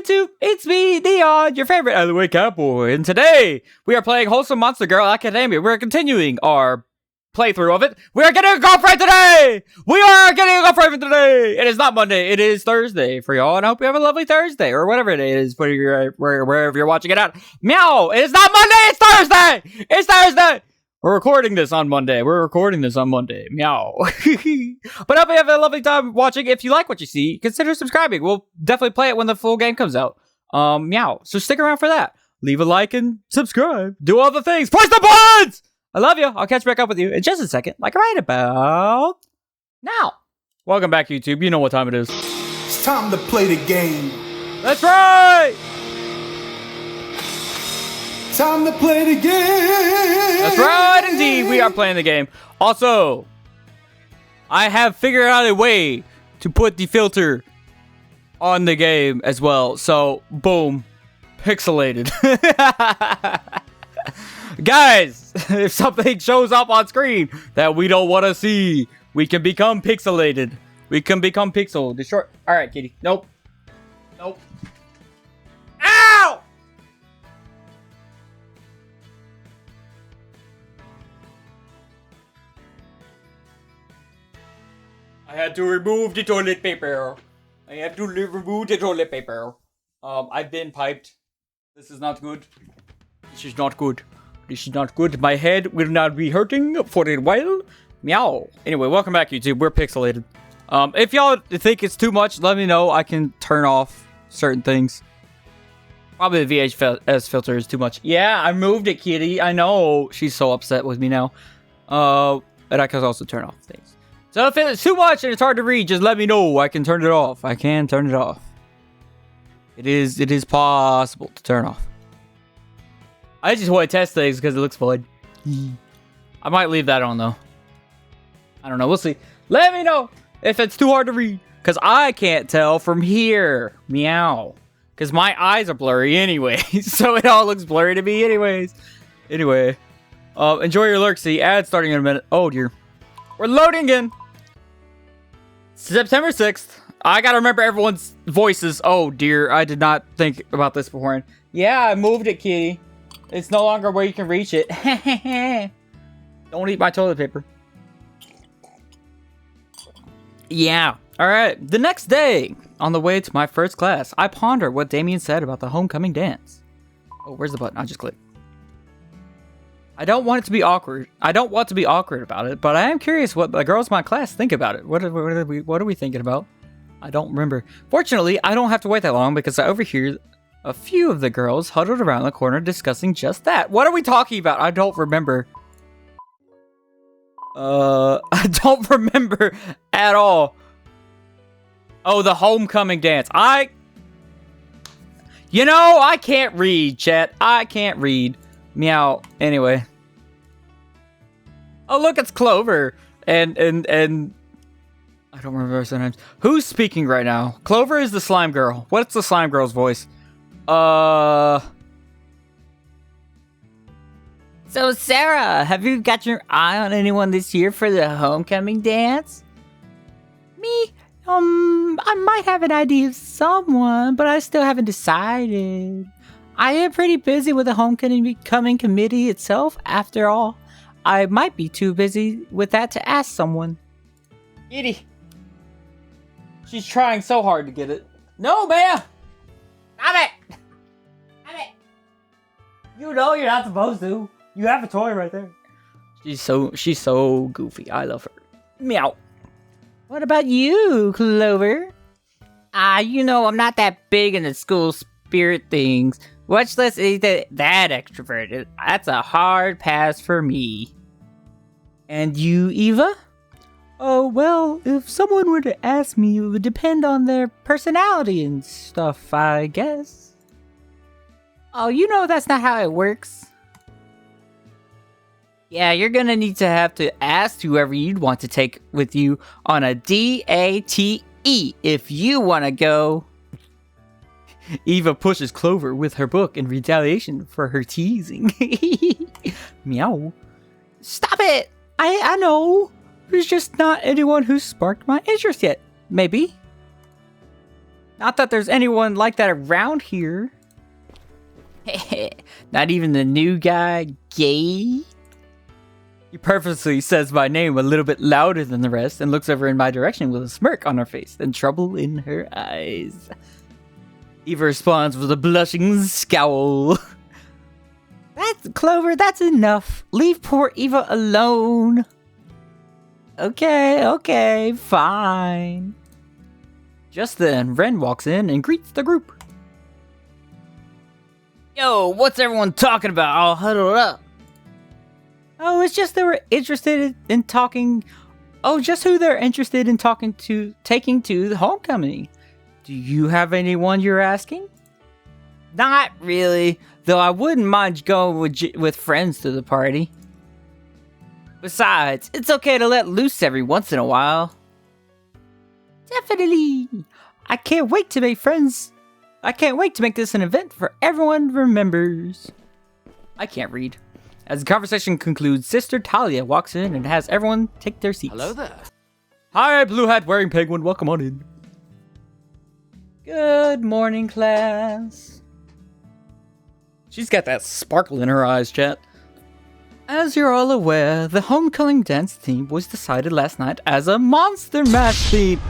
YouTube? It's me, Neon, your favorite ALLEYCAT boy, and today we are playing Wholesome Monster Girl Academia. We're continuing our playthrough of it. We are getting a girlfriend today! We are getting a girlfriend today! It is not Monday, it is Thursday for y'all, and I hope you have a lovely Thursday, or whatever it is, wherever you're watching it at. Meow! It is not Monday, it's Thursday! It's Thursday! We're recording this on Monday. Meow. But I hope you have a lovely time watching. If you like what you see, consider subscribing. We'll definitely play it when the full game comes out. Meow. So stick around for that. Leave a like and subscribe. Do all the things. Push the buttons! I love you. I'll catch back up with you in just a second. Like right about now. Welcome back, YouTube. You know what time it is. It's time to play the game. That's right! Time to play the game. That's right, indeed. We are playing the game. Also, I have figured out a way to put the filter on the game as well. So, boom. Pixelated. Guys, if something shows up on screen that we don't want to see, we can become pixelated. We can become pixel. Alright, kitty. Nope. Nope. Ow! I had to remove the toilet paper. I've been piped. This is not good. This is not good. My head will not be hurting for a while. Meow. Anyway, welcome back, YouTube. We're pixelated. If y'all think it's too much, let me know. I can turn off certain things. Probably the VHS filter is too much. Yeah, I moved it, kitty. I know. She's so upset with me now. And I can also turn off things. So if it's too much and it's hard to read, just let me know. I can turn it off. I can turn it off. It is possible to turn off. I just want to test things because it looks fun. I might leave that on though. I don't know. We'll see. Let me know if it's too hard to read. Because I can't tell from here. Meow. Because my eyes are blurry anyway. So it all looks blurry to me anyways. Anyway. Enjoy your lurk. See, ad starting in a minute. Oh dear. We're loading in. September 6th. I gotta remember everyone's voices. Oh dear, I did not think about this beforehand. Yeah, I moved it, kitty. It's no longer where you can reach it. Don't eat my toilet paper. Yeah. Alright, the next day, on the way to my first class, I ponder what Damien said about the homecoming dance. Oh, where's the button? I just clicked. I don't want it to be awkward. I don't want to be awkward about it, but I am curious what the girls in my class think about it. What are we thinking about? I don't remember. Fortunately, I don't have to wait that long because I overhear a few of the girls huddled around the corner discussing just that. What are we talking about? I don't remember. I don't remember at all. Oh, the homecoming dance. You know, I can't read, chat. I can't read. Meow. Anyway. Oh, look, it's Clover. And I don't remember sometimes. Who's speaking right now? Clover is the slime girl. What's the slime girl's voice? So, Sarah, have you got your eye on anyone this year for the homecoming dance? Me? I might have an idea of someone, but I still haven't decided. I am pretty busy with the homecoming committee itself, after all. I might be too busy with that to ask someone. Edie. She's trying so hard to get it. No, man! Stop it! Stop it! You know you're not supposed to. You have a toy right there. She's so goofy. I love her. Meow. What about you, Clover? You know, I'm not that big into school spirit things. Much less that extroverted. That's a hard pass for me. And you, Eva? Oh, well, if someone were to ask me, it would depend on their personality and stuff, I guess. Oh, you know that's not how it works. Yeah, you're gonna need to have to ask whoever you'd want to take with you on a DATE if you want to go. Eva pushes Clover with her book in retaliation for her teasing. Meow. Stop it! I know. There's just not anyone who's sparked my interest yet. Maybe. Not that there's anyone like that around here. Not even the new guy, Gay? He purposely says my name a little bit louder than the rest and looks over in my direction with a smirk on her face and trouble in her eyes. Eva responds with a blushing scowl. That's Clover, that's enough. Leave poor Eva alone. Okay, fine. Just then, Ren walks in and greets the group. Yo, what's everyone talking about all huddled up? Oh, it's just they were interested in talking. Oh, just who they're interested in taking to the homecoming. Do you have anyone you're asking? Not really, though I wouldn't mind going with friends to the party. Besides, it's okay to let loose every once in a while. Definitely. I can't wait to make friends. I can't wait to make this an event for everyone remembers. I can't read. As the conversation concludes, Sister Talia walks in and has everyone take their seats. Hello there. Hi, blue hat wearing penguin. Welcome on in. Good morning, class. She's got that sparkle in her eyes, chat. As you're all aware, the homecoming dance theme was decided last night as a Monster Mash theme.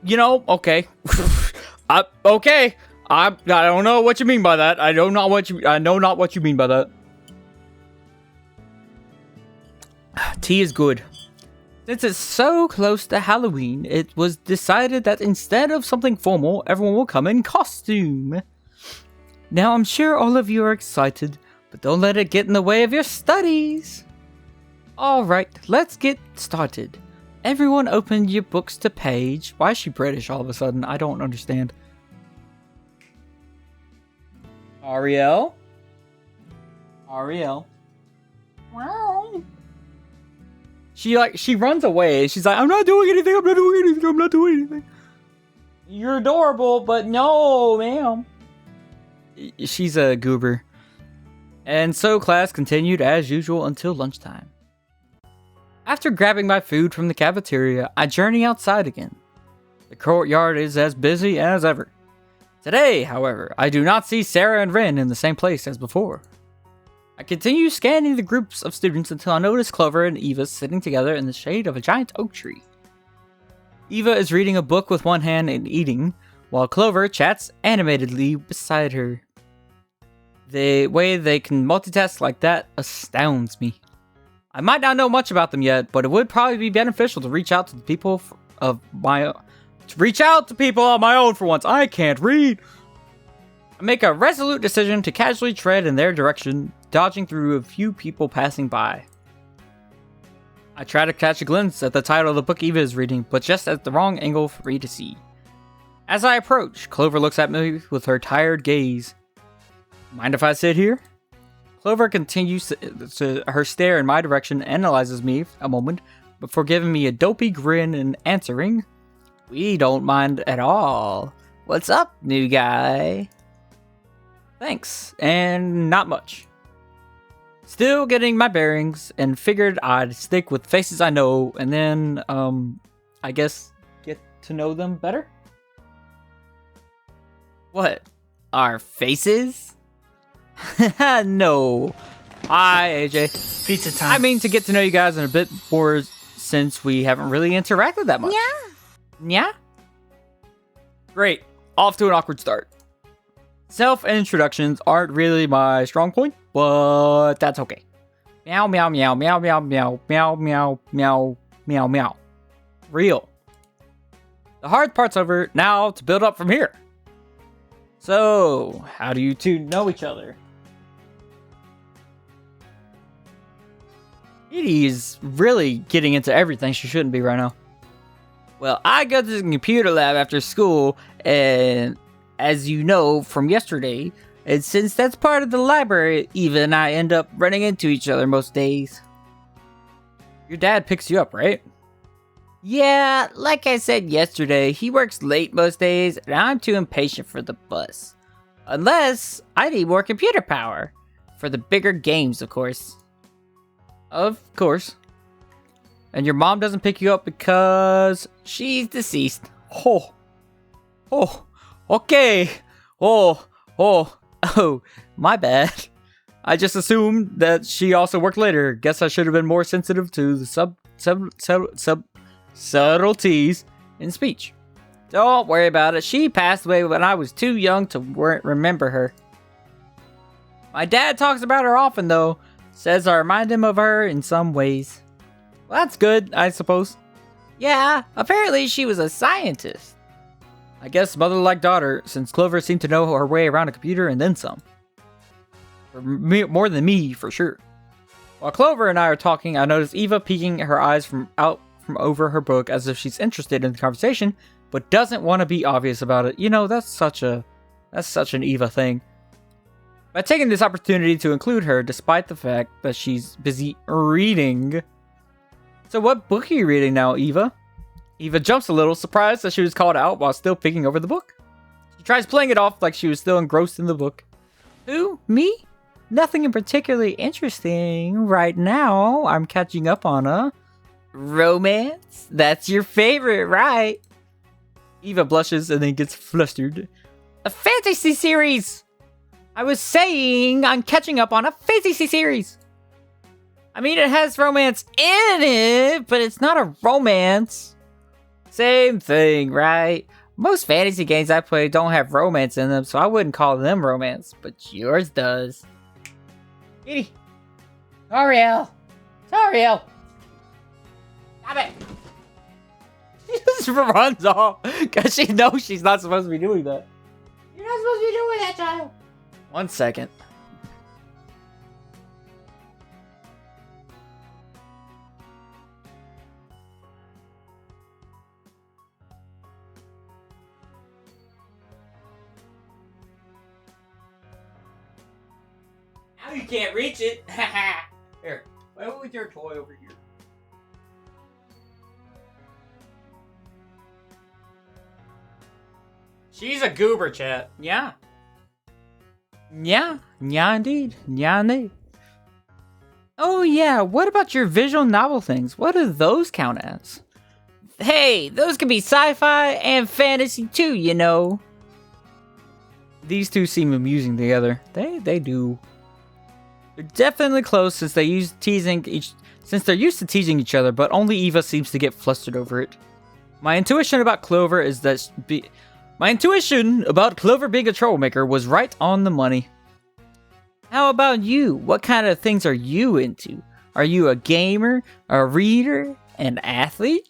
You know, okay. Okay. I don't know what you mean by that. I know not what you mean by that. Tea is good. Since it's so close to Halloween, it was decided that instead of something formal, everyone will come in costume. Now, I'm sure all of you are excited, but don't let it get in the way of your studies. Alright, let's get started. Everyone open your books to page. Why is she British all of a sudden? I don't understand. Ariel? Wow. She runs away. She's like, I'm not doing anything. You're adorable, but no, ma'am. She's a goober. And so class continued as usual until lunchtime. After grabbing my food from the cafeteria, I journey outside again. The courtyard is as busy as ever. Today, however, I do not see Sarah and Ren in the same place as before. I continue scanning the groups of students until I notice Clover and Eva sitting together in the shade of a giant oak tree. Eva is reading a book with one hand and eating, while Clover chats animatedly beside her. The way they can multitask like that astounds me. I might not know much about them yet, but it would probably be beneficial to reach out to people on my own for once. I can't read. I make a resolute decision to casually tread in their direction, dodging through a few people passing by. I try to catch a glimpse at the title of the book Eva is reading, but just at the wrong angle for me to see. As I approach, Clover looks at me with her tired gaze. Mind if I sit here? Clover continues to her stare in my direction, analyzes me a moment before giving me a dopey grin and answering, "We don't mind at all. What's up, new guy?" Thanks, and not much. Still getting my bearings, and figured I'd stick with faces I know, and then, I guess, get to know them better? What? Our faces? No. Hi, AJ. Pizza time. I mean, to get to know you guys in a bit more since we haven't really interacted that much. Yeah? Great. Off to an awkward start. Self-introductions aren't really my strong point, but that's okay. Meow, meow, meow, meow, meow, meow, meow, meow, meow, meow, meow. Real. The hard part's over, now to build up from here. So, how do you two know each other? Edie's really getting into everything she shouldn't be right now. Well, I go to the computer lab after school, and as you know from yesterday, and since that's part of the library, Eva and I end up running into each other most days. Your dad picks you up, right? Yeah, like I said yesterday, he works late most days, and I'm too impatient for the bus. Unless I need more computer power. For the bigger games, of course. Of course. And your mom doesn't pick you up because she's deceased. Oh. Oh. Okay. Oh. My bad. I just assumed that she also worked later. Guess I should have been more sensitive to the subtleties in speech. Don't worry about it. She passed away when I was too young to remember her. My dad talks about her often, though. Says I remind him of her in some ways. Well, that's good, I suppose. Yeah, apparently she was a scientist. I guess mother like daughter, since Clover seemed to know her way around a computer and then some. More than me, for sure. While Clover and I are talking, I notice Eva peeking her eyes from over her book as if she's interested in the conversation, but doesn't want to be obvious about it. You know, that's such an Eva thing. By taking this opportunity to include her, despite the fact that she's busy reading. So what book are you reading now, Eva? Eva jumps a little, surprised that she was called out while still peeking over the book. She tries playing it off like she was still engrossed in the book. Who? Me? Nothing in particularly interesting right now. I'm catching up on a romance. That's your favorite, right? Eva blushes and then gets flustered. A fantasy series! I was saying I'm catching up on a fantasy series. I mean, it has romance in it, but it's not a romance. Same thing, right? Most fantasy games I play don't have romance in them, so I wouldn't call them romance, but yours does. Kitty. Ariel. Stop it. She just runs off because she knows she's not supposed to be doing that. You're not supposed to be doing that, child. 1 second. Now you can't reach it. Here, play with your toy over here. She's a goober, chat. Yeah. Yeah, indeed. Oh yeah, what about your visual novel things? What do those count as? Hey, those can be sci-fi and fantasy too, you know. These two seem amusing together. They do. They're definitely close since they're used to teasing each other, but only Eva seems to get flustered over it. My intuition about Clover being a troublemaker was right on the money. How about you? What kind of things are you into? Are you a gamer, a reader, an athlete?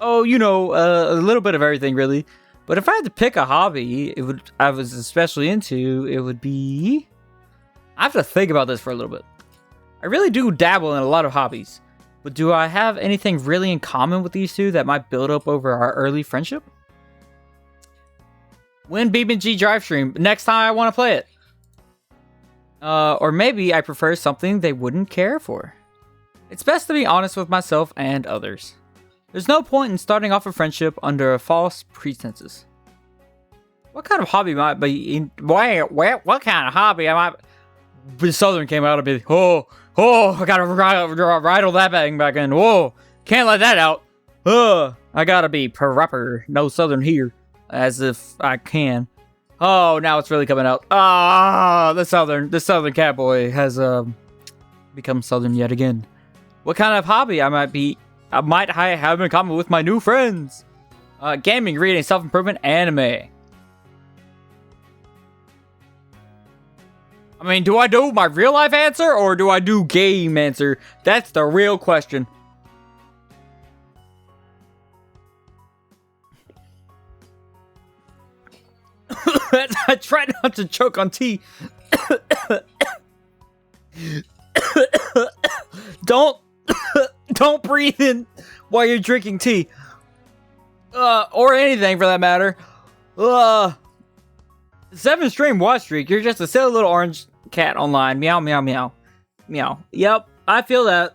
Oh, you know, a little bit of everything, really. But if I had to pick a hobby, I was especially into, it would be... I have to think about this for a little bit. I really do dabble in a lot of hobbies. But do I have anything really in common with these two that might build up over our early friendship? Win BeamNG Drive Stream. Next time I want to play it. Or maybe I prefer something they wouldn't care for. It's best to be honest with myself and others. There's no point in starting off a friendship under false pretenses. What kind of hobby might be? What kind of hobby I might? The Southern came out a bit. Oh! I gotta rattle that bang back in. Whoa! Can't let that out. I gotta be proper. No Southern here, as if I can. Oh, now it's really coming out. The Southern Catboy has become Southern yet again. What kind of hobby I might have in common with my new friends? Gaming, reading, self-improvement, anime. I mean, do I do my real life answer or do I do game answer? That's the real question. I try not to choke on tea. Don't breathe in while you're drinking tea. Or anything for that matter. 7-stream watch streak. You're just a silly little orange cat online. Meow, meow, meow. Meow. Yep, I feel that.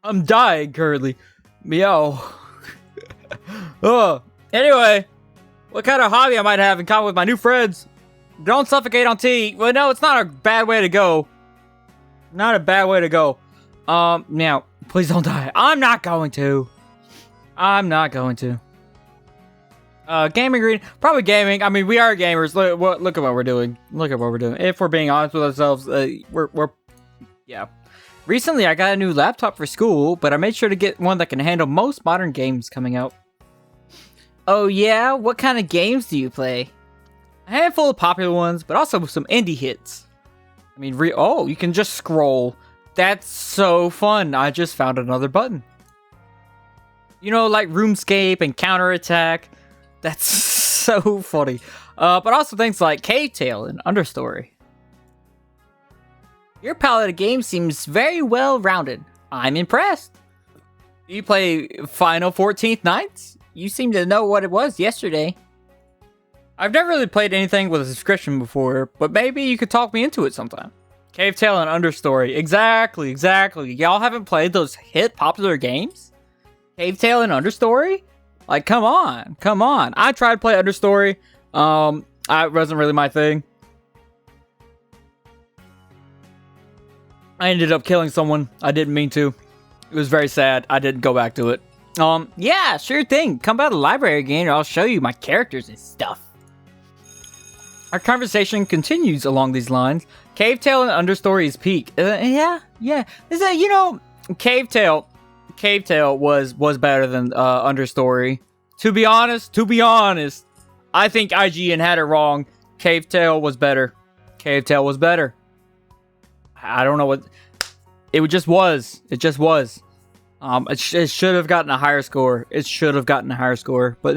I'm dying currently. Meow. Anyway, what kind of hobby I might have in common with my new friends? Don't suffocate on tea. Well, no, it's not a bad way to go. Not a bad way to go. Now, please don't die. I'm not going to. Gaming reading. Probably gaming. I mean, we are gamers. Look at what we're doing. If we're being honest with ourselves, yeah. Recently, I got a new laptop for school, but I made sure to get one that can handle most modern games coming out. Oh yeah? What kind of games do you play? A handful of popular ones, but also some indie hits. I mean, you can just scroll. That's so fun. I just found another button. You know, like RuneScape and Counterattack. That's so funny. But also things like Cave Tale and Understory. Your palette of games seems very well rounded. I'm impressed. Do you play Final 14th Nights? You seem to know what it was yesterday. I've never really played anything with a subscription before, but maybe you could talk me into it sometime. Cave Tale and Understory. Exactly. Y'all haven't played those hit popular games? Cave Tale and Understory? Like, come on. I tried to play Understory. It wasn't really my thing. I ended up killing someone. I didn't mean to. It was very sad. I didn't go back to it. Yeah, sure thing. Come by the library again, and I'll show you my characters and stuff. Our conversation continues along these lines. Cave Tale and Understory is peak. Yeah. Is that, Cave Tale was better than Understory. To be honest, I think IGN had it wrong. Cave Tale was better. I don't know what it just was. It should have gotten a higher score. But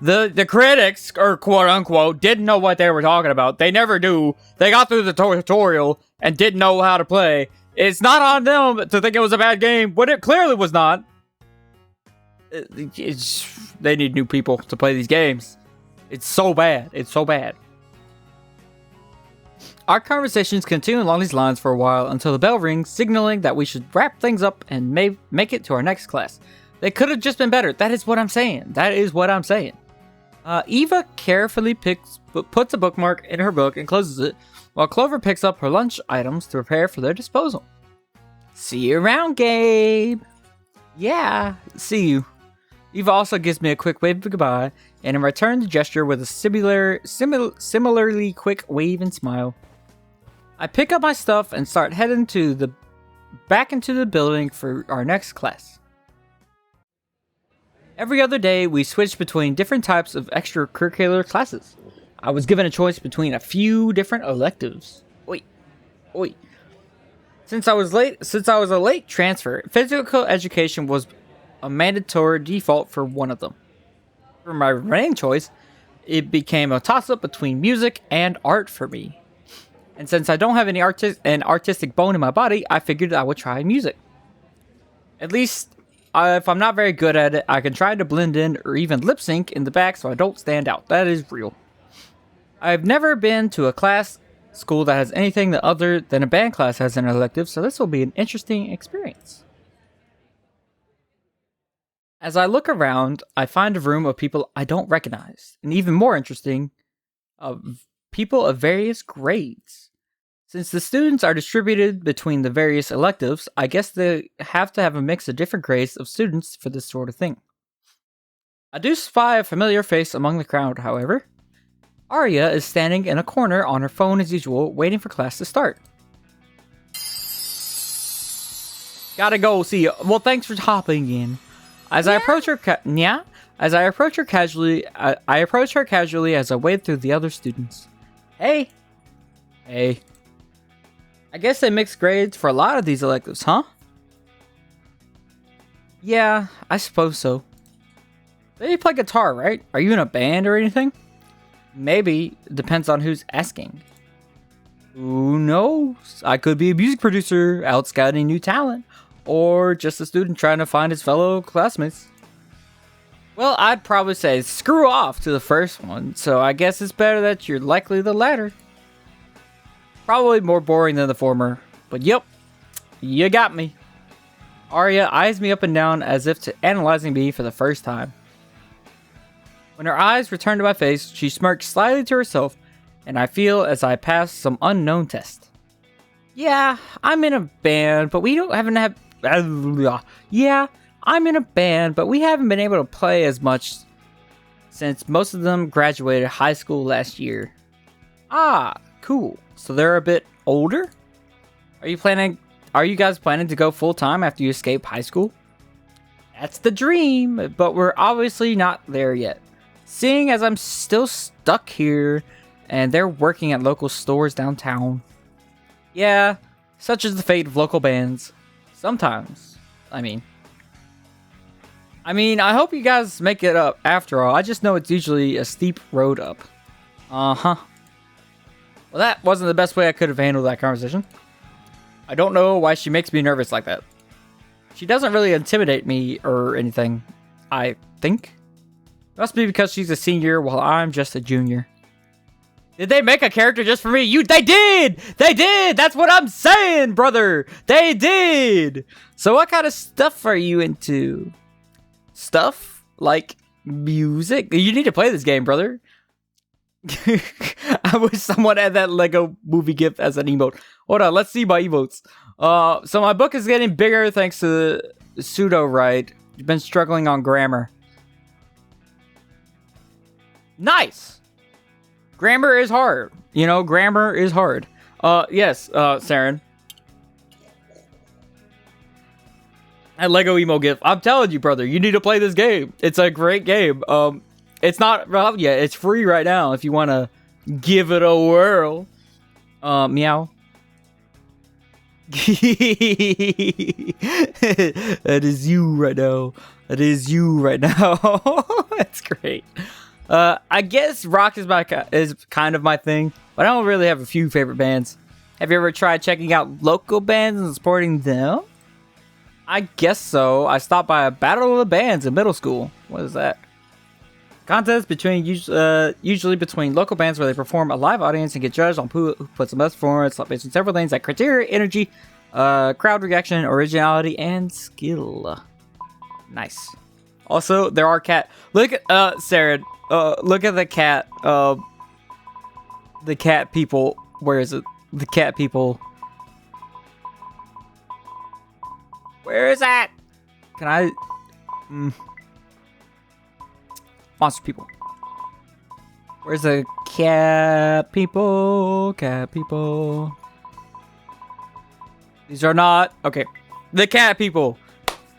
the critics, or quote unquote, didn't know what they were talking about. They never do. They got through the tutorial and didn't know how to play. It's not on them to think it was a bad game, but it clearly was not. They need new people to play these games. It's so bad. Our conversations continue along these lines for a while until the bell rings, signaling that we should wrap things up and make it to our next class. They could have just been better. That is what I'm saying. Eva carefully puts a bookmark in her book and closes it, while Clover picks up her lunch items to prepare for their disposal. See you around, Gabe. Yeah, see you. Eva also gives me a quick wave of goodbye, and in return the gesture with a similarly quick wave and smile. I pick up my stuff and start heading back into the building for our next class. Every other day, we switch between different types of extracurricular classes. I was given a choice between a few different electives. Oi. Since I was a late transfer, physical education was a mandatory default for one of them. For my remaining choice, it became a toss-up between music and art for me. And since I don't have any artistic bone in my body, I figured I would try music. At least, if I'm not very good at it, I can try to blend in or even lip sync in the back so I don't stand out. That is real. I've never been to a school that has anything other than a band class has an elective, so this will be an interesting experience. As I look around, I find a room of people I don't recognize, and even more interesting, of people of various grades. Since the students are distributed between the various electives, I guess they have to have a mix of different grades of students for this sort of thing. I do spy a familiar face among the crowd, however. Arya is standing in a corner on her phone as usual, waiting for class to start. Gotta go see you. Well, thanks for hopping in. As I approach her casually, I approach her casually as I wade through the other students. Hey. I guess they mix grades for a lot of these electives, huh? Yeah, I suppose so. They play guitar, right? Are you in a band or anything? Maybe. Depends on who's asking. Who knows? I could be a music producer out scouting new talent, or just a student trying to find his fellow classmates. Well, I'd probably say screw off to the first one, so I guess it's better that you're likely the latter. Probably more boring than the former, but yep, you got me. Arya eyes me up and down as if to analyzing me for the first time. When her eyes return to my face, she smirks slyly to herself, and I feel as I pass some unknown test. Yeah, I'm in a band, but we haven't been able to play as much since most of them graduated high school last year. Ah, cool. So they're a bit older? Are you guys planning to go full time after you escape high school? That's the dream, but we're obviously not there yet. Seeing as I'm still stuck here and they're working at local stores downtown. Yeah, such is the fate of local bands. Sometimes. I hope you guys make it up after all. I just know it's usually a steep road up. Uh-huh. Well, that wasn't the best way I could have handled that conversation. I don't know why she makes me nervous like that. She doesn't really intimidate me or anything, I think. It must be because she's a senior while I'm just a junior. Did they make a character just for me? They did! They did! That's what I'm saying, brother! They did! So what kind of stuff are you into? Stuff? Like music? You need to play this game, brother. I wish someone had that Lego movie gift as an emote. Hold on, let's see my emotes. So my book is getting bigger thanks to pseudo right. You've been struggling on grammar. Nice! Grammar is hard. You know, grammar is hard. Yes, Saren. That Lego emo gift. I'm telling you, brother, you need to play this game. It's a great game. It's not out yet. It's free right now if you want to give it a whirl. Meow. That is you right now. That is you right now. That's great. I guess rock is kind of my thing, but I don't really have a few favorite bands. Have you ever tried checking out local bands and supporting them? I guess so. I stopped by a battle of the bands in middle school. What is that? Contest between usually between local bands where they perform a live audience and get judged on who puts the best performance based on several things like criteria, energy, crowd reaction, originality, and skill. Nice. Also, there are cat. Look at Sarah. Look at the cat. The cat people. Where is it? The cat people. Where is that? Can I? Monster people. Where's the cat people? Cat people. These are not... Okay. The cat people.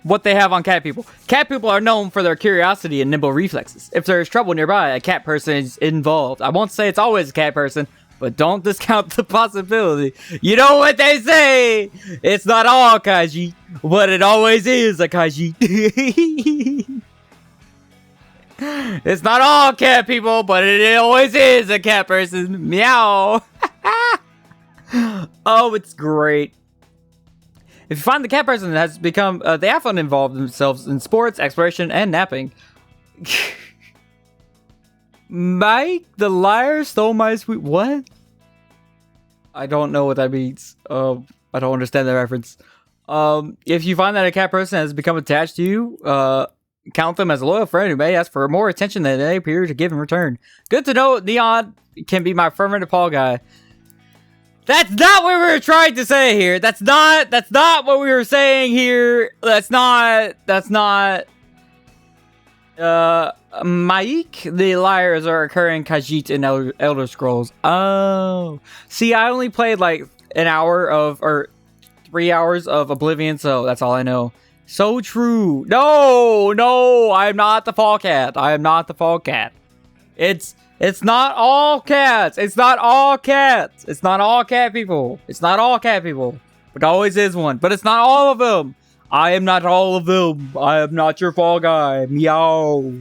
What they have on cat people. Cat people are known for their curiosity and nimble reflexes. If there's trouble nearby, a cat person is involved. I won't say it's always a cat person, but don't discount the possibility. You know what they say? It's not all kaiji, but it always is a kaiji. It's not all cat people, but it always is a cat person. Meow. Oh, it's great. If you find the cat person that has become, they often involve themselves in sports, exploration, and napping. Mike the liar stole my sweet... What? I don't know what that means. I don't understand that reference. If you find that a cat person has become attached to you, count them as a loyal friend who may ask for more attention than they appear to give in return. Good to know Neon can be my fervent Paul guy. That's not what we were trying to say here. That's not what we were saying here. That's not Mike the liars are occurring Khajiit in Elder Scrolls. Oh. See, I only played like an hour of, or 3 hours of Oblivion, so that's all I know. So true. No, I'm not the fall cat. I am not the fall cat. It's not all cats. It's not all cats. It's not all cat people. It's not all cat people. But always is one. But it's not all of them. I am not all of them. I am not your fall guy. Meow.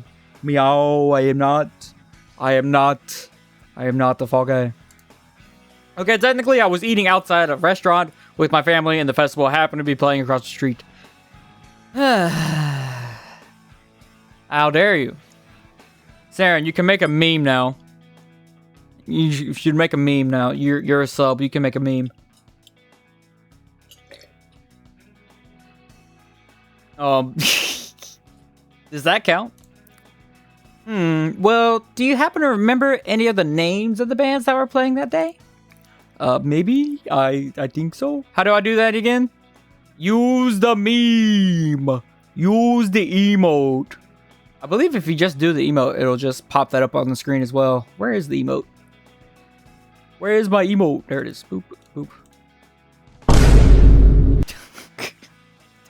Meow. I am not the fall guy. Okay, technically I was eating outside a restaurant with my family and the festival happened to be playing across the street. How dare you? Saren, you can make a meme now. You should make a meme now. You're a sub. You can make a meme. Does that count? Well, do you happen to remember any of the names of the bands that were playing that day? Maybe? I think so. How do I do that again? Use the meme. Use the emote. I believe if you just do the emote, it'll just pop that up on the screen as well. Where is the emote? Where is my emote? There it is. Boop, boop.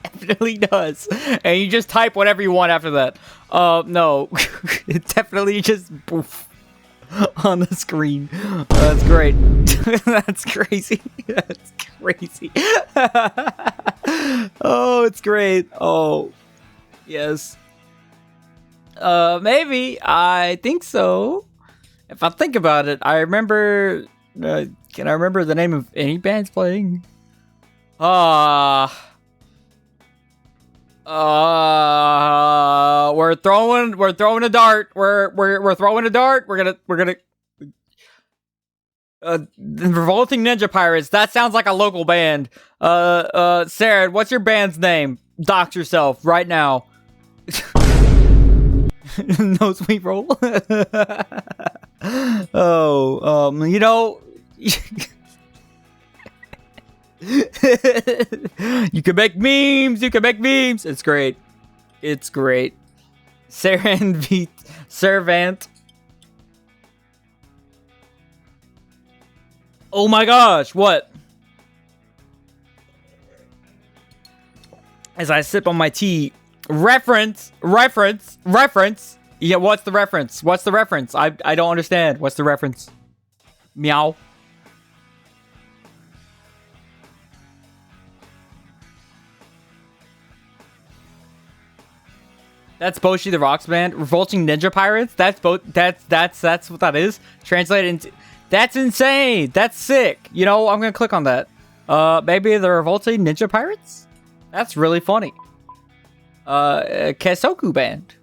Definitely does. And you just type whatever you want after that. No. It definitely just poof on the screen. That's great. That's crazy. That's crazy. Oh, it's great. Oh, yes. Maybe. I think so. If I think about it, I remember... can I remember the name of any bands playing? We're throwing a dart. We're throwing a dart. We're gonna the Revolting Ninja Pirates. That sounds like a local band. Sarah, what's your band's name? Dox yourself right now. No sweet roll. Oh, you know. You can make memes. You can make memes. It's great. It's great. Servant. Oh my gosh, what? As I sip on my tea. Reference. Yeah, what's the reference? What's the reference? I don't understand. What's the reference? Meow. That's Boshi the Rocks band. Revolting Ninja Pirates. That's what that is. Translated into. That's insane. That's sick. You know, I'm gonna click on that. Maybe the Revolting Ninja Pirates. That's really funny. Kesoku band.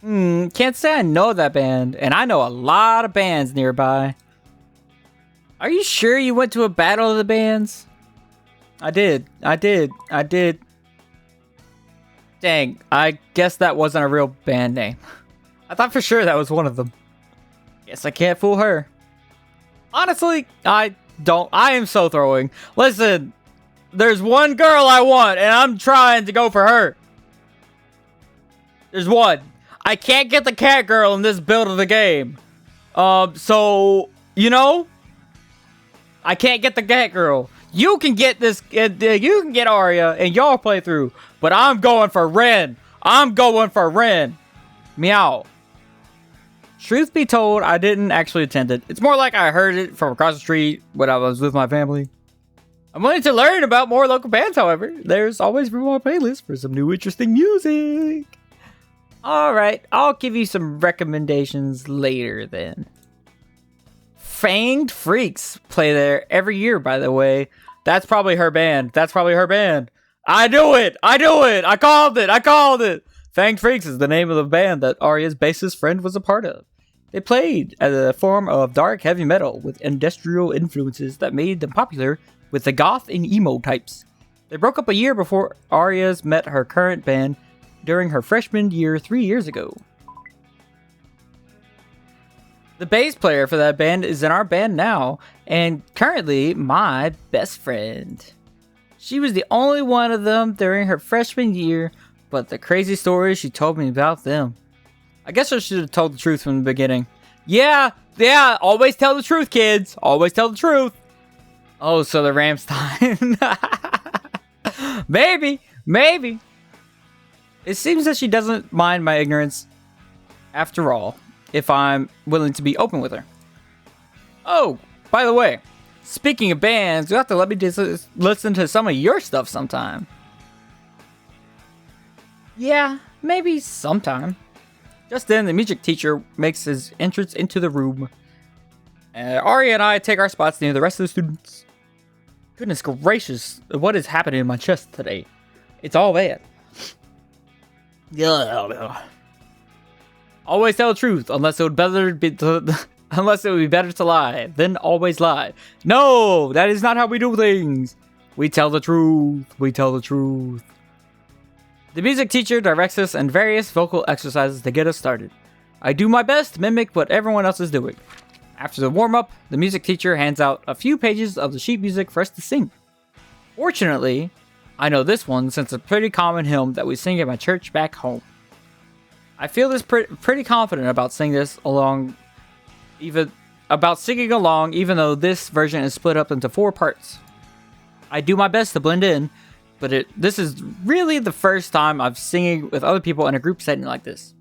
Can't say I know that band, and I know a lot of bands nearby. Are you sure you went to a battle of the bands? I did. Dang, I guess that wasn't a real band name. I thought for sure that was one of them. Guess I can't fool her. Honestly, I am so throwing. Listen, there's one girl I want, and I'm trying to go for her. There's one. I can't get the cat girl in this build of the game. So, you know, I can't get the cat girl. You can get this, you can get Arya, and y'all play through. But I'm going for Ren. Meow. Truth be told, I didn't actually attend it. It's more like I heard it from across the street when I was with my family. I'm willing to learn about more local bands, however. There's always room on my playlist for some new interesting music. Alright, I'll give you some recommendations later then. Fanged Freaks play there every year, by the way. That's probably her band. I do it! I called it! Fanged Freaks is the name of the band that Arya's bassist friend was a part of. They played as a form of dark heavy metal with industrial influences that made them popular with the goth and emo types. They broke up a year before Arya's met her current band during her freshman year 3 years ago. The bass player for that band is in our band now, and currently my best friend. She was the only one of them during her freshman year, but the crazy stories she told me about them. I guess I should have told the truth from the beginning. Yeah, always tell the truth, kids. Always tell the truth. Oh, so the Ramstein. Maybe. It seems that she doesn't mind my ignorance, after all, if I'm willing to be open with her. Oh, by the way, speaking of bands, you'll have to let me just listen to some of your stuff sometime. Yeah, maybe sometime. Just then, the music teacher makes his entrance into the room. Ari and I take our spots near the rest of the students. Goodness gracious, what is happening in my chest today? It's all bad. Always tell the truth, unless it would be better to lie. Then always lie. No, that is not how we do things. We tell the truth. We tell the truth. The music teacher directs us in various vocal exercises to get us started. I do my best to mimic what everyone else is doing. After the warm-up, the music teacher hands out a few pages of the sheet music for us to sing. Fortunately, I know this one since it's a pretty common hymn that we sing at my church back home. I feel pretty confident about singing along, even though this version is split up into 4 parts. I do my best to blend in, but this is really the first time I'm singing with other people in a group setting like this.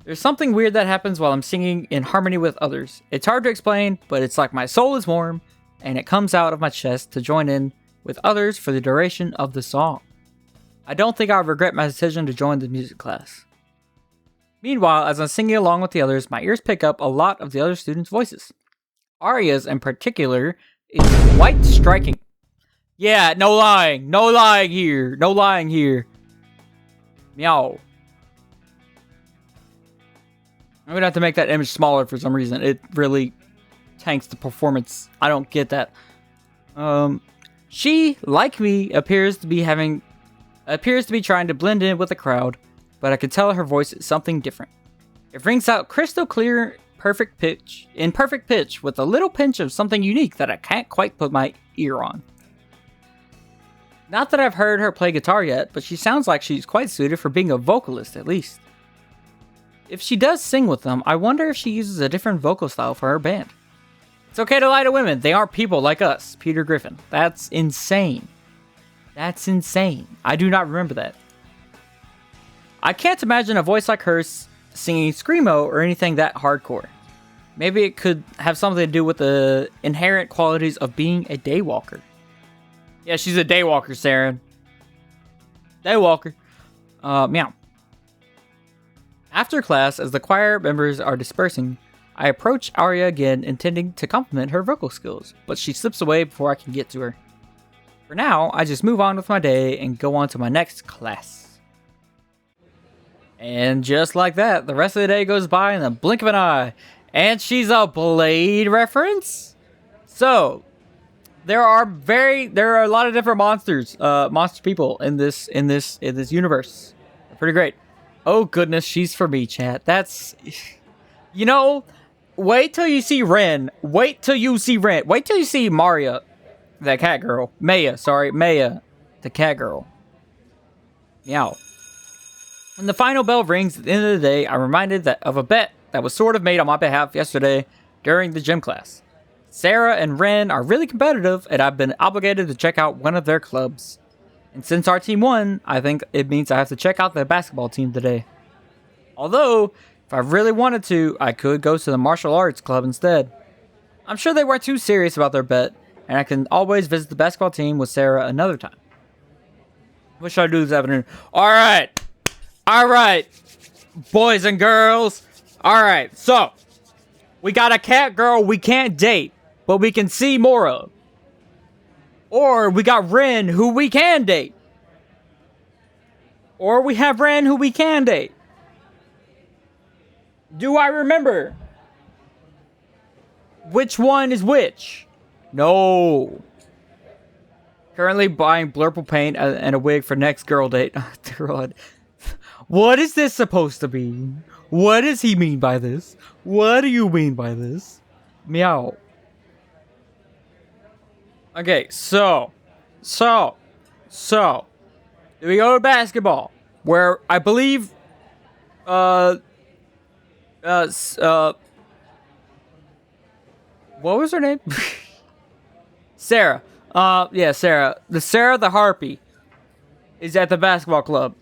There's something weird that happens while I'm singing in harmony with others. It's hard to explain, but it's like my soul is warm, and it comes out of my chest to join in with others for the duration of the song. I don't think I'll regret my decision to join the music class. Meanwhile, as I'm singing along with the others, my ears pick up a lot of the other students' voices. Aria's in particular is quite striking. Yeah, no lying. No lying here. No lying here. Meow. I'm gonna have to make that image smaller for some reason. It really tanks the performance. I don't get that. She, like me, appears to be trying to blend in with the crowd, but I can tell her voice is something different. It rings out crystal clear, perfect pitch with a little pinch of something unique that I can't quite put my ear on. Not that I've heard her play guitar yet, but she sounds like she's quite suited for being a vocalist at least. If she does sing with them, I wonder if she uses a different vocal style for her band. It's okay to lie to women. They aren't people like us. Peter Griffin. That's insane. That's insane. I do not remember that. I can't imagine a voice like hers singing screamo or anything that hardcore. Maybe it could have something to do with the inherent qualities of being a daywalker. Yeah, she's a daywalker, Saren. Daywalker. Meow. After class, as the choir members are dispersing, I approach Aria again, intending to compliment her vocal skills, but she slips away before I can get to her. For now, I just move on with my day and go on to my next class. And just like that, the rest of the day goes by in the blink of an eye. And she's a Blade reference? So, there are a lot of different monster people in this universe. They're pretty great. Oh goodness, she's for me, chat. That's, wait till you see Ren. Wait till you see Maria, that cat girl. Maya, the cat girl. Meow. When the final bell rings at the end of the day, I'm reminded of a bet that was sort of made on my behalf yesterday during the gym class. Sarah and Ren are really competitive, and I've been obligated to check out one of their clubs. And since our team won, I think it means I have to check out the basketball team today. Although, if I really wanted to, I could go to the martial arts club instead. I'm sure they weren't too serious about their bet, and I can always visit the basketball team with Sarah another time. What should I do this afternoon? Alright, boys and girls. Alright, so, we got a cat girl we can't date, but we can see more of. Or we got Ren, who we can date. Or we have Ren, who we can date. Do I remember which one is which? No. Currently buying blurple paint and a wig for next girl date. What is this supposed to be? What does he mean by this? What do you mean by this? Meow. Okay, so, do we go to basketball? Where I believe, what was her name? Sarah. Yeah, Sarah. Sarah the Harpy is at the basketball club.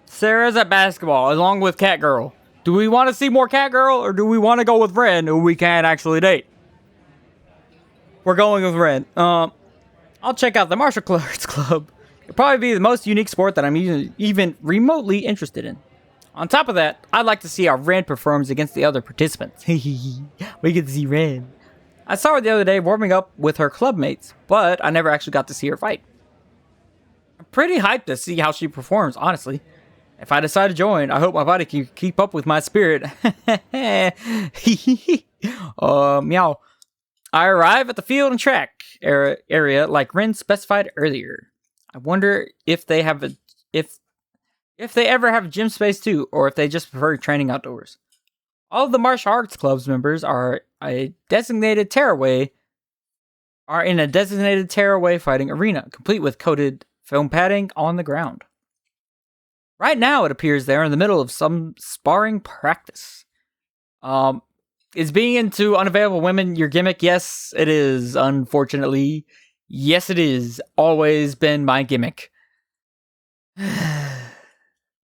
Sarah's at basketball, along with Cat Girl. Do we want to see more Cat Girl, or do we want to go with Ren, who we can't actually date? We're going with Ren. I'll check out the martial arts club. It'll probably be the most unique sport that I'm even remotely interested in. On top of that, I'd like to see how Ren performs against the other participants. We get to see Ren. I saw her the other day warming up with her club mates, but I never actually got to see her fight. I'm pretty hyped to see how she performs, honestly. If I decide to join, I hope my body can keep up with my spirit. Meow. I arrive at the field and track area like Ren specified earlier. I wonder if they have if they ever have gym space too, or if they just prefer training outdoors. All of the martial arts club's members are in a designated tearaway fighting arena, complete with coated foam padding on the ground. Right now, it appears they're in the middle of some sparring practice. Is being into unavailable women your gimmick? Yes, it is, unfortunately. Yes, it is. Always been my gimmick.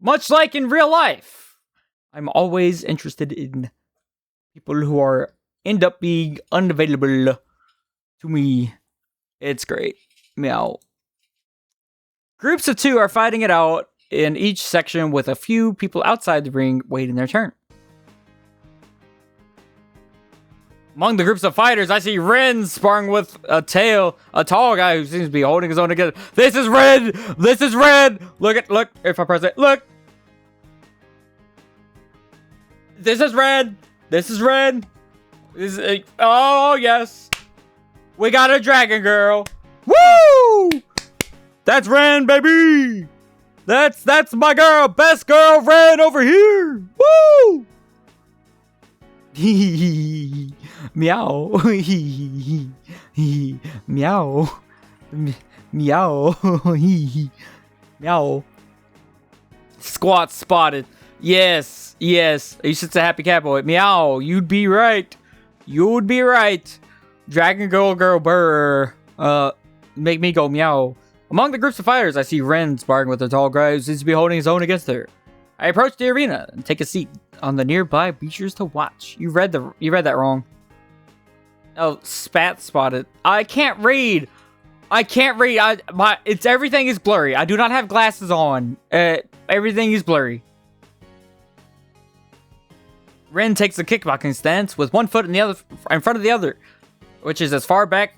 Much like in real life, I'm always interested in people who end up being unavailable to me. It's great. Meow. Groups of 2 are fighting it out in each section with a few people outside the ring waiting their turn. Among the groups of fighters, I see Ren sparring with a tall guy who seems to be holding his own together. This is Ren! This is Ren! Look, if I press it, look! This is Ren! This is Ren! Oh, yes! We got a dragon girl! Woo! That's Ren, baby! That's my girl! Best girl, Ren, over here! Woo! Meow. Meow. Meow. Meow. Squat spotted. Yes. You should say happy cat boy. Meow. You'd be right. Dragon girl burr. Make me go meow. Among the groups of fighters, I see Ren sparring with a tall guy who seems to be holding his own against her. I approach the arena and take a seat on the nearby bleachers to watch. You read that wrong. Oh, spat spotted. I can't read. Everything is blurry. I do not have glasses on. Everything is blurry. Ren takes a kickboxing stance with one foot in front of the other, which is as far back.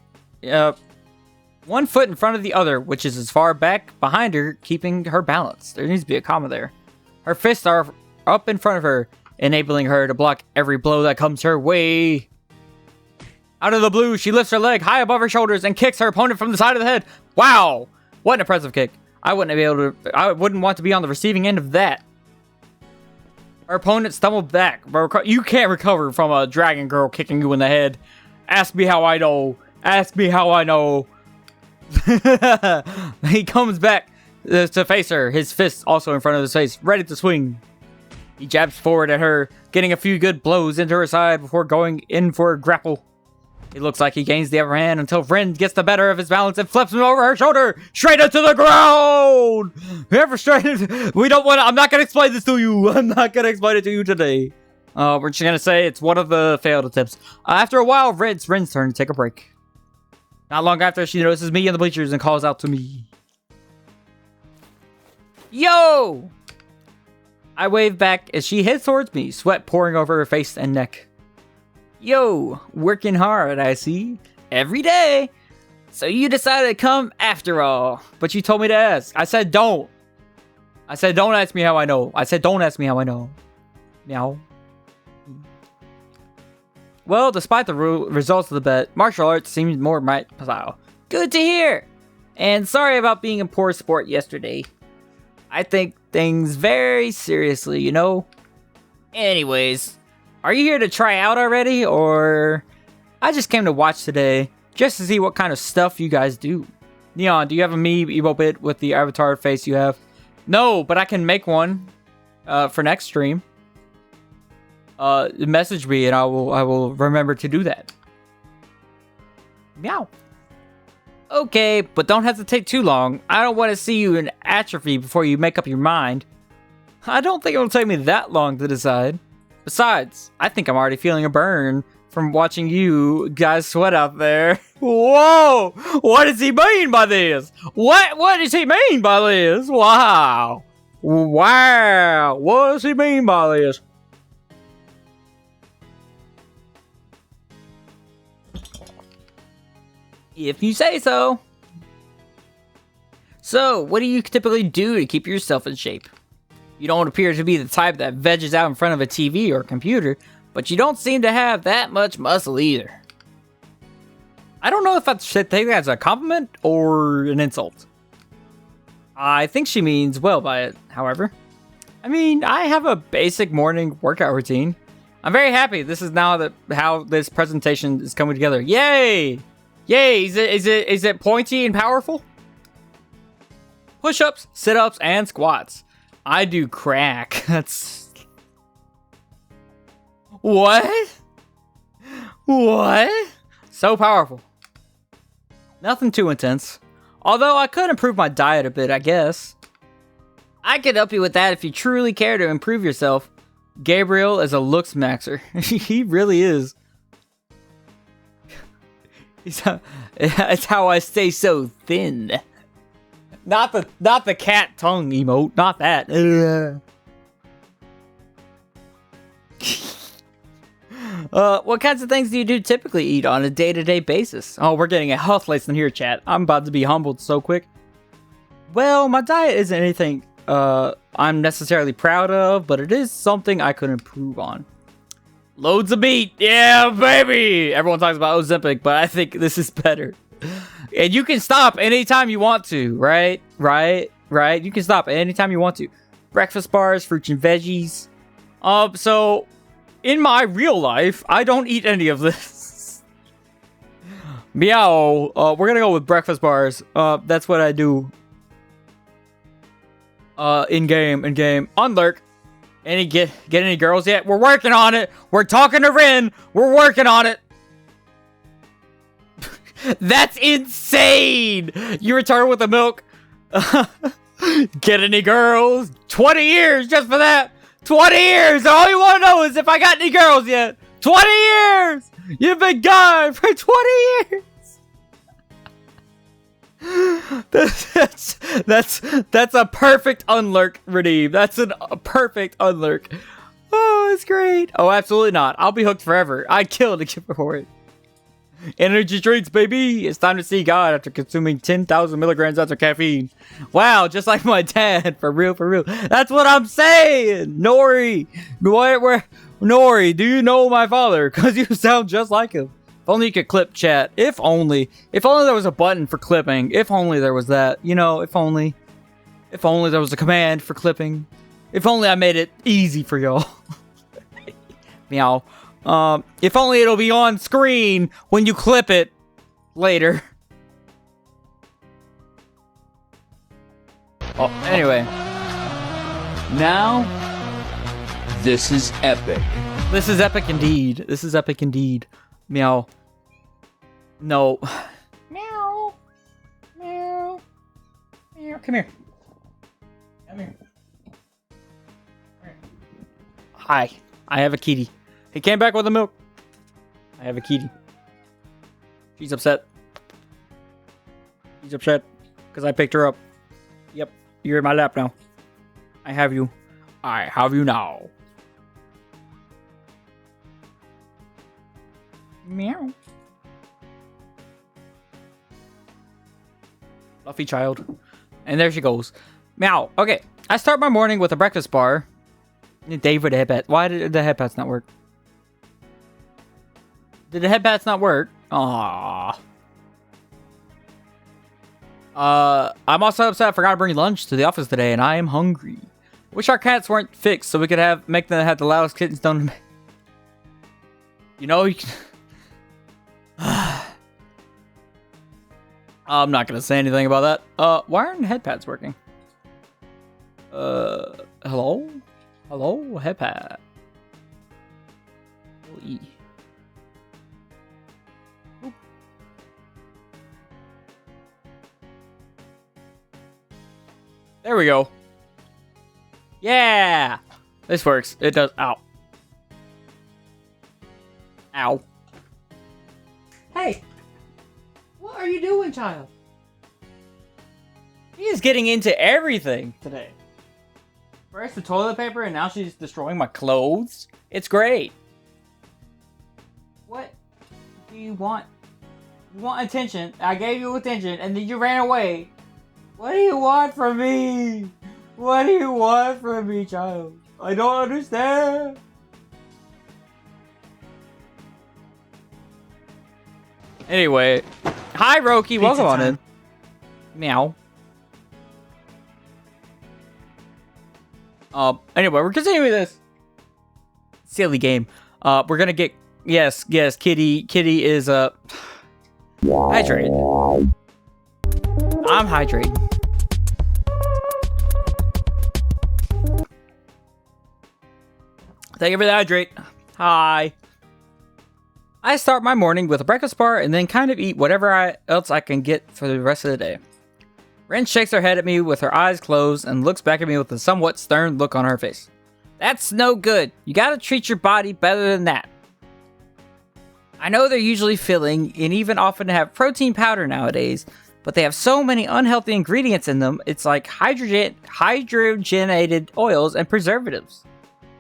One foot in front of the other, which is as far back behind her, keeping her balance. There needs to be a comma there. Her fists are up in front of her, enabling her to block every blow that comes her way. Out of the blue, she lifts her leg high above her shoulders and kicks her opponent from the side of the head. Wow! What an impressive kick. I wouldn't want to be on the receiving end of that. Her opponent stumbled back. You can't recover from a dragon girl kicking you in the head. Ask me how I know. He comes back to face her, his fist also in front of his face, ready to swing. He jabs forward at her, getting a few good blows into her side before going in for a grapple. It looks like he gains the upper hand until Ren gets the better of his balance and flips him over her shoulder, straight into the ground! I'm not gonna explain this to you. I'm not gonna explain it to you today. We're just gonna say it's one of the failed attempts. After a while, it's Ren's turn to take a break. Not long after, she notices me in the bleachers and calls out to me. Yo! I wave back as she heads towards me, sweat pouring over her face and neck. Yo, working hard, I see. Every day. So you decided to come after all. But you told me to ask. I said don't. Don't ask me how I know. Don't ask me how I know. Meow. Well, despite the results of the bet, martial arts seems more my style. Good to hear. And sorry about being a poor sport yesterday. I think things very seriously, you know? Anyways, are you here to try out already, or... I just came to watch today, just to see what kind of stuff you guys do. Neon, do you have a Emo bit with the avatar face you have? No, but I can make one for next stream. Message me and I will remember to do that. Meow. Okay, but don't hesitate too long. I don't want to see you in atrophy before you make up your mind. I don't think it'll take me that long to decide. Besides, I think I'm already feeling a burn from watching you guys sweat out there. Whoa! What does he mean by this? What does he mean by this? Wow! What does he mean by this? If you say so. So, what do you typically do to keep yourself in shape? You don't appear to be the type that veggies out in front of a TV or computer, but you don't seem to have that much muscle either. I don't know if I should take that as a compliment or an insult. I think she means well by it, however. I mean, I have a basic morning workout routine. I'm very happy. This is now how this presentation is coming together. Yay! Yay! Is it pointy and powerful? Push-ups, sit-ups, and squats. I do crack. That's... What? What? So powerful. Nothing too intense. Although I could improve my diet a bit, I guess. I could help you with that if you truly care to improve yourself. Gabriel is a looks maxer. He really is. It's how I stay so thin. Not the cat tongue emote. Not that. What kinds of things do you typically eat on a day-to-day basis? Oh, we're getting a health lesson here, chat. I'm about to be humbled so quick. Well, my diet isn't anything I'm necessarily proud of, but it is something I could improve on. Loads of meat. Yeah, baby! Everyone talks about Ozempic, but I think this is better. And you can stop anytime you want to, right? Right? You can stop anytime you want to. Breakfast bars, fruits and veggies. So... in my real life, I don't eat any of this. Meow. We're gonna go with breakfast bars. That's what I do. In game. Unlurk. Get any girls yet? We're working on it. We're talking to Rin. We're working on it. That's insane. You retarded with the milk. Get any girls? 20 years just for that. 20 years! All you want to know is if I got any girls yet! 20 years! You've been gone for 20 years! That's a perfect unlurk redeem. That's a perfect unlurk. Oh, it's great. Oh, absolutely not. I'll be hooked forever. I'd kill to get for it. Energy drinks, baby. It's time to see God after consuming 10,000 milligrams of caffeine. Wow, just like my dad. For real. That's what I'm saying. Nori. Nori, do you know my father? Because you sound just like him. If only you could clip chat. If only there was a button for clipping. If only there was that. You know, if only there was a command for clipping. If only I made it easy for y'all. Meow. If only it'll be on screen when you clip it later. Oh, anyway. Now, this is epic. This is epic indeed. This is epic indeed. Meow. No. Meow. Meow. Meow. Come here. Come here. Hi. I have a kitty. He came back with the milk. I have a kitty. She's upset. She's upset because I picked her up. Yep, you're in my lap now. I have you. I have you now. Meow. Fluffy child. And there she goes. Meow. Okay, I start my morning with a breakfast bar. David headpad. Why did the headpads not work? Did the headpads not work? Aww. I'm also upset I forgot to bring lunch to the office today, and I am hungry. Wish our cats weren't fixed so we could make them have the loudest kittens done to me. You know, you can... I'm not gonna say anything about that. Why aren't the headpads working? Hello? Hello? Headpad. E. There we go. Yeah! This works. It does. Ow. Ow. Hey! What are you doing, child? She is getting into everything today. First the toilet paper, and now she's destroying my clothes. It's great. What do you want? You want attention. I gave you attention, and then you ran away. What do you want from me? What do you want from me, child? I don't understand. Anyway, hi Roki, welcome on in. Meow. Anyway, we're continuing this silly game. We're gonna get yes, Kitty is hydrated. I'm hydrated. Thank you for the hydrate. Hi. I start my morning with a breakfast bar and then kind of eat whatever else I can get for the rest of the day. Ren shakes her head at me with her eyes closed and looks back at me with a somewhat stern look on her face. That's no good. You gotta treat your body better than that. I know they're usually filling and even often have protein powder nowadays, but they have so many unhealthy ingredients in them, it's like hydrogenated oils and preservatives.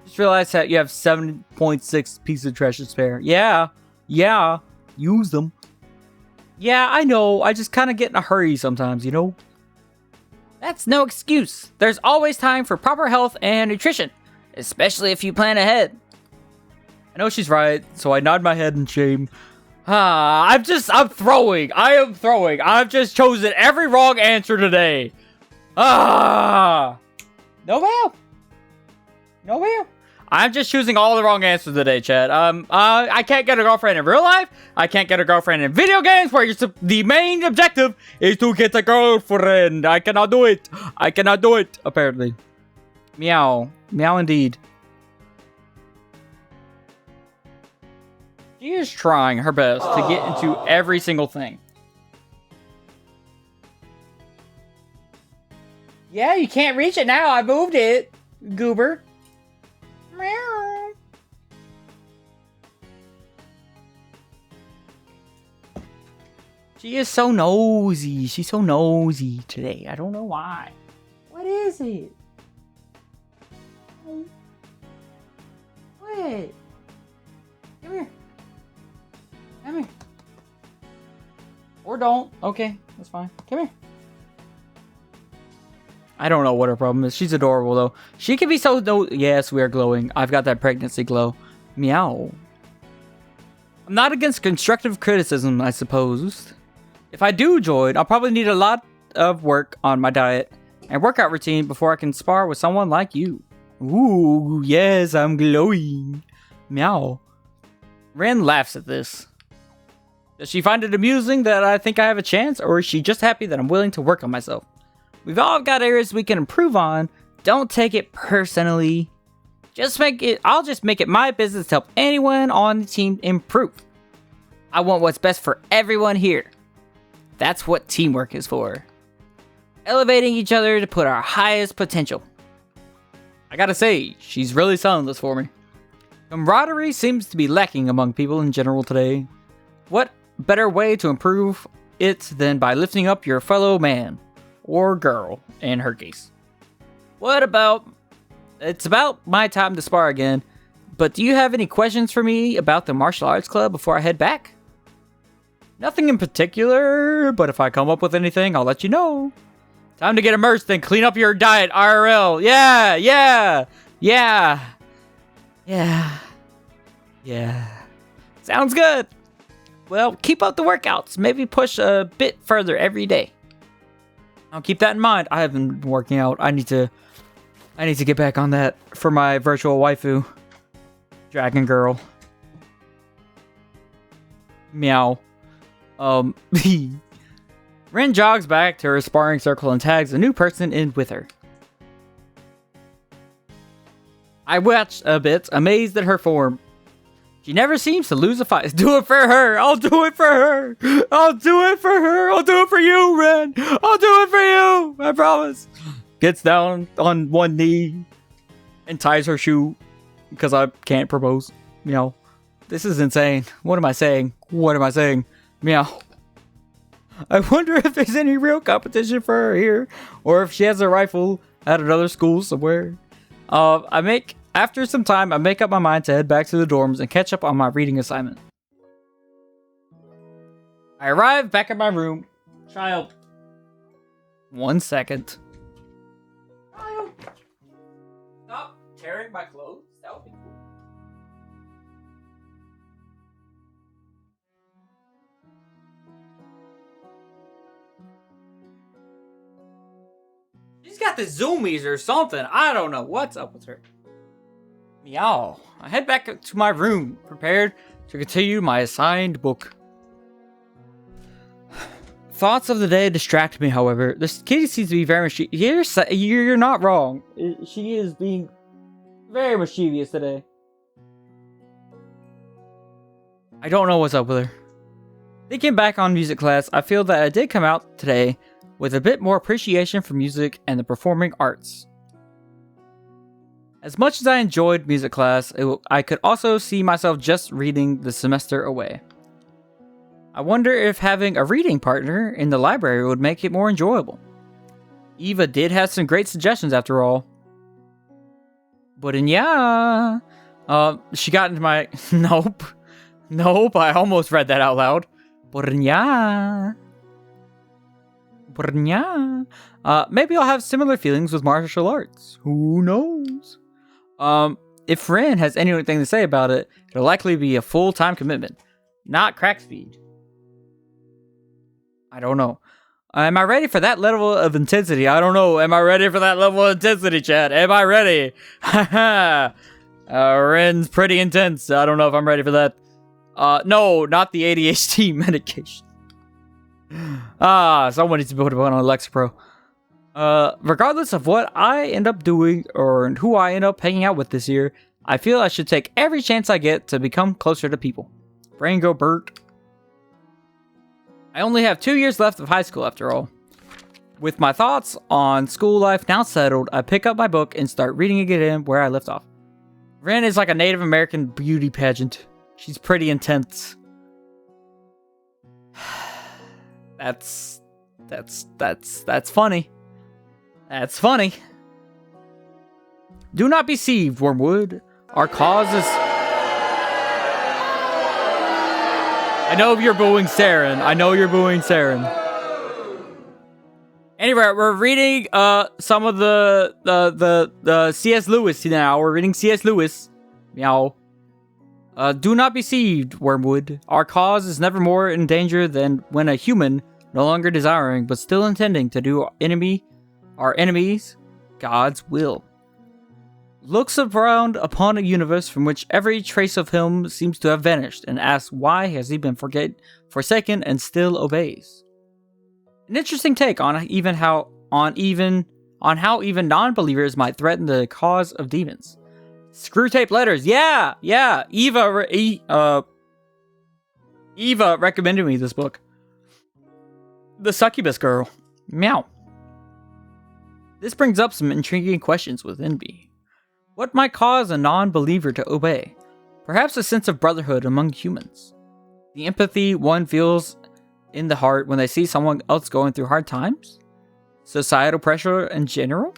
Just realized that you have 7.6 pieces of trash to spare. Yeah, use them. Yeah, I know, I just kind of get in a hurry sometimes, you know? That's no excuse. There's always time for proper health and nutrition, especially if you plan ahead. I know she's right, so I nod my head in shame. I'm throwing. I am throwing. I've just chosen every wrong answer today. No ma'am. No ma'am. I'm just choosing all the wrong answers today, Chad. I can't get a girlfriend in real life. I can't get a girlfriend in video games where the main objective is to get a girlfriend. I cannot do it. I cannot do it, apparently. Meow. Meow indeed. She is trying her best to get into every single thing. Yeah, you can't reach it now. I moved it, goober. Meow. She is so nosy. She's so nosy today. I don't know why. What is it? What? Come here. Come here. Or don't. Okay, that's fine. Come here. I don't know what her problem is. She's adorable, though. She can be so... Yes, we are glowing. I've got that pregnancy glow. Meow. I'm not against constructive criticism, I suppose. If I do join, I'll probably need a lot of work on my diet and workout routine before I can spar with someone like you. Ooh, yes, I'm glowing. Meow. Ren laughs at this. Does she find it amusing that I think I have a chance, or is she just happy that I'm willing to work on myself? We've all got areas we can improve on. Don't take it personally. I'll just make it my business to help anyone on the team improve. I want what's best for everyone here. That's what teamwork is for. Elevating each other to put our highest potential. I gotta say, she's really selling this for me. Camaraderie seems to be lacking among people in general today. What better way to improve it than by lifting up your fellow man? Or girl, in her case. It's about my time to spar again, but do you have any questions for me about the martial arts club before I head back? Nothing in particular, but if I come up with anything, I'll let you know. Time to get immersed and clean up your diet, IRL. Yeah. Sounds good. Well, keep up the workouts. Maybe push a bit further every day. I'll keep that in mind. I haven't been working out. I need to get back on that for my virtual waifu. Dragon girl. Meow. Ren jogs back to her sparring circle and tags a new person in with her. I watch a bit, amazed at her form. She never seems to lose a fight. Do it for her. I'll do it for her. I'll do it for her. I'll do it for you, Ren. I'll do it for you. I promise. Gets down on one knee and ties her shoe because I can't propose. Meow. This is insane. What am I saying? Meow. I wonder if there's any real competition for her here, or if she has a rifle at another school somewhere. After some time, I make up my mind to head back to the dorms and catch up on my reading assignment. I arrive back at my room. Child. 1 second. Child. Stop tearing my clothes. That would be cool. the zoomies or something. I don't know what's up with her. Meow. I head back to my room, prepared to continue my assigned book. Thoughts of the day distract me, however. This kitty seems to be very mischievous. You're not wrong. She is being very mischievous today. I don't know what's up with her. Thinking back on music class, I feel that I did come out today with a bit more appreciation for music and the performing arts. As much as I enjoyed music class, I could also see myself just reading the semester away. I wonder if having a reading partner in the library would make it more enjoyable. Eva did have some great suggestions after all. But yeah, she got into my... Nope, I almost read that out loud. But yeah. Maybe I'll have similar feelings with martial arts. Who knows? If Ren has anything to say about it, it'll likely be a full-time commitment, not crack speed. I don't know. Am I ready for that level of intensity? I don't know. Am I ready for that level of intensity, chat? Am I ready? Haha. Ren's pretty intense. I don't know if I'm ready for that. No, not the ADHD medication. Someone needs to put on Lexapro. Regardless of what I end up doing or who I end up hanging out with this year, I feel I should take every chance I get to become closer to people. Brango Bert. I only have 2 years left of high school after all. With my thoughts on school life now settled, I pick up my book and start reading again where I left off. Ren is like a Native American beauty pageant. She's pretty intense. That's funny. That's funny. Do not be deceived, Wormwood. Our cause is... I know you're booing Saren. Anyway, we're reading some of the C.S. Lewis now. We're reading C.S. Lewis. Meow. Do not be deceived, Wormwood. Our cause is never more in danger than when a human, no longer desiring, but still intending to do our enemies, God's will, looks around upon a universe from which every trace of him seems to have vanished, and asks why has he been forsaken and still obeys. An interesting take on how even non-believers might threaten the cause of demons. Screw tape letters. Yeah. Eva recommended me this book. The Succubus Girl. Meow. This brings up some intriguing questions within me. What might cause a non-believer to obey? Perhaps a sense of brotherhood among humans. The empathy one feels in the heart when they see someone else going through hard times? Societal pressure in general?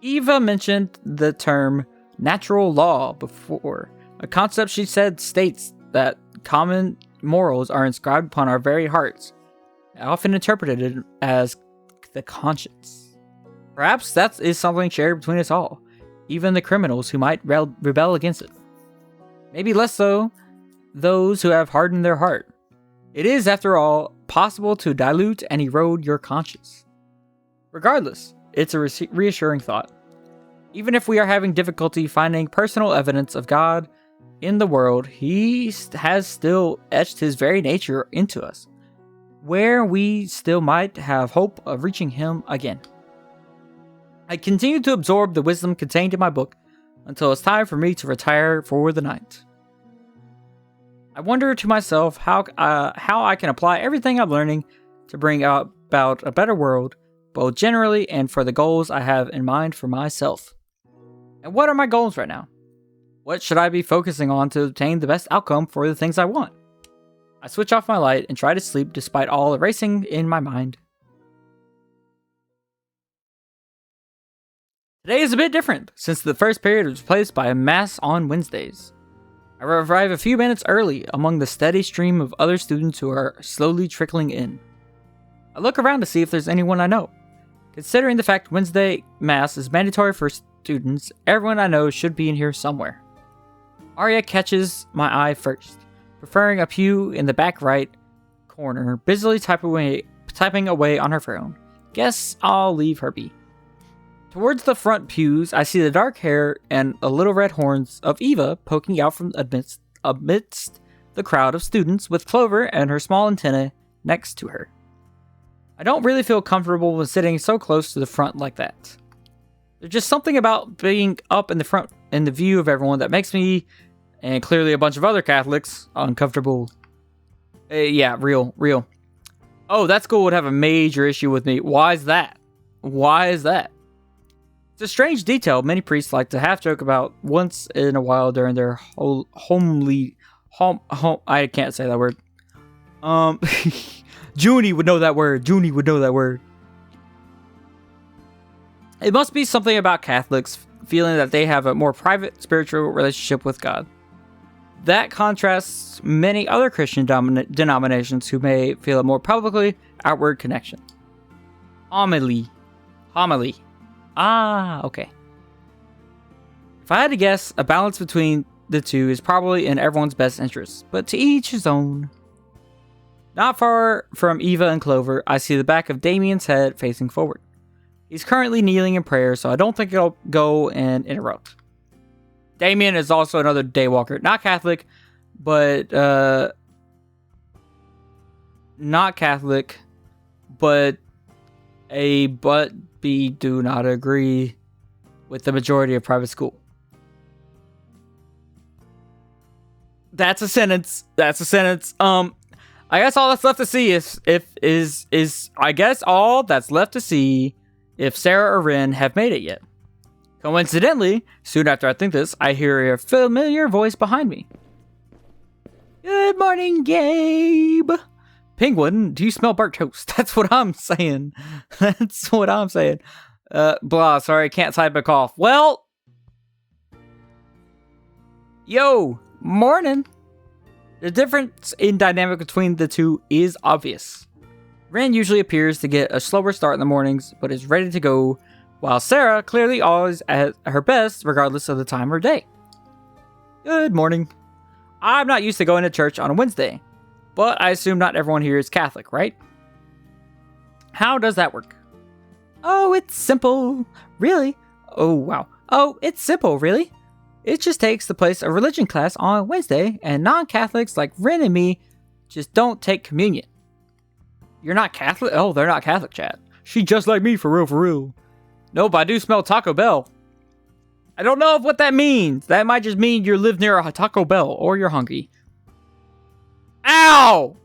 Eva mentioned the term natural law before, a concept she said states that common morals are inscribed upon our very hearts, often interpreted as the conscience. Perhaps that is something shared between us all, even the criminals who might rebel against it. Maybe less so those who have hardened their heart. It is, after all, possible to dilute and erode your conscience. Regardless, it's a reassuring thought. Even if we are having difficulty finding personal evidence of God in the world, He has still etched His very nature into us, where we still might have hope of reaching Him again. I continue to absorb the wisdom contained in my book until it's time for me to retire for the night. I wonder to myself how I can apply everything I'm learning to bring about a better world, both generally and for the goals I have in mind for myself. And what are my goals right now? What should I be focusing on to obtain the best outcome for the things I want? I switch off my light and try to sleep despite all the racing in my mind. Today is a bit different, since the first period was replaced by a mass on Wednesdays. I arrive a few minutes early among the steady stream of other students who are slowly trickling in. I look around to see if there's anyone I know. Considering the fact Wednesday Mass is mandatory for students, everyone I know should be in here somewhere. Arya catches my eye first, preferring a pew in the back right corner, busily typing away on her phone. Guess I'll leave her be. Towards the front pews, I see the dark hair and the little red horns of Eva poking out from amidst the crowd of students, with Clover and her small antennae next to her. I don't really feel comfortable with sitting so close to the front like that. There's just something about being up in the front in the view of everyone that makes me, and clearly a bunch of other Catholics, uncomfortable. Yeah, real. Oh, that school would have a major issue with me. Why is that? It's a strange detail many priests like to half joke about once in a while during their I can't say that word. Junie would know that word. It must be something about Catholics feeling that they have a more private spiritual relationship with God. That contrasts many other Christian denominations who may feel a more publicly outward connection. Homily. Ah, okay. If I had to guess, a balance between the two is probably in everyone's best interest, but to each his own. Not far from Eva and Clover, I see the back of Damien's head facing forward. He's currently kneeling in prayer, so I don't think I'll go and interrupt. Damien is also another daywalker, not Catholic, but B do not agree with the majority of private school. That's a sentence. I guess all that's left to see is if Sarah or Ren have made it yet. Coincidentally, soon after I think this, I hear a familiar voice behind me. Good morning, Gabe. Penguin, do you smell burnt toast? That's what I'm saying. Blah, sorry, can't type a cough. Well, yo, morning. The difference in dynamic between the two is obvious. Ren usually appears to get a slower start in the mornings, but is ready to go, while Sarah clearly always at her best regardless of the time or day. Good morning. I'm not used to going to church on a Wednesday, but I assume not everyone here is Catholic, right? How does that work? Oh, it's simple. Really? Oh, wow. Oh, it's simple, really. It just takes the place of religion class on Wednesday, and non-Catholics like Ren and me just don't take communion. You're not Catholic? Oh, they're not Catholic, chat. She just like me, for real. Nope, I do smell Taco Bell. I don't know what that means. That might just mean you live near a Taco Bell, or you're hungry. Ow!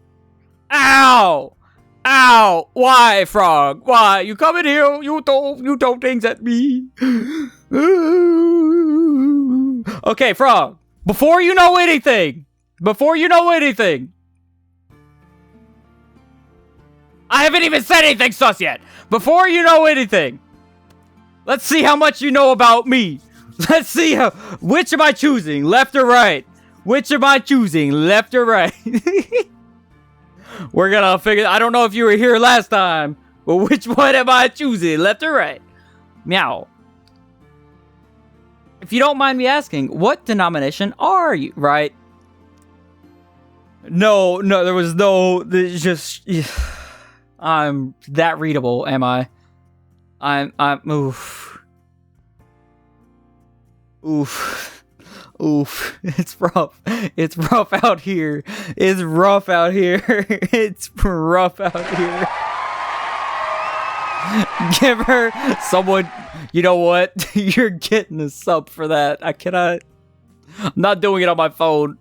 Why, Frog? Why? You come in here, you throw things at me. Okay, Frog. Before you know anything. I haven't even said anything sus yet. Before you know anything. Let's see how much you know about me. Let's see which am I choosing, left or right? We're gonna figure. I don't know if you were here last time, but which one am I choosing, left or right? Meow. If you don't mind me asking, what denomination are you? Right? No, there was no. There's just. I'm that readable, am I? I'm. Oof. It's rough. It's rough out here. Give her someone. You know what? You're getting a sub for that. I cannot. I'm not doing it on my phone.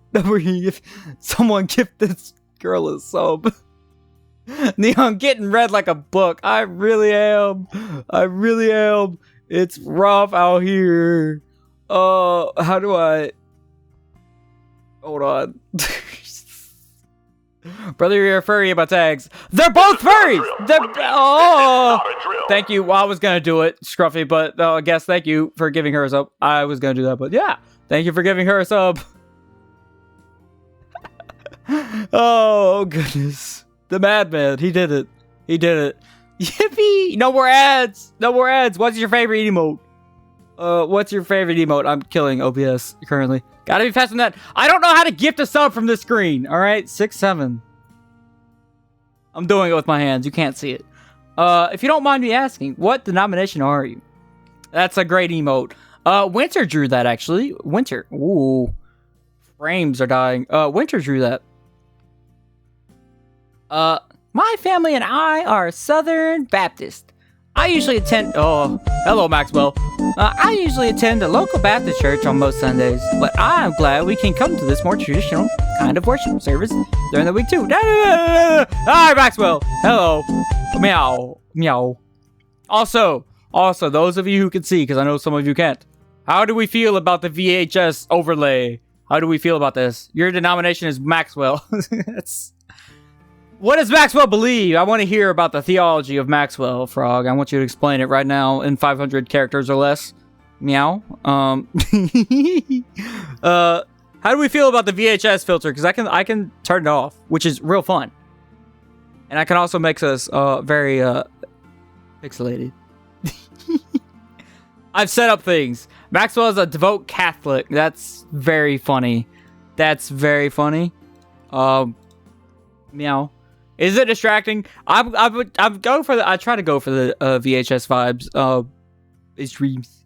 Someone give this girl a sub. I'm getting read like a book. I really am. It's rough out here. How do I? Hold on. Brother, you're a furry about tags. They're both furries! Thank you. Well, I was gonna do it, Scruffy, but I guess thank you for giving her a sub. I was gonna do that, but yeah. Thank you for giving her a sub. Oh, goodness. The madman. He did it. Yippee! No more ads! What's your favorite emote? I'm killing OBS currently. Gotta be faster than that. I don't know how to gift a sub from this screen. Alright, 6-7. I'm doing it with my hands. You can't see it. If you don't mind me asking, what denomination are you? That's a great emote. Winter drew that, actually. Winter. Ooh. Frames are dying. Winter drew that. My family and I are Southern Baptist. I usually attend... Oh, hello, Maxwell. I usually attend a local Baptist church on most Sundays, but I'm glad we can come to this more traditional kind of worship service during the week, too. Hi, Maxwell. Hello. Meow. Meow. Also, those of you who can see, because I know some of you can't, how do we feel about the VHS overlay? How do we feel about this? Your denomination is Maxwell. What does Maxwell believe? I want to hear about the theology of Maxwell, Frog. I want you to explain it right now in 500 characters or less. Meow. How do we feel about the VHS filter? Because I can turn it off, which is real fun. And I can also make us very pixelated. I've set up things. Maxwell is a devout Catholic. That's very funny. That's very funny. Meow. Is it distracting? I'm going for the. I try to go for the VHS vibes. It's dreams.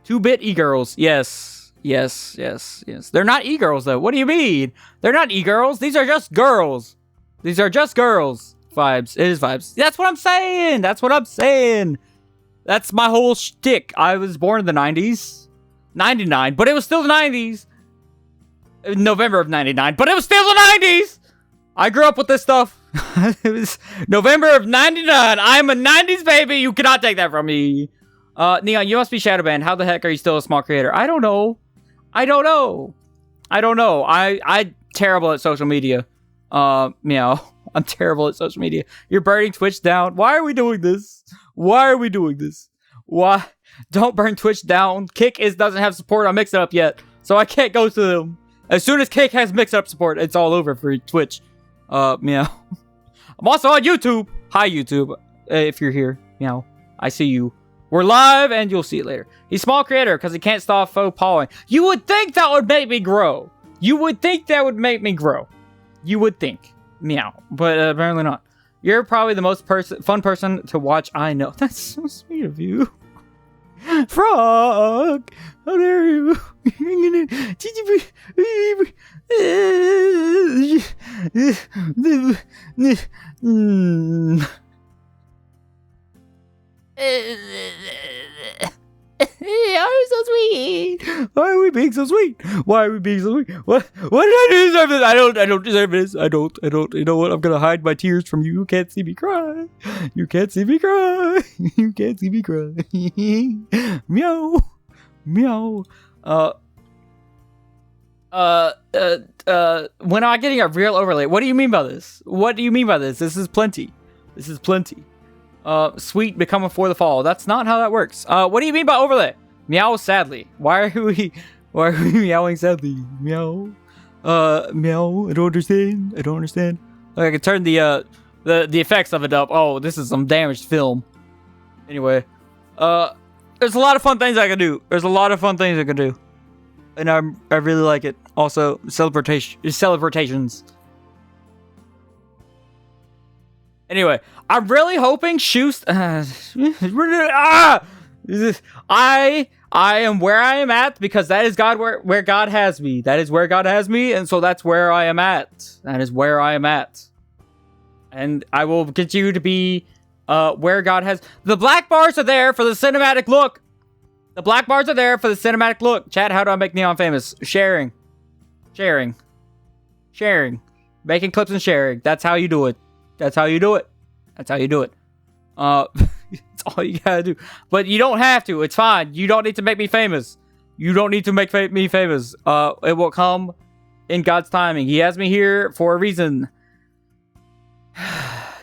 2-bit e-girls. Yes. They're not e-girls though. What do you mean? They're not e-girls. These are just girls. These are just girls. Vibes. It is vibes. That's what I'm saying. That's my whole shtick. I was born in the 90s. 99, but it was still the 90s. November of 99, but it was still the 90s. I grew up with this stuff. It was November of 99. I'm a 90s baby. You cannot take that from me. Neon, you must be shadow banned. How the heck are you still a small creator? I don't know. I'm terrible at social media. Meow. I'm terrible at social media. You're burning Twitch down. Why are we doing this? Why? Don't burn Twitch down. Kick doesn't have support on Mix It Up yet, so I can't go to them. As soon as Kick has Mix It Up support, it's all over for Twitch. Meow. I'm also on YouTube. Hi, YouTube. If you're here, meow. I see you. We're live, and you'll see it later. He's small creator because he can't stop faux pawing. You would think that would make me grow. You would think. Meow. But apparently not. You're probably the most fun person to watch I know. That's so sweet of you. Frog! How dare you? You're so sweet. Why are we being so sweet? What did I do to deserve this? I don't deserve this. I don't. You know what? I'm gonna hide my tears from you. You can't see me cry. Meow. When I'm getting a real overlay. What do you mean by this? This is plenty. Sweet becoming for the fall. That's not how that works. What do you mean by overlay? Meow sadly. Why are we meowing sadly? Meow. Meow. I don't understand. Okay, I can turn the effects of it up. Oh, this is some damaged film. Anyway, there's a lot of fun things I can do. And I really like it. Also, celebrations. Anyway, I'm really hoping I am where I am at because that is where God has me. That is where God has me, and so that's where I am at. And I will continue to be where God has. The black bars are there for the cinematic look. Chat, how do I make Neon famous? Sharing. Making clips and sharing. That's how you do it. It's all you gotta do. But you don't have to. It's fine. You don't need to make me famous. It will come in God's timing. He has me here for a reason.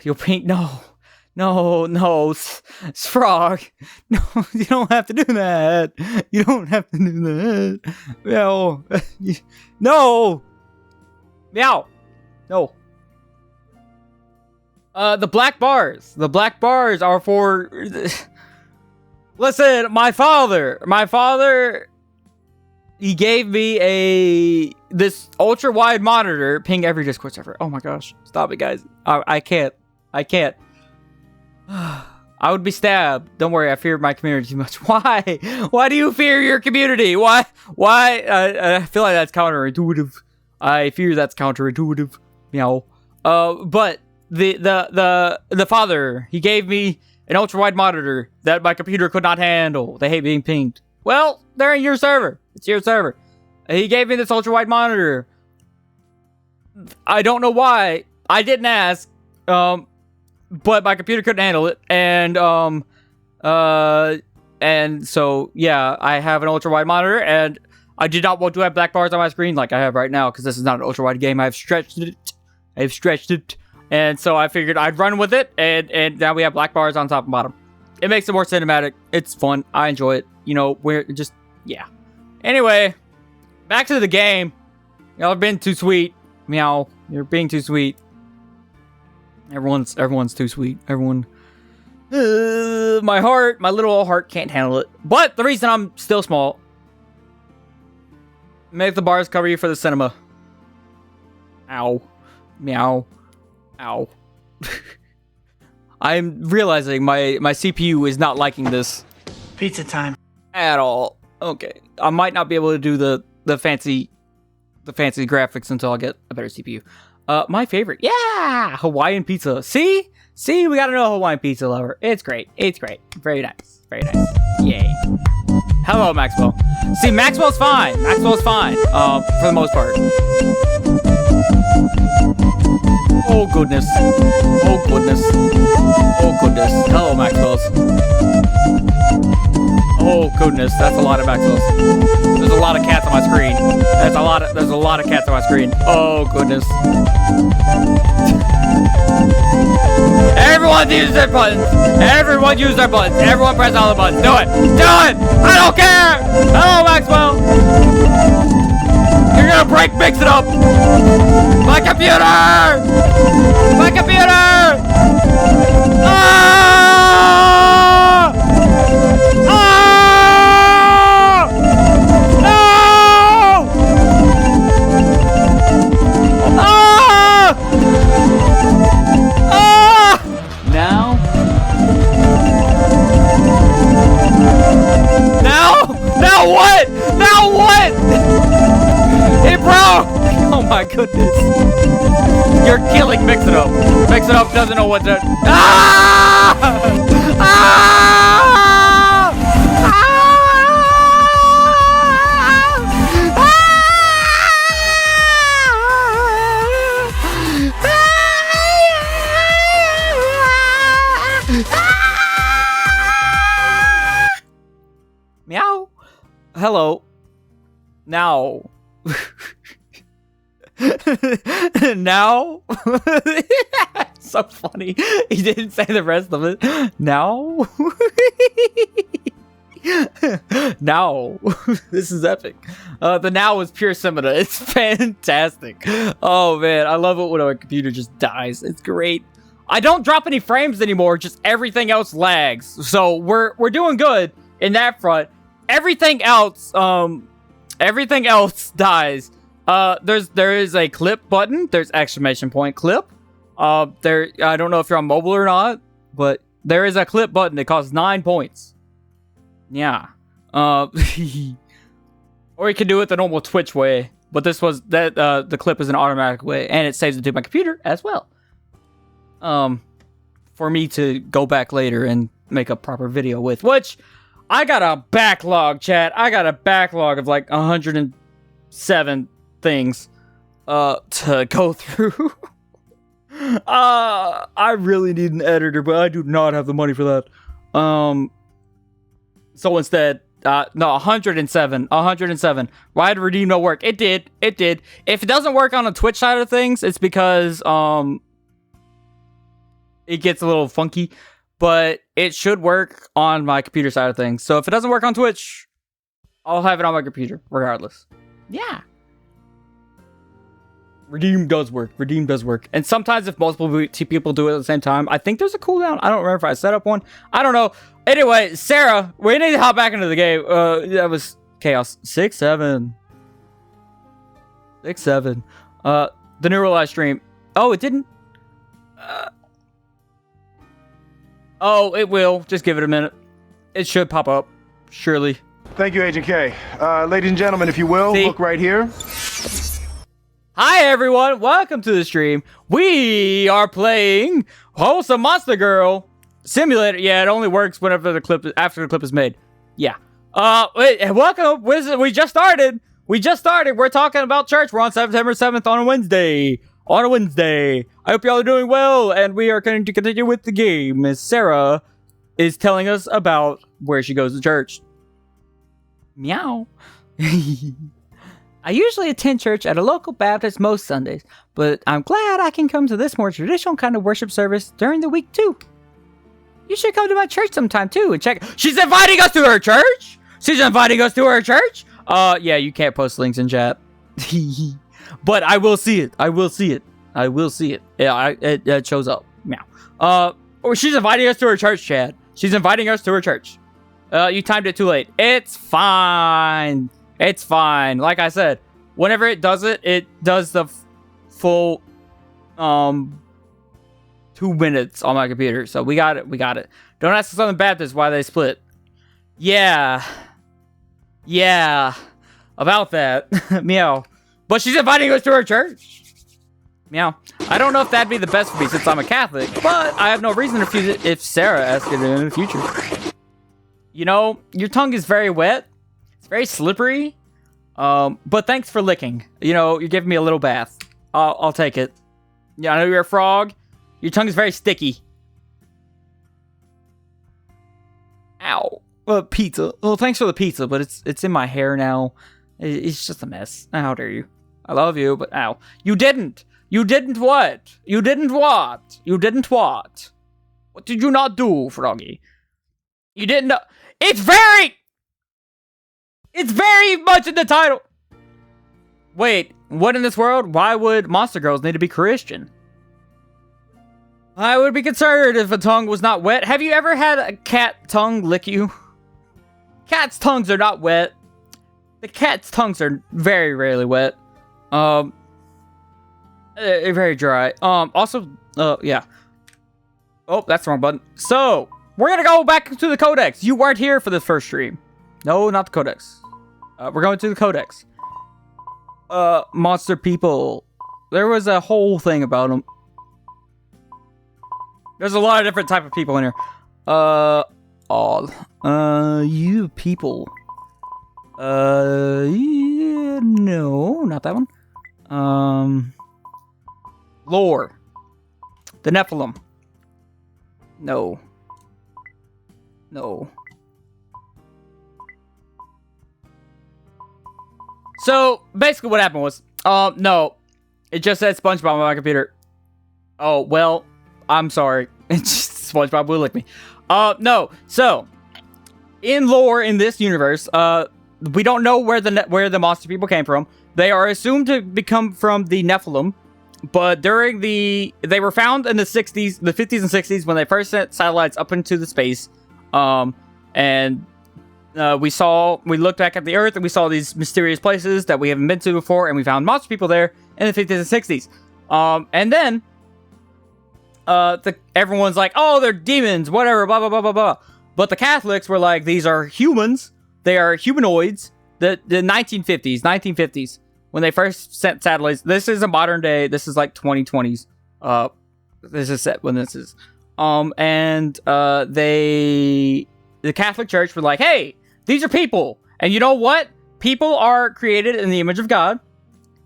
You'll paint. No, Frog. No, you don't have to do that. Meow. No. Meow. No. The black bars are for. Listen, my father, he gave me this ultra wide monitor. Ping every Discord server. Oh my gosh, stop it, guys. I can't. I would be stabbed. Don't worry, I fear my community too much. Why? Why do you fear your community? Why? I feel like that's counterintuitive. I fear that's counterintuitive. Meow. But the father, he gave me an ultra-wide monitor that my computer could not handle. They hate being pinged. Well, they're in your server. It's your server. He gave me this ultra-wide monitor. I don't know why. I didn't ask. But my computer couldn't handle it. And so, yeah, I have an ultra-wide monitor, and I did not want to have black bars on my screen like I have right now, because this is not an ultra-wide game. I've stretched it. And so I figured I'd run with it, and now we have black bars on top and bottom. It makes it more cinematic. It's fun. I enjoy it. You know, we're just, yeah. Anyway, back to the game. Y'all have been too sweet. Meow. You're being too sweet. Everyone's too sweet. Everyone. My little old heart can't handle it. But the reason I'm still small. Make the bars cover you for the cinema. Ow. Meow. Ow. I'm realizing my CPU is not liking this. Pizza time. At all. Okay. I might not be able to do the fancy graphics until I get a better CPU. My favorite. Yeah! Hawaiian pizza. See? See? We gotta know a Hawaiian pizza lover. It's great. It's great. Very nice. Very nice. Yay. Hello, Maxwell. See, Maxwell's fine. Maxwell's fine. For the most part. Oh, goodness. Oh, goodness. Oh, goodness. Hello, Maxwell's. Oh, goodness. That's a lot of Maxwell's. There's a lot of cats on my screen. There's a lot of cats on my screen. Oh, goodness. Everyone use their buttons. Everyone use their buttons. Everyone press all the buttons. Do it. Do it. I don't care. Hello, Maxwell. You're gonna break Mix It Up. My computer. My computer. Ah! Ah! No! Ah! Ah! Now? Now what? Now what? It broke! Oh my goodness. You're killing Mix It Up. Mix It Up doesn't know what to... Ah! Ah! Meow. Hello. Now. Now? So funny. He didn't say the rest of it. Now? Now. This is epic. The now is pure Semina. It's fantastic. Oh man, I love it when a computer just dies. It's great. I don't drop any frames anymore, just everything else lags. So we're doing good in that front. Everything else dies. There is a clip button. There's exclamation point clip. I don't know if you're on mobile or not, but there is a clip button. It costs 9 points. Yeah. Or you can do it the normal Twitch way, but the clip is an automatic way, and it saves it to my computer as well. For me to go back later and make a proper video with, which I got a backlog, chat. I got a backlog of like 107 things to go through. I really need an editor, but I do not have the money for that. So instead, no, 107. Why did Redeem not work? It did. If it doesn't work on the Twitch side of things, it's because it gets a little funky, but it should work on my computer side of things. So if it doesn't work on Twitch, I'll have it on my computer regardless. Yeah. Redeem does work. And sometimes if multiple people do it at the same time, I think there's a cooldown. I don't remember if I set up one. I don't know. Anyway, Sarah, we need to hop back into the game. That was chaos. 6-7. The new live stream. Oh, it didn't. Oh, it will. Just give it a minute. It should pop up. Surely. Thank you, Agent K. Ladies and gentlemen, if you will, See? look right here. Hi, everyone. Welcome to the stream. We are playing Wholesome Monster Girl Simulator. Yeah, it only works whenever after the clip is made. Yeah. Welcome. We just started. We're talking about church. We're on September 7th on a Wednesday. I hope y'all are doing well, and we are going to continue with the game. Miss Sarah is telling us about where she goes to church. Meow. I usually attend church at a local Baptist most Sundays, but I'm glad I can come to this more traditional kind of worship service during the week too. You should come to my church sometime too and check. She's inviting us to her church? Yeah, you can't post links in chat. But I will see it. Yeah, it shows up. Meow. She's inviting us to her church, Chad. She's inviting us to her church. You timed it too late. It's fine. Like I said, whenever it does the full 2 minutes on my computer. So we got it. Don't ask the Southern Baptist why they split. Yeah. About that. Meow. But she's inviting us to her church. Meow. I don't know if that'd be the best for me since I'm a Catholic, but I have no reason to refuse it if Sarah asks it in the future. You know, your tongue is very wet. It's very slippery. But thanks for licking. You know, you're giving me a little bath. I'll take it. Yeah, I know you're a frog. Your tongue is very sticky. Ow. Pizza. Well, thanks for the pizza, but it's in my hair now. It's just a mess. How dare you? I love you, but ow. You didn't what? What did you not do, Froggy? You didn't know. It's very much in the title. Wait, what in this world? Why would monster girls need to be Christian? I would be concerned if a tongue was not wet. Have you ever had a cat tongue lick you? Cats' tongues are not wet. The cat's tongues are very rarely wet. Very dry. Yeah. Oh, that's the wrong button. So, we're gonna go back to the Codex. You weren't here for this first stream. No, not the Codex. We're going to the Codex. Monster people. There was a whole thing about them. There's a lot of different type of people in here. You people. Yeah, no, not that one. Lore. The Nephilim. No. So, basically what happened was, no. It just said SpongeBob on my computer. Oh, well, I'm sorry. It's just SpongeBob will lick me. No. So, in lore in this universe, we don't know where the monster people came from. They are assumed to become from the Nephilim, but they were found in the 50s and 60s when they first sent satellites up into the space. We looked back at the Earth and we saw these mysterious places that we haven't been to before, and we found monster people there in the 50s and 60s. And then everyone's like, oh, they're demons, whatever, blah, blah, blah, blah, blah. But the Catholics were like, these are humans. They are humanoids. The 1950s, when they first sent satellites. This is a modern day. This is like 2020s. This is set when this is. The Catholic Church were like, hey, these are people. And you know what? People are created in the image of God.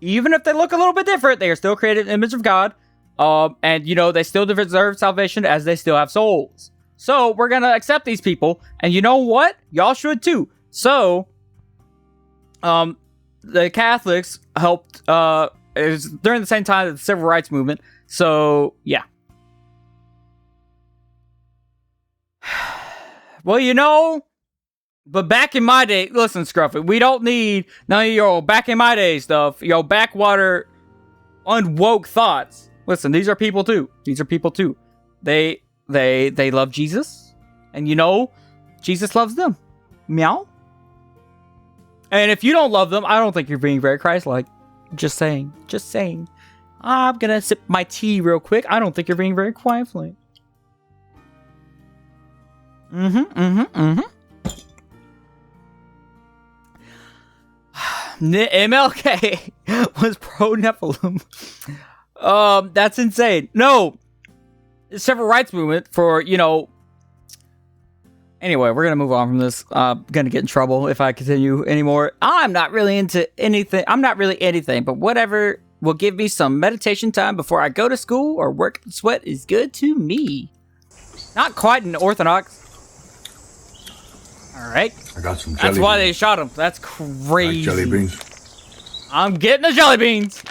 Even if they look a little bit different, they are still created in the image of God. And, you know, they still deserve salvation as they still have souls. So, we're going to accept these people. And you know what? Y'all should too. So, the Catholics helped, it was during the same time as the Civil Rights Movement. So, yeah. Well, you know, but back in my day, listen, Scruffy, we don't need none of your back in my day stuff, your backwater, unwoke thoughts. Listen, these are people too. They love Jesus, and you know, Jesus loves them. Meow. And if you don't love them, I don't think you're being very Christ-like. Just saying. I'm gonna sip my tea real quick. I don't think you're being very quiet-like. MLK was pro Nephilim. That's insane. No, the civil rights movement for, you know. Anyway, we're gonna move on from this. Gonna get in trouble if I continue anymore. I'm not really into anything. I'm not really anything, but whatever will give me some meditation time before I go to school or work and sweat is good to me. Not quite an orthodox. All right. I got some jelly That's why they beans. shot him. That's crazy. Like jelly beans. I'm getting the jelly beans.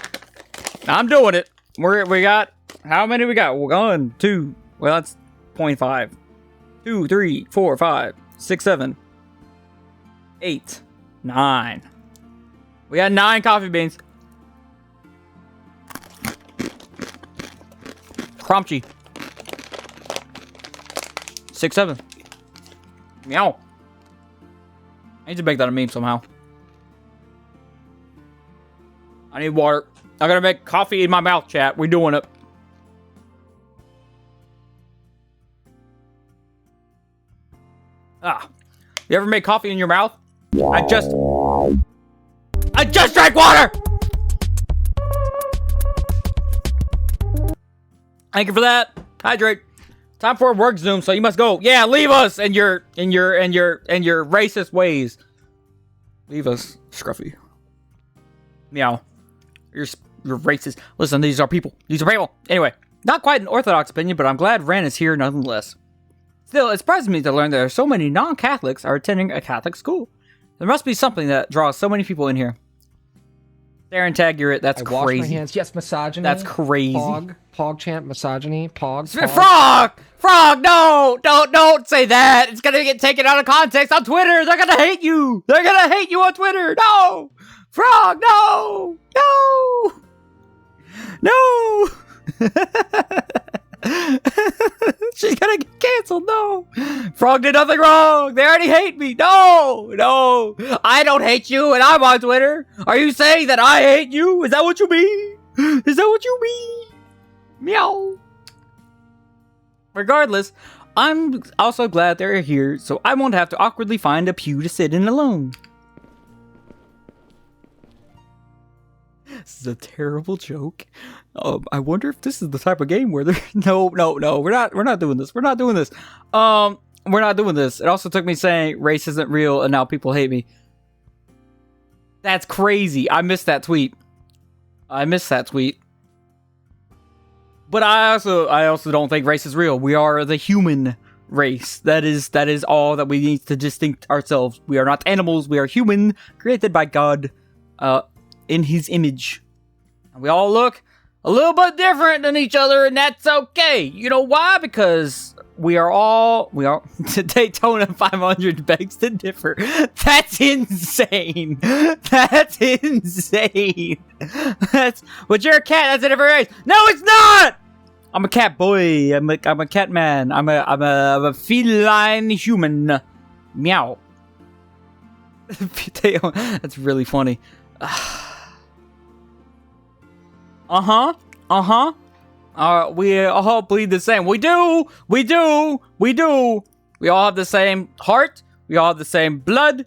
I'm doing it. We got, how many we got? 1, 2. Well, that's 0.5. 2, 3, 4, 5, 6, 7, 8, 9. We got 9 coffee beans. Crunchy. 6, 7. Meow. I need to make that a meme somehow. I need water. I gotta make coffee in my mouth, chat. We're doing it. You ever make coffee in your mouth? I just drank water! Thank you for that. Hydrate. Time for a work Zoom, so you must go. Yeah, leave us and your racist ways. Leave us, Scruffy. Meow. You're racist. Listen, these are people. These are people. Anyway, not quite an orthodox opinion, but I'm glad Ren is here nonetheless. Still, it surprises me to learn that so many non-Catholics are attending a Catholic school. There must be something that draws so many people in here. Darren Tag, you're it. That's I wash crazy. my hands. Yes, misogyny. That's crazy. Pog chant, misogyny. Pog. Frog, no! Don't say that. It's gonna get taken out of context on Twitter. They're gonna hate you. They're gonna hate you on Twitter. No! Frog, no! No! She's gonna get canceled. No! Frog did nothing wrong. They already hate me. No! I don't hate you and I'm on Twitter. Are you saying that I hate you? Is that what you mean? Meow. Regardless, I'm also glad they're here, so I won't have to awkwardly find a pew to sit in alone. This is a terrible joke. I wonder if this is the type of game where they're no. We're not doing this. We're not doing this. It also took me saying race isn't real and now people hate me. That's crazy. I missed that tweet. But I also don't think race is real. We are the human race. That is all that we need to distinct ourselves. We are not animals. We are human, created by God, in His image. And we all look a little bit different than each other, and that's okay. You know why? Because we are Daytona 500 begs to differ. That's insane. But you're a cat. That's a different race. No, it's not. I'm a cat boy. I'm a cat man. I'm a feline human. Meow. That's really funny. We all bleed the same. We do. We all have the same heart. We all have the same blood.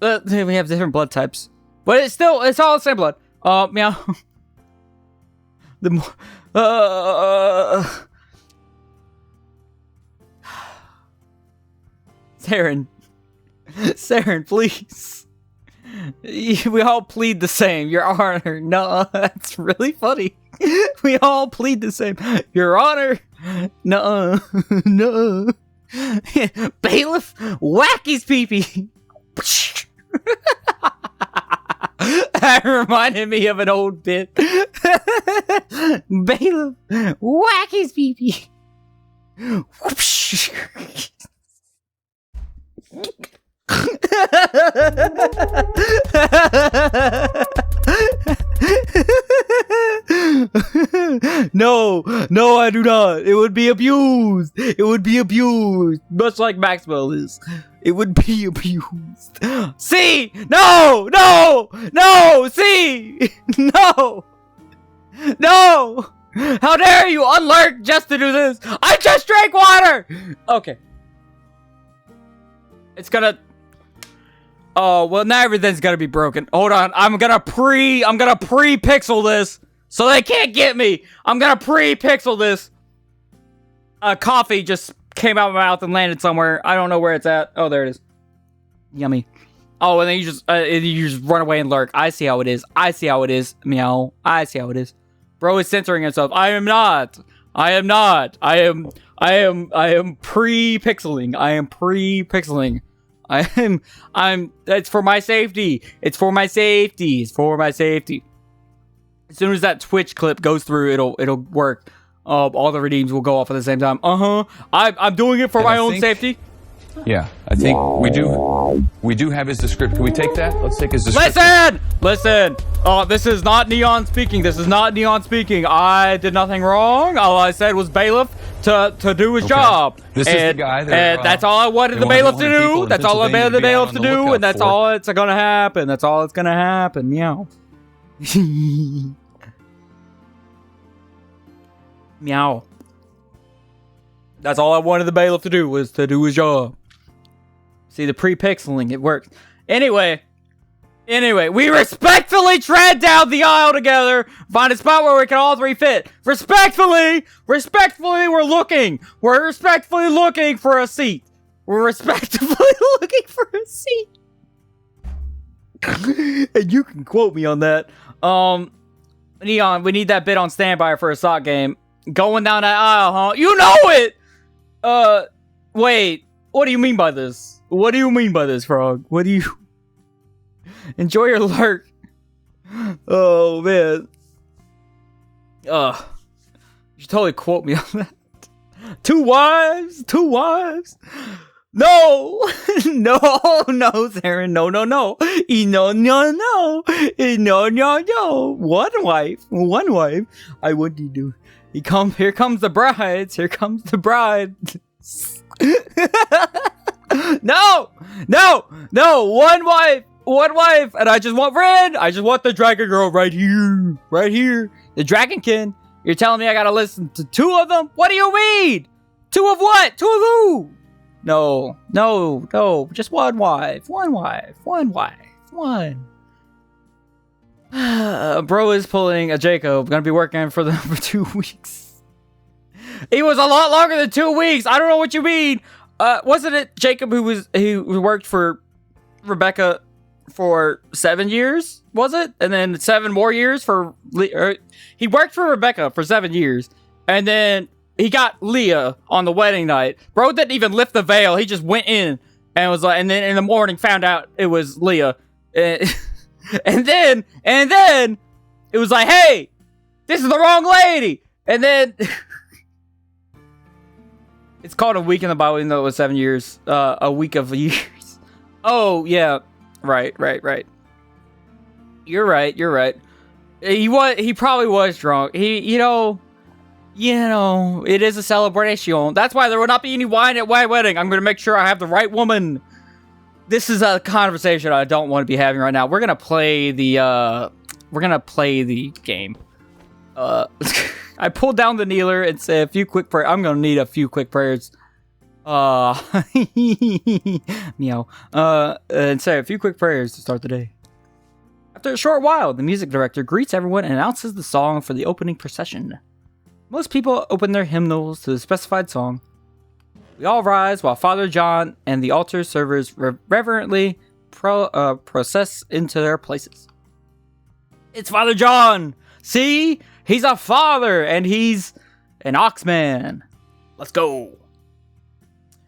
We have different blood types, but it's all the same blood. Meow. Saren, please. We all plead the same. Your Honor. No, that's really funny. We all plead the same. Your Honor. No. Bailiff, whack his pee-pee. That reminded me of an old bit. Bailiff, whack his pee-pee. No, I do not. It would be abused. Much like Maxwell is. It would be abused. See? No! See? No! How dare you unlurk just to do this? I just drank water! Okay. It's gonna... Oh, well, now everything's gonna be broken. Hold on. I'm gonna pre-pixel this so they can't get me. I'm gonna pre-pixel this. Coffee just came out of my mouth and landed somewhere. I don't know where it's at. Oh, there it is. Yummy. Oh, and then you just run away and lurk. I see how it is. I see how it is. Meow. I see how it is. Bro is censoring himself. I am not. I am pre-pixeling. It's for my safety. It's for my safety. As soon as that Twitch clip goes through, it'll work. All the redeems will go off at the same time. I'm doing it for my own safety. Yeah, I think we do have his description. Can we take that? Let's take his description. Listen. This is not Neon speaking. I did nothing wrong. All I said was bailiff to do his job. This is the guy that, and that's all I wanted the bailiff to do. That's all I wanted the bailiff to do, and that's all it's gonna happen. That's all it's gonna happen. Meow. Meow. That's all I wanted the bailiff to do, was to do his job. See, the pre-pixeling, it works. Anyway, we respectfully tread down the aisle together, find a spot where we can all three fit. Respectfully, we're respectfully looking for a seat. And you can quote me on that. Neon, we need that bit on standby for a sock game. Going down that aisle, huh? You know it! Wait. What do you mean by this? Frog? What do you... Enjoy your lurk. Oh, man. You should totally quote me on that. Two wives? No! No, Zarin. No. No. One wife. I wouldn't do... Here comes the brides. No. One wife. And I just want Ren. I just want the dragon girl right here. The dragonkin. You're telling me I gotta listen to two of them? What do you mean? Two of what? Two of who? No. Just one wife. Bro is pulling a Jacob. Gonna be working for them for 2 weeks. He was a lot longer than 2 weeks. I don't know what you mean. Wasn't it Jacob who worked for Rebecca for 7 years? Was it? And then 7 more years for he worked for Rebecca for 7 years, and then he got Leah on the wedding night. Bro didn't even lift the veil. He just went in and was like, and then in the morning found out it was Leah. And then it was like, hey, this is the wrong lady. And then it's called a week in the Bible, even though it was 7 years. A week of years. Oh yeah, right. You're right. He probably was drunk. You know, it is a celebration. That's why there will not be any wine at my wedding. I'm gonna make sure I have the right woman. This is a conversation I don't want to be having right now. We're gonna play the game. I pulled down the kneeler and said a few quick prayers. I'm gonna need a few quick prayers. Meow. And say a few quick prayers to start the day. After a short while, the music director greets everyone and announces the song for the opening procession. Most people open their hymnals to the specified song. We all rise while Father John and the altar servers reverently process into their places. It's Father John! See? He's a father, and he's an oxman. Let's go.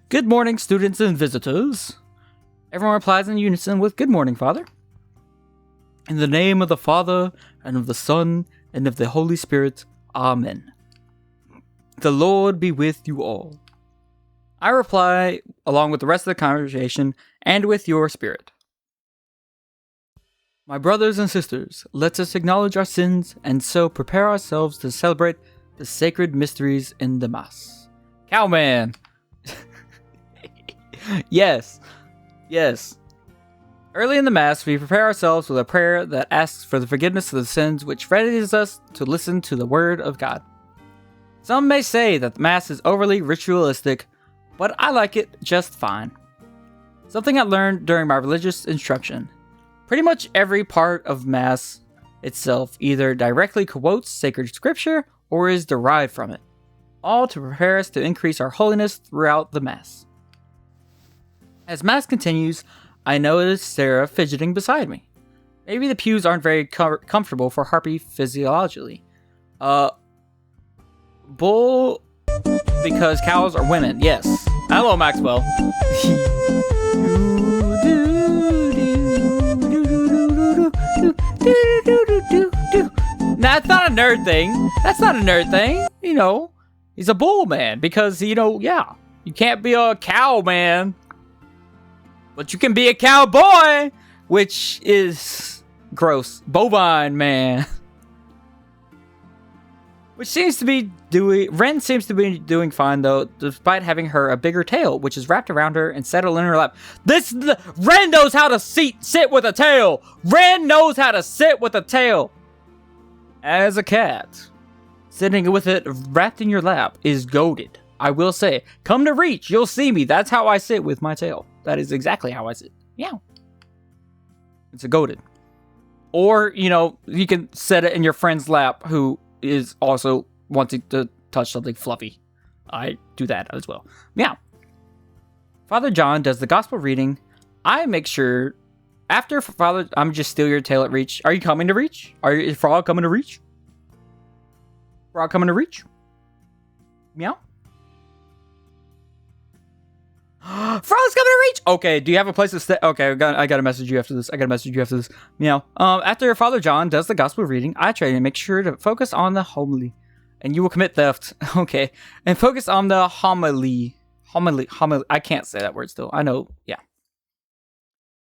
Good morning, students and visitors. Everyone replies in unison with good morning, Father. In the name of the Father, and of the Son, and of the Holy Spirit. Amen. The Lord be with you all. I reply, along with the rest of the congregation, and with your spirit. My brothers and sisters, let us acknowledge our sins, and so prepare ourselves to celebrate the sacred mysteries in the Mass. Cowman! Yes. Early in the Mass, we prepare ourselves with a prayer that asks for the forgiveness of the sins, which readies us to listen to the Word of God. Some may say that the Mass is overly ritualistic, but I like it just fine. Something I learned during my religious instruction. Pretty much every part of Mass itself either directly quotes sacred scripture or is derived from it, all to prepare us to increase our holiness throughout the Mass. As Mass continues, I notice Sarah fidgeting beside me. Maybe the pews aren't very comfortable for Harpy physiologically. Bull, because cows are women, yes. Hello, Maxwell. That's not a nerd thing. That's not a nerd thing. You know, he's a bull man because, you know, yeah. You can't be a cow man. But you can be a cowboy, which is gross. Bovine man. Which seems to be Ren seems to be doing fine though, despite having her a bigger tail, which is wrapped around her and settled in her lap. Ren knows how to sit with a tail. Ren knows how to sit with a tail. As a cat, sitting with it wrapped in your lap is goated. I will say, come to reach, you'll see me. That's how I sit with my tail. That is exactly how I sit. Yeah. It's a goated. Or, you know, you can set it in your friend's lap who is also wanting to touch something fluffy. I do that as well. Yeah. Father John does the gospel reading. I make sure after Father, I'm just steal your tail at Reach. Are you coming to Reach? Is Frog coming to Reach? Frog coming to Reach? Meow. Frog's coming to Reach. Okay, do you have a place to stay? Okay, I gotta message you after this. Meow. After Father John does the gospel reading, I try to make sure to focus on the homily, and you will commit theft. Okay, and focus on the homily. I can't say that word still. I know. Yeah.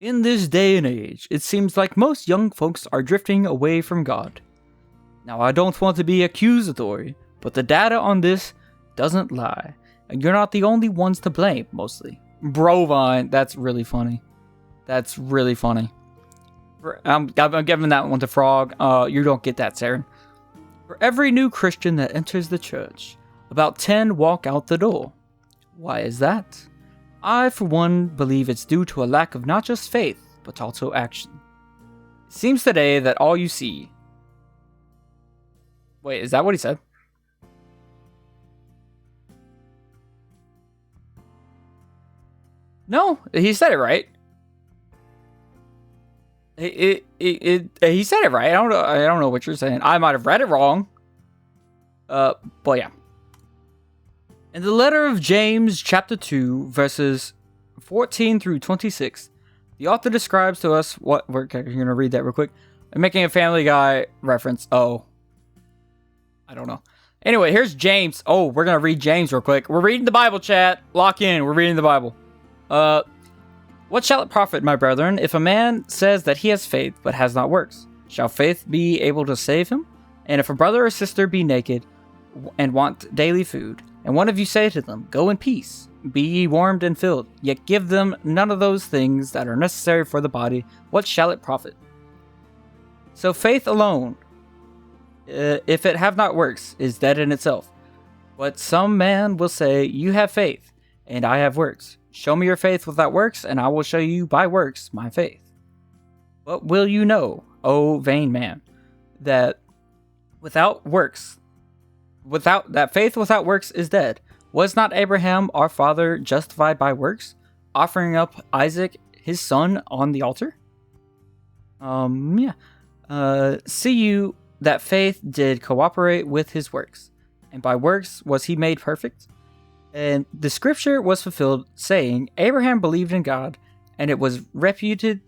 In this day and age, it seems like most young folks are drifting away from God. Now, I don't want to be accusatory, but the data on this doesn't lie. And you're not the only ones to blame, mostly. Brovine, that's really funny. That's really funny. I'm giving that one to Frog. You don't get that, Saren. For every new Christian that enters the church, about 10 walk out the door. Why is that? I, for one, believe it's due to a lack of not just faith, but also action. It seems today that all you see... Wait, is that what he said? No, he said it right. He said it right. I don't know what you're saying. I might have read it wrong. But yeah. In the letter of James, chapter 2, verses 14 through 26, the author describes to us what... We're going to read that real quick. I'm making a Family Guy reference. Oh. I don't know. Anyway, here's James. Oh, we're going to read James real quick. We're reading the Bible, chat. Lock in. We're reading the Bible. What shall it profit, my brethren, if a man says that he has faith, but has not works? Shall faith be able to save him? And if a brother or sister be naked, and want daily food, and one of you say to them, Go in peace, be ye warmed and filled, yet give them none of those things that are necessary for the body, what shall it profit? So faith alone, if it have not works, is dead in itself. But some man will say, You have faith, and I have works. Show me your faith without works, and I will show you by works my faith. But will you know, O vain man, that faith without works is dead? Was not Abraham our father justified by works, offering up Isaac his son on the altar? See you that faith did cooperate with his works, and by works was he made perfect? And the scripture was fulfilled, saying, Abraham believed in God, and it was reputed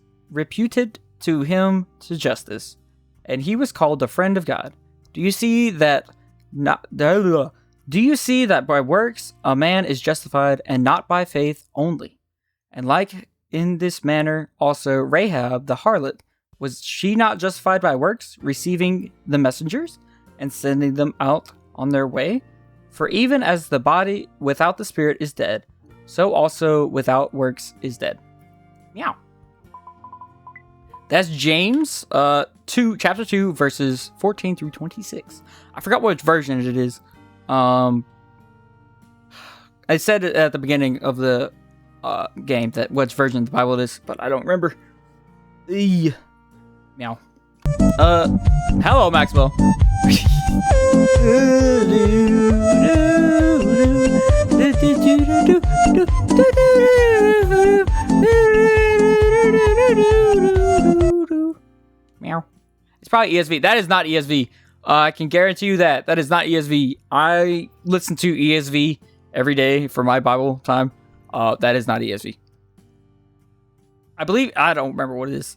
to him to justice, and he was called a friend of God. Do you see that by works a man is justified, and not by faith only? And like in this manner also Rahab the harlot, was she not justified by works, receiving the messengers, and sending them out on their way? For even as the body without the spirit is dead, so also without works is dead. Meow. That's James chapter 2, verses 14 through 26. I forgot which version it is. I said it at the beginning of the game, that which version of the Bible it is, but I don't remember. Meow. Hello, Maxwell. Meow. It's probably ESV. That is not ESV. I can guarantee you that. That is not ESV. I listen to ESV every day for my Bible time. That is not ESV. I believe, I don't remember what it is.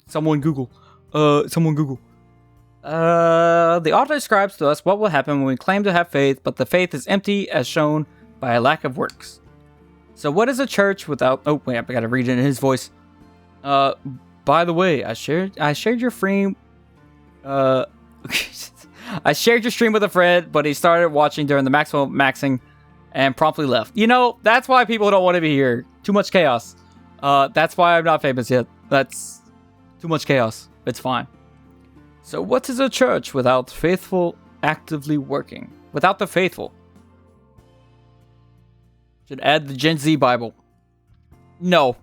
Someone Google. The author describes to us what will happen when we claim to have faith, but the faith is empty as shown by a lack of works. So what is a church without... Oh, wait, I gotta read it in his voice. By the way, I shared your stream... I shared your stream with a friend, but he started watching during the Maxwell maxing and promptly left. You know, that's why people don't want to be here. Too much chaos. That's why I'm not famous yet. That's too much chaos. It's fine. So what is a church without faithful actively working? Without the faithful. Should add the Gen Z Bible. No.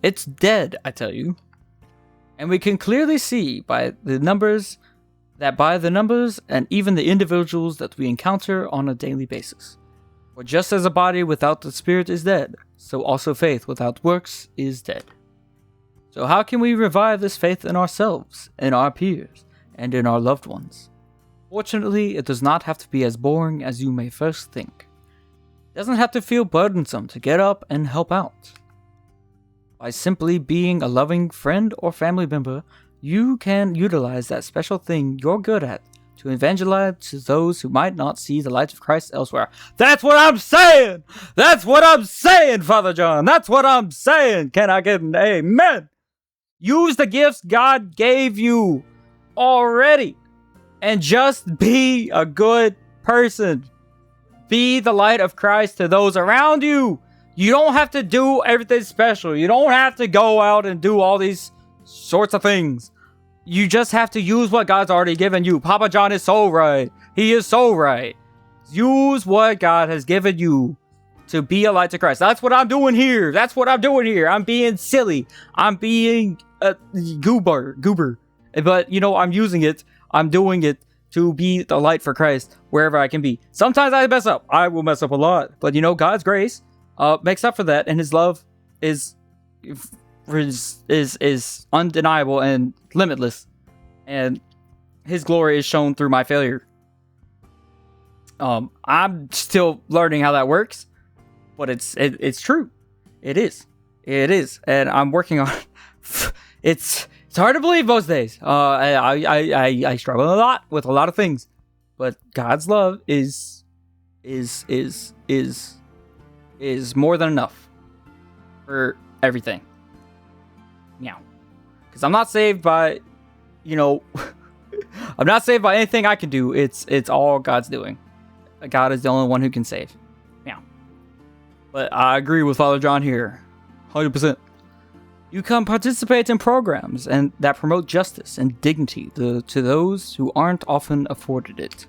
It's dead, I tell you. And we can clearly see by the numbers and even the individuals that we encounter on a daily basis. For just as a body without the spirit is dead, so also faith without works is dead. So how can we revive this faith in ourselves, in our peers, and in our loved ones? Fortunately, it does not have to be as boring as you may first think. It doesn't have to feel burdensome to get up and help out. By simply being a loving friend or family member, you can utilize that special thing you're good at to evangelize to those who might not see the light of Christ elsewhere. That's what I'm saying! That's what I'm saying, Father John! That's what I'm saying! Can I get an amen? Use the gifts God gave you already and just be a good person. Be the light of Christ to those around you. You don't have to do everything special. You don't have to go out and do all these sorts of things. You just have to use what God's already given you. Papa John is so right. He is so right. Use what God has given you to be a light to Christ. That's what I'm doing here. That's what I'm doing here. I'm being silly. I'm being a goober. But, you know, I'm using it. I'm doing it to be the light for Christ wherever I can be. Sometimes I mess up. I will mess up a lot. But, you know, God's grace makes up for that. And his love is undeniable and limitless, and his glory is shown through my failure. I'm still learning how that works, but it's true. It is, and I'm working on. It's hard to believe most days. I struggle a lot with a lot of things, but God's love is more than enough for everything. Yeah, because I'm not saved by, you know, I'm not saved by anything I can do. It's all God's doing. God is the only one who can save. Yeah. But I agree with Father John here, 100%. You can participate in programs and that promote justice and dignity to those who aren't often afforded it.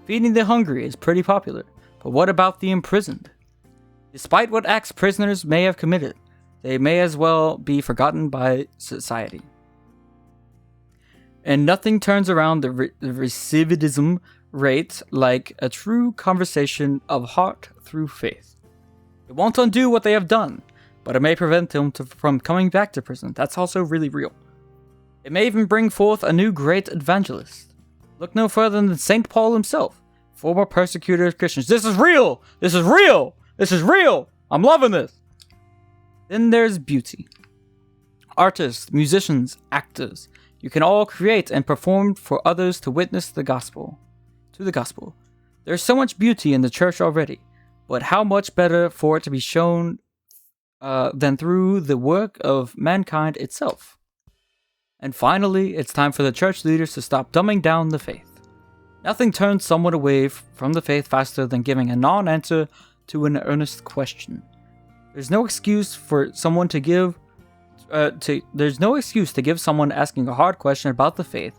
Feeding the hungry is pretty popular, but what about the imprisoned? Despite what acts prisoners may have committed, they may as well be forgotten by society. And nothing turns around the recidivism rate like a true conversation of heart through faith. It won't undo what they have done, but it may prevent them from coming back to prison. That's also really real. It may even bring forth a new great evangelist. Look no further than St. Paul himself, former persecutor of Christians. This is real! This is real! This is real! I'm loving this! Then there's beauty. Artists, musicians, actors. You can all create and perform for others to witness the gospel. To the gospel. There's so much beauty in the church already, but how much better for it to be shown than through the work of mankind itself. And finally, it's time for the church leaders to stop dumbing down the faith. Nothing turns someone away from the faith faster than giving a non-answer to an earnest question. There's no excuse for someone to give. There's no excuse to give someone asking a hard question about the faith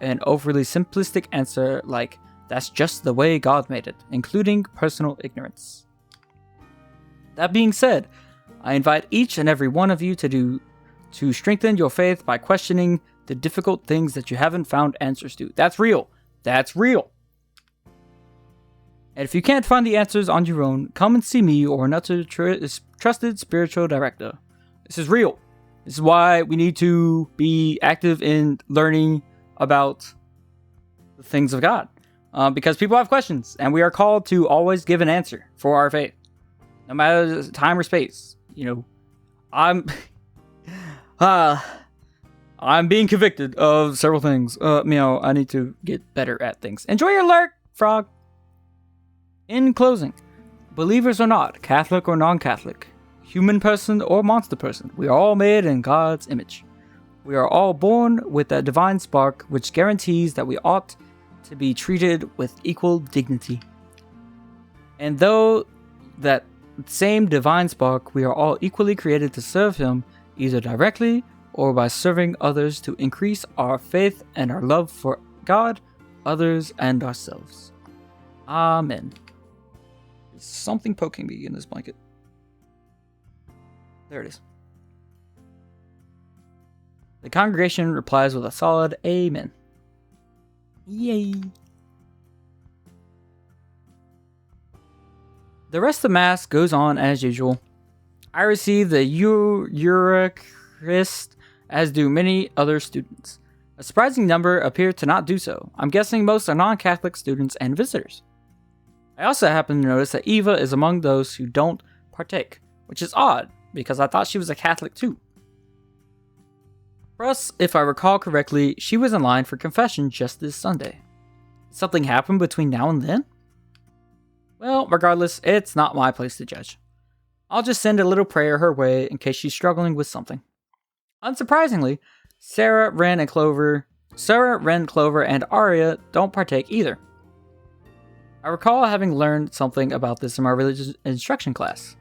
an overly simplistic answer like, "That's just the way God made it," including personal ignorance. That being said, I invite each and every one of you to strengthen your faith by questioning the difficult things that you haven't found answers to. That's real. That's real. And if you can't find the answers on your own, come and see me or another trusted spiritual director. This is real. This is why we need to be active in learning about the things of God. Because people have questions, and we are called to always give an answer for our faith. No matter the time or space. You know, I'm being convicted of several things. I need to get better at things. Enjoy your lurk, frog. In closing, believers or not, Catholic or non-Catholic, human person or monster person, we are all made in God's image. We are all born with that divine spark which guarantees that we ought to be treated with equal dignity. And though that same divine spark, we are all equally created to serve Him, either directly or by serving others to increase our faith and our love for God, others, and ourselves. Amen. There's something poking me in this blanket. There it is. The congregation replies with a solid Amen. Yay. The rest of the Mass goes on as usual. I receive the Eucharist, as do many other students. A surprising number appear to not do so. I'm guessing most are non-Catholic students and visitors. I also happen to notice that Eva is among those who don't partake, which is odd, because I thought she was a Catholic too. Plus, if I recall correctly, she was in line for confession just this Sunday. Did something happen between now and then? Well, regardless, it's not my place to judge. I'll just send a little prayer her way in case she's struggling with something. Unsurprisingly, Sarah, Ren, Clover, and Arya don't partake either. I recall having learned something about this in my religious instruction class.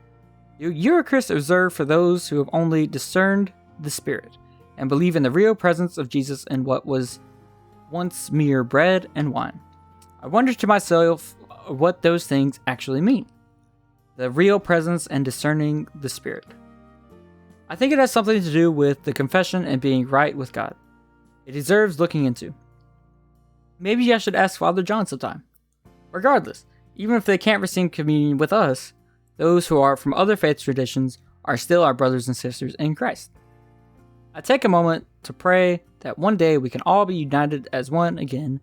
The Eucharist is reserved for those who have only discerned the Spirit and believe in the real presence of Jesus in what was once mere bread and wine. I wondered to myself what those things actually mean. The real presence and discerning the Spirit. I think it has something to do with the confession and being right with God. It deserves looking into. Maybe I should ask Father John sometime. Regardless, even if they can't receive communion with us, those who are from other faith traditions are still our brothers and sisters in Christ. I take a moment to pray that one day we can all be united as one again,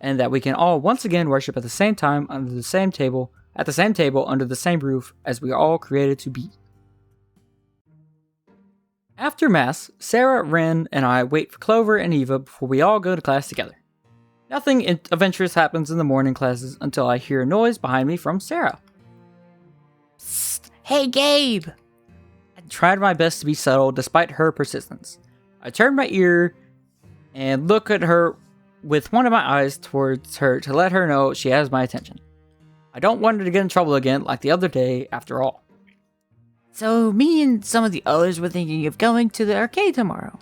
and that we can all once again worship at the same time under the same table, under the same roof as we are all created to be. After Mass, Sarah, Ren, and I wait for Clover and Eva before we all go to class together. Nothing adventurous happens in the morning classes until I hear a noise behind me from Sarah. Psst, hey Gabe! I tried my best to be subtle despite her persistence. I turn my ear and look at her with one of my eyes towards her to let her know she has my attention. I don't want her to get in trouble again like the other day after all. So me and some of the others were thinking of going to the arcade tomorrow.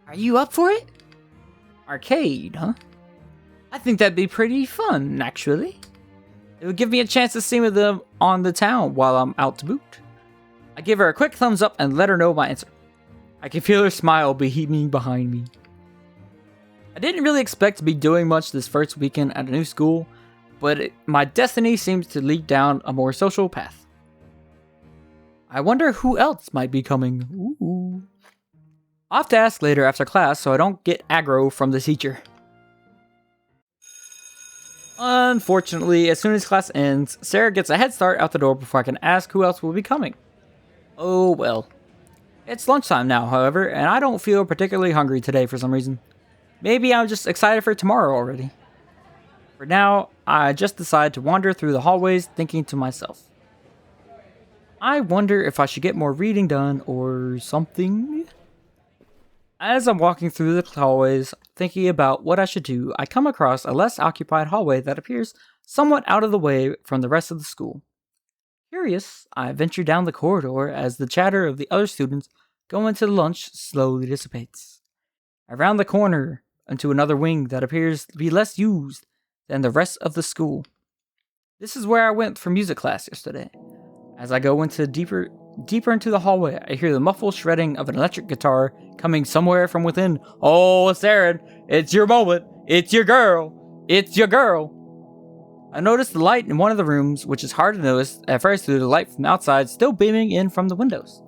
Are you up for it? Arcade, huh? I think that'd be pretty fun, actually. It would give me a chance to sing with them on the town while I'm out to boot. I give her a quick thumbs up and let her know my answer. I can feel her smile beaming behind me. I didn't really expect to be doing much this first weekend at a new school, but my destiny seems to lead down a more social path. I wonder who else might be coming. Ooh. I'll have to ask later after class so I don't get aggro from the teacher. Unfortunately, as soon as class ends, Sarah gets a head start out the door before I can ask who else will be coming. Oh well. It's lunchtime now, however, and I don't feel particularly hungry today for some reason. Maybe I'm just excited for tomorrow already. For now, I just decide to wander through the hallways thinking to myself. I wonder if I should get more reading done or something. As I'm walking through the hallways, thinking about what I should do, I come across a less occupied hallway that appears somewhat out of the way from the rest of the school. Curious, I venture down the corridor as the chatter of the other students going to lunch slowly dissipates. Around the corner, into another wing that appears to be less used than the rest of the school. This is where I went for music class yesterday. As I go into deeper into the hallway, I hear the muffled shredding of an electric guitar coming somewhere from within. Oh, Saren, it's your moment. It's your girl. It's your girl. I notice the light in one of the rooms, which is hard to notice at first due to the light from outside still beaming in from the windows.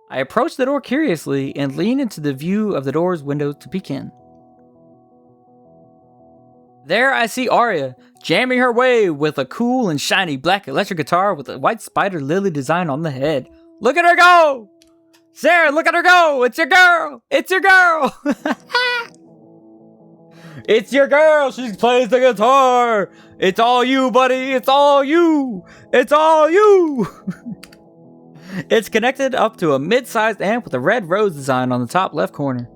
I approach the door curiously and lean into the view of the door's window to peek in. There I see Arya, jamming her way with a cool and shiny black electric guitar with a white spider lily design on the head. Look at her go! Sarah, look at her go! It's your girl! It's your girl! It's your girl! She plays the guitar! It's all you, buddy! It's all you! It's all you! It's connected up to a mid-sized amp with a red rose design on the top left corner.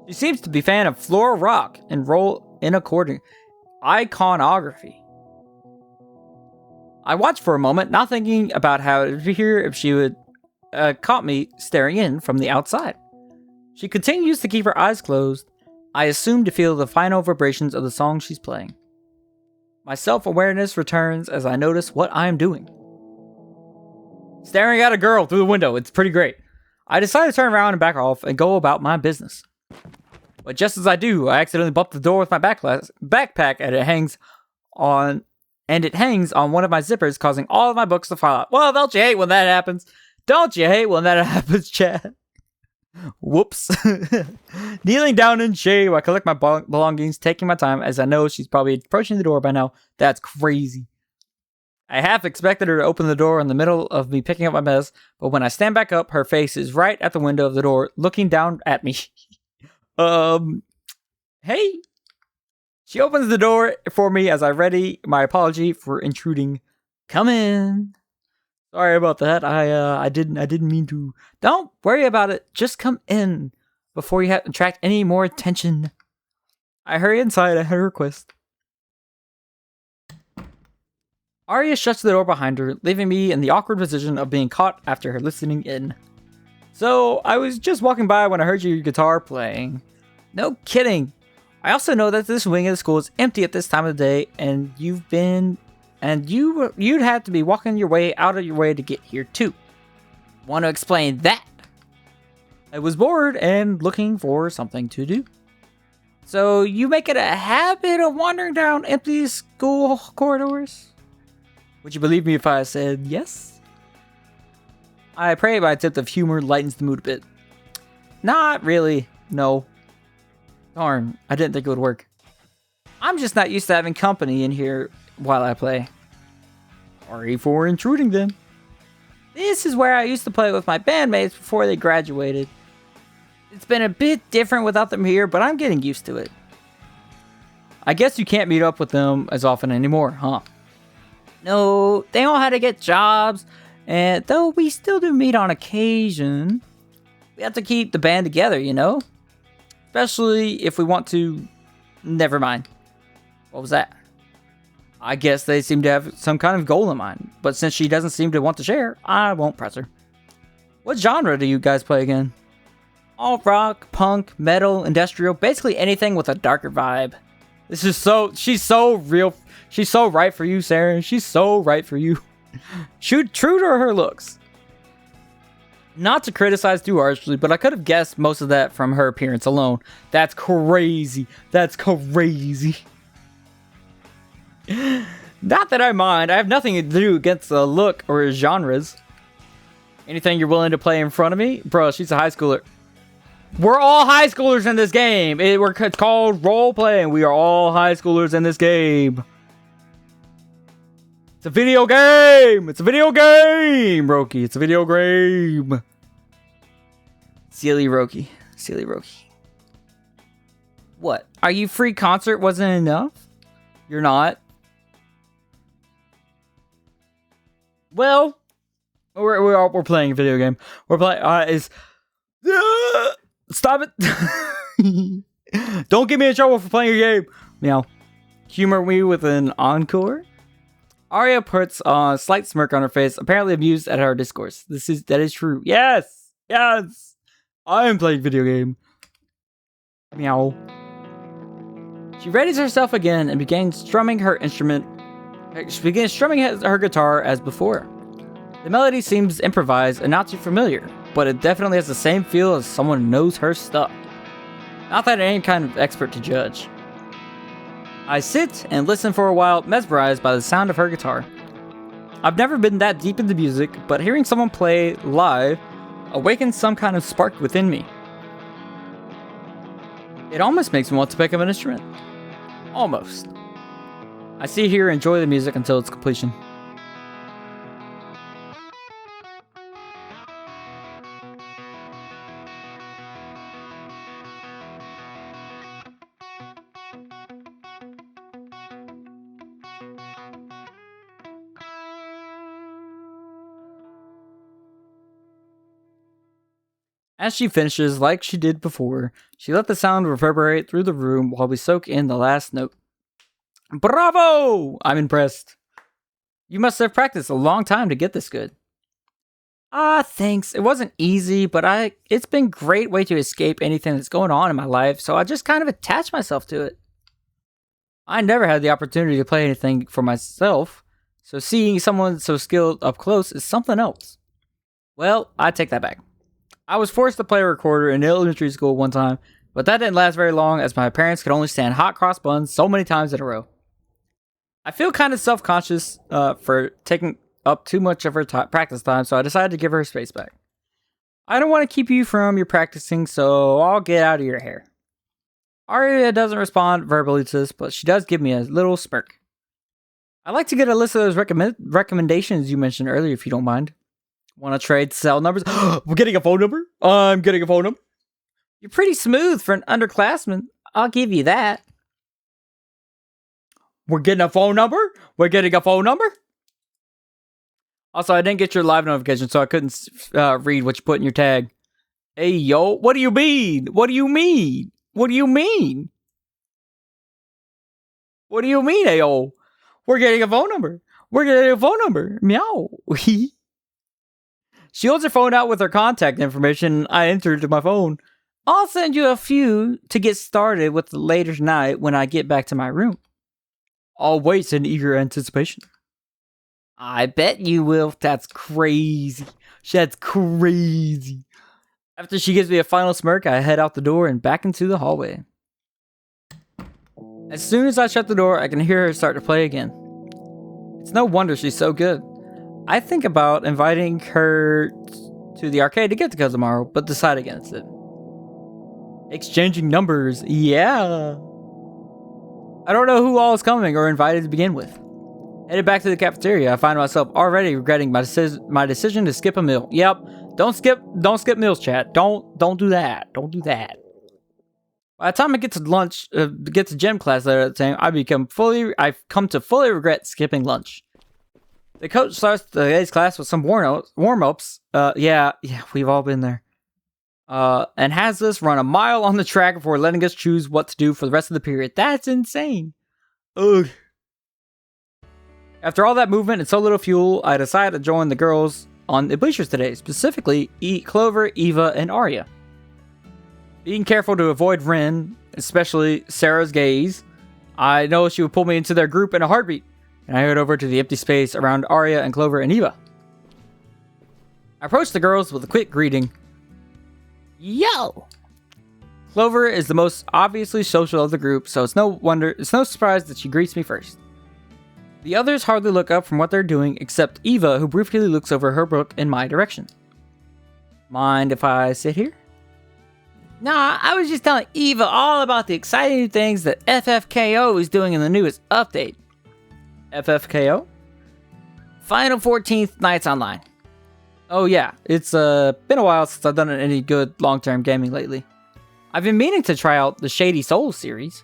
She seems to be a fan of floral rock and roll in according iconography. I watched for a moment, not thinking about how it would appear if she would caught me staring in from the outside. She continues to keep her eyes closed. I assume to feel the final vibrations of the song she's playing. My self-awareness returns as I notice what I am doing. Staring at a girl through the window, it's pretty great. I decide to turn around and back off and go about my business. But just as I do, I accidentally bump the door with my backpack and it hangs on one of my zippers, causing all of my books to fall out. Well, don't you hate when that happens? Don't you hate when that happens, Chad? Whoops. Kneeling down in shame, I collect my belongings, taking my time as I know she's probably approaching the door by now. That's crazy. I half expected her to open the door in the middle of me picking up my mess, but when I stand back up, her face is right at the window of the door, looking down at me. Hey. She opens the door for me as I ready my apology for intruding. Come in. Sorry about that. I didn't mean to. Don't worry about it. Just come in before you have to attract any more attention. I hurry inside at her request. Arya shuts the door behind her, leaving me in the awkward position of being caught after her listening in. So, I was just walking by when I heard your guitar playing. No kidding. I also know that this wing of the school is empty at this time of the day, and you'd have to be walking your way out of your way to get here too. Want to explain that? I was bored and looking for something to do. So, you make it a habit of wandering down empty school corridors? Would you believe me if I said yes? I pray my attempt of humor lightens the mood a bit. Not really, no. Darn, I didn't think it would work. I'm just not used to having company in here while I play. Sorry for intruding then. This is where I used to play with my bandmates before they graduated. It's been a bit different without them here, but I'm getting used to it. I guess you can't meet up with them as often anymore, huh? No, they all had to get jobs, and though we still do meet on occasion, we have to keep the band together, you know? Especially if we want to... Never mind. What was that? I guess they seem to have some kind of goal in mind, but since she doesn't seem to want to share, I won't press her. What genre do you guys play again? Alt rock, punk, metal, industrial, basically anything with a darker vibe. This is so... She's so real... She's so right for you, Sarah. She's so right for you. True to her looks. Not to criticize too harshly, but I could have guessed most of that from her appearance alone. That's crazy. That's crazy. Not that I mind. I have nothing to do against the look or genres. Anything you're willing to play in front of me? Bro, she's a high schooler. We're all high schoolers in this game. It's called role playing. We are all high schoolers in this game. It's a video game! It's a video game, Roki. It's a video game. Silly Roki. Silly Roki. What? Are you free concert wasn't enough? You're not? Well, we're playing a video game. We're playing, stop it. Don't get me in trouble for playing a game. Meow. Humor me with an encore? Arya puts a slight smirk on her face, apparently amused at our discourse. That is true. Yes! Yes! I am playing video game. Meow. She readies herself again and begins strumming her instrument. She begins strumming her guitar as before. The melody seems improvised and not too familiar, but it definitely has the same feel as someone who knows her stuff. Not that I ain't kind of expert to judge. I sit and listen for a while, mesmerized by the sound of her guitar. I've never been that deep into music, but hearing someone play live awakens some kind of spark within me. It almost makes me want to pick up an instrument. Almost. I sit here and enjoy the music until its completion. As she finishes, like she did before, she let the sound reverberate through the room while we soak in the last note. Bravo! I'm impressed. You must have practiced a long time to get this good. Thanks. It wasn't easy, but it's been a great way to escape anything that's going on in my life, so I just kind of attached myself to it. I never had the opportunity to play anything for myself, so seeing someone so skilled up close is something else. Well, I take that back. I was forced to play a recorder in elementary school one time, but that didn't last very long as my parents could only stand hot cross buns so many times in a row. I feel kind of self-conscious for taking up too much of her practice time, so I decided to give her space back. I don't want to keep you from your practicing, so I'll get out of your hair. Aria doesn't respond verbally to this, but she does give me a little smirk. I'd like to get a list of those recommendations you mentioned earlier if you don't mind. Want to trade cell numbers? We're getting a phone number? I'm getting a phone number. You're pretty smooth for an underclassman. I'll give you that. We're getting a phone number? We're getting a phone number? Also, I didn't get your live notification, so I couldn't read what you put in your tag. Hey, yo, what do you mean? What do you mean? What do you mean? What do you mean, ayo? We're getting a phone number. We're getting a phone number. Meow. She holds her phone out with her contact information I entered to my phone. I'll send you a few to get started with later tonight when I get back to my room. I'll wait in eager anticipation. I bet you will. That's crazy. That's crazy. After she gives me a final smirk, I head out the door and back into the hallway. As soon as I shut the door, I can hear her start to play again. It's no wonder she's so good. I think about inviting her to the arcade to get together tomorrow, but decide against it. Exchanging numbers, yeah. I don't know who all is coming or invited to begin with. Headed back to the cafeteria, I find myself already regretting my decision to skip a meal. Yep, don't skip meals, chat. Don't do that. Don't do that. By the time I get to gym class later at the time, I've come to fully regret skipping lunch. The coach starts today's class with some warm-ups. Yeah, we've all been there. And has us run a mile on the track before letting us choose what to do for the rest of the period. That's insane. Ugh. After all that movement and so little fuel, I decided to join the girls on the bleachers today, specifically Clover, Eva, and Arya. Being careful to avoid Rin, especially Sarah's gaze, I know she would pull me into their group in a heartbeat, and I head over to the empty space around Arya and Clover and Eva. I approach the girls with a quick greeting. Yo! Clover is the most obviously social of the group, so it's no surprise that she greets me first. The others hardly look up from what they're doing, except Eva, who briefly looks over her book in my direction. Mind if I sit here? Nah, I was just telling Eva all about the exciting things that FFKO is doing in the newest update. FFKO? Final 14th Nights Online. Oh yeah, it's been a while since I've done any good long-term gaming lately. I've been meaning to try out the Shady Souls series.